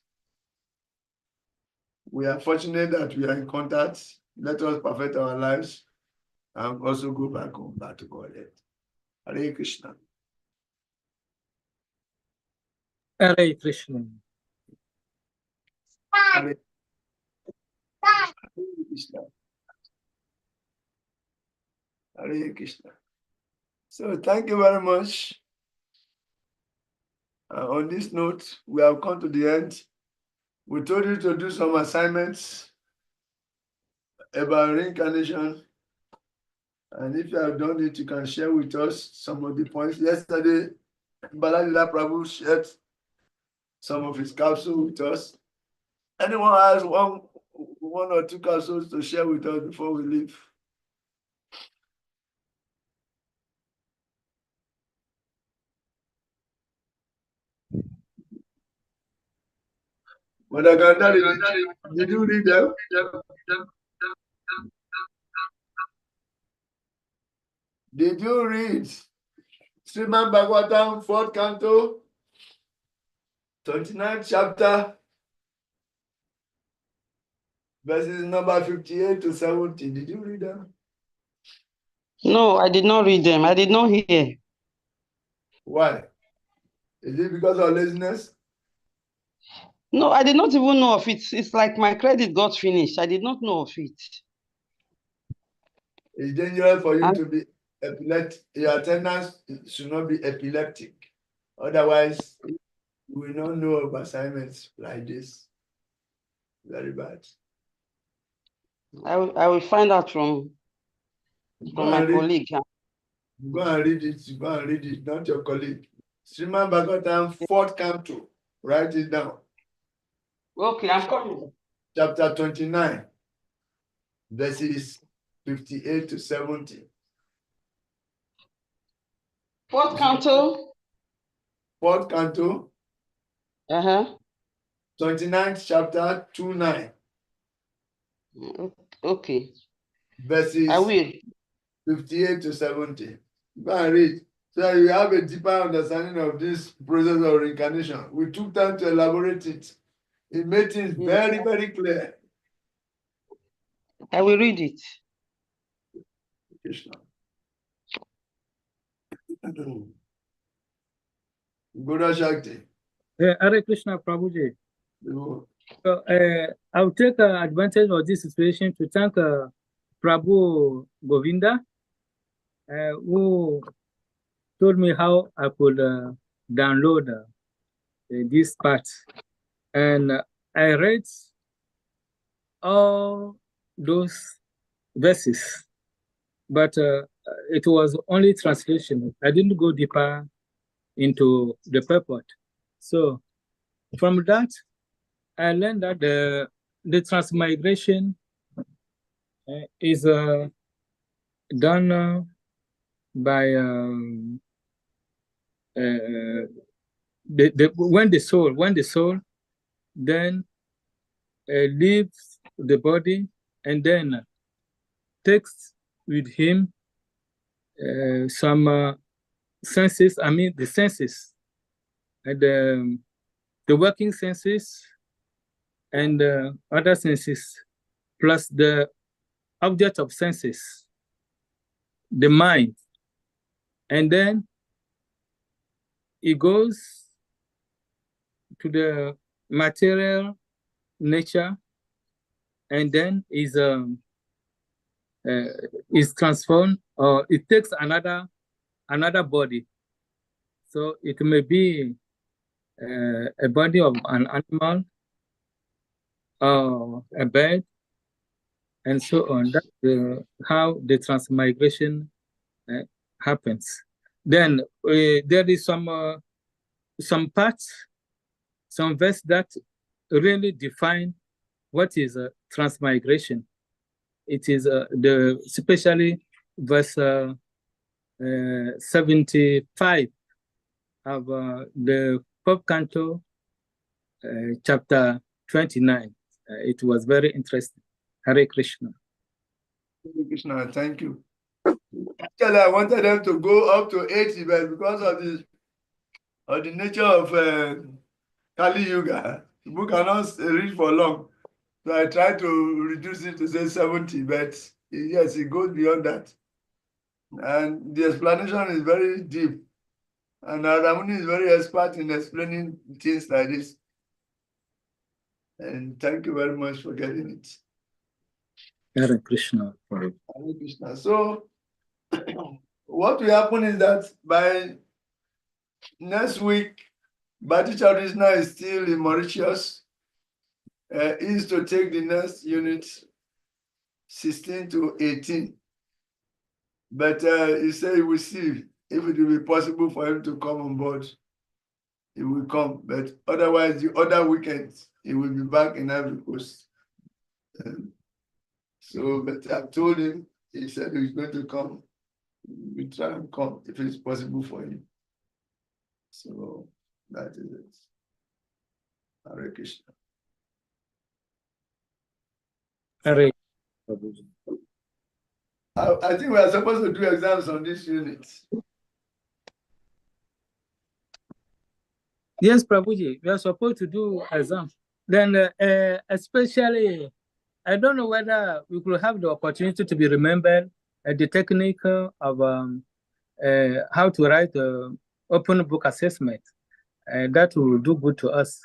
We are fortunate that we are in contact. Let us perfect our lives and also go back home, back to God. Hare Krishna. Hare Krishna. Hare Krishna. Hare Krishna. So thank you very much. On this note, we have come to the end. We told you to do some assignments about reincarnation. And if you have done it, you can share with us some of the points. Yesterday, Baladila Prabhu shared some of his capsules with us. Anyone has one or two capsules to share with us before we leave? Mother Gandhari, did you read them? Did you read Srimad Bhagavatam, 4th canto, 29th chapter, verses number 58 to 70? Did you read them? No, I did not read them. I did not hear. Why? Is it because of laziness? No, I did not even know of it. It's like my credit got finished. I did not know of it. It's dangerous for you to be epileptic. Your attendance should not be epileptic. Otherwise, you will not know of assignments like this. Very bad. I will find out from my colleague. Go and read it. Go and read it, not your colleague. Srimad Bhagavatam, 4th canto. Write it down. Okay, I'm coming. Chapter 29, verses 58 to 70. 4th canto. 4th canto. 29th chapter, 2:9. Okay. Verses I will. 58 to 70. Go and read. so you have a deeper understanding of this process of reincarnation. We took time to elaborate it. It made things very, very clear. I will read it. Krishna. Guru Shakti. Hare Krishna, Prabhuji. You- So, I'll take advantage of this situation to thank Prabhu Govinda, who told me how I could download this part. And I read all those verses, but it was only translation. I didn't go deeper into the purport. So from that, I learned that the transmigration is done by when the soul then leaves the body and then takes with him some senses. I mean the senses and the working senses and other senses, plus the object of senses, the mind, and then it goes to the material nature, and then is transformed, or it takes another body. So it may be a body of an animal, a bird, and so on. That's how the transmigration happens. Then there is some parts, some verse that really define what is transmigration. It is especially verse 75 of the fourth canto, chapter 29. It was very interesting. Hare Krishna. Hare Krishna, thank you. Actually, I wanted them to go up to 80, but because of the nature of Kali Yuga, the book cannot read for long. So I tried to reduce it to say 70, but yes, it goes beyond that. And the explanation is very deep. And Radhamuni is very expert in explaining things like this. And thank you very much for getting it. Hare Krishna. Hare Krishna. So, what will happen is that by next week, Bhatti Chaudhry is still in Mauritius. He is to take the next unit 16 to 18. But he said he will see if it will be possible for him to come on board. He will come. But otherwise, the other weekends, he will be back in Ivory Coast. So, but I told him, he said he's going to come. We try and come if it's possible for him. So that is it. Hare Krishna. Hare. I think we are supposed to do exams on this unit. Yes, Prabhuji, we are supposed to do exam. Then especially, I don't know whether we could have the opportunity to be remembered the technique of how to write the open book assessment. That will do good to us.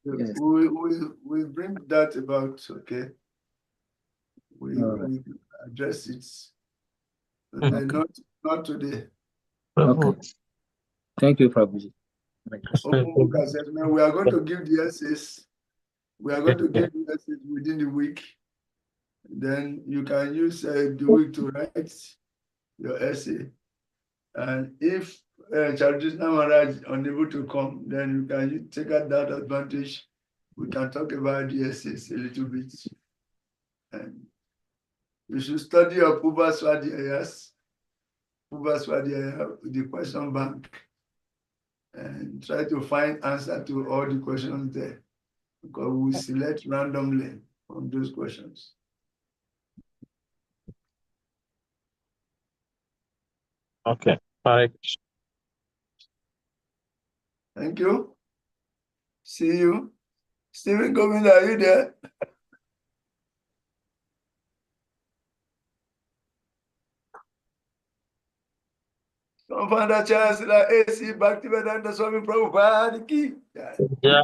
Yes. We bring that about, okay? We address it. Okay. Not today. Okay. Thank you, Prabhuji. Open book assessment. We are going to give the essays. We are going to give the essays within the week. Then you can use the week to write your essay. And if Chaudhry Maharaj is unable to come, then you can take that advantage. We can talk about the essays a little bit. And you should study your Puba Swadhyayas, the question bank, and try to find answer to all the questions there, because we select randomly from those questions. Okay. Hare Krishna. Thank you. See you. Stephen Govinda, are you there? Confounder Chancellor AC Bhaktivedanta Swami Prabhupada ki jai. Yeah.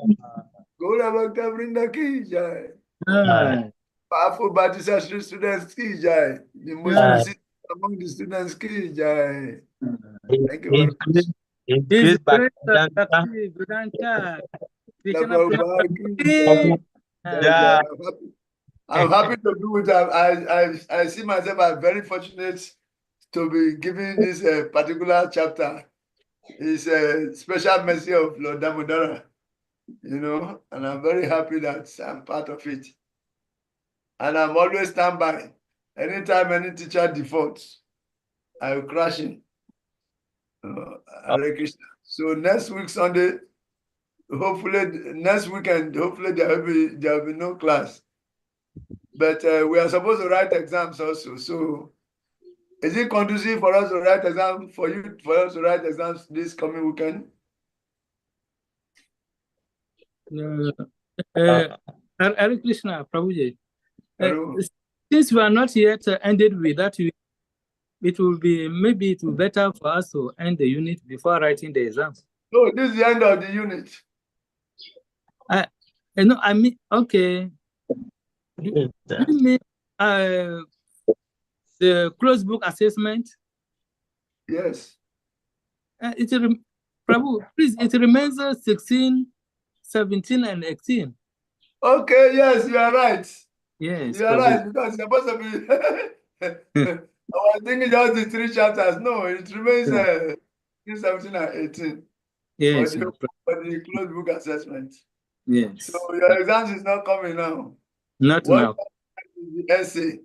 Gaura Bhakta Vrinda ki jai. Ah, Powerful Bhattacharya students ki jai. The most Yeah. visited among the students ki jai. Thank you very His much. great His great Bhaktivedanta. Bhakti Vedanta Krishna Prabhupada Prabhupada. ki Ah, Yeah. I'm happy to do it. I see myself as very fortunate to be given this particular chapter. It's a special mercy of Lord Damodara, and I'm very happy that I'm part of it. And I'm always stand by. Anytime any teacher defaults, I will crash him. Hare Krishna. So next week Sunday, hopefully next weekend, hopefully there will be no class. But we are supposed to write exams also. So is it conducive for us to write exams for us to write exams this coming weekend? Hare Krishna Prabhuji. Hello? Since we are not yet ended with that, it will be better for us to end the unit before writing the exams. No, this is the end of the unit. I mean, okay. You mean the closed book assessment? Yes. Prabhu, please, it remains 16, 17, and 18. Okay, yes, you are right. Yes, You are Prabhu. right, because it's supposed to be. I was thinking just the 3 chapters. No, it remains 17 and 18 Yes, for the closed book assessment. yes. So your exams is not coming now. Not What now. is the essay?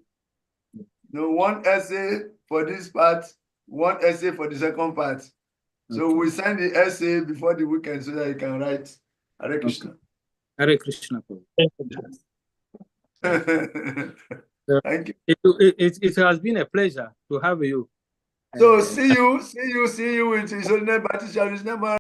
No, 1 essay for this part, 1 essay for the second part. So Okay. we send the essay before the weekend so that you can write. Hare Krishna. Hare Krishna, Prabhu. Thank you. It has been a pleasure to have you. So see you with His Holiness Baptist Church.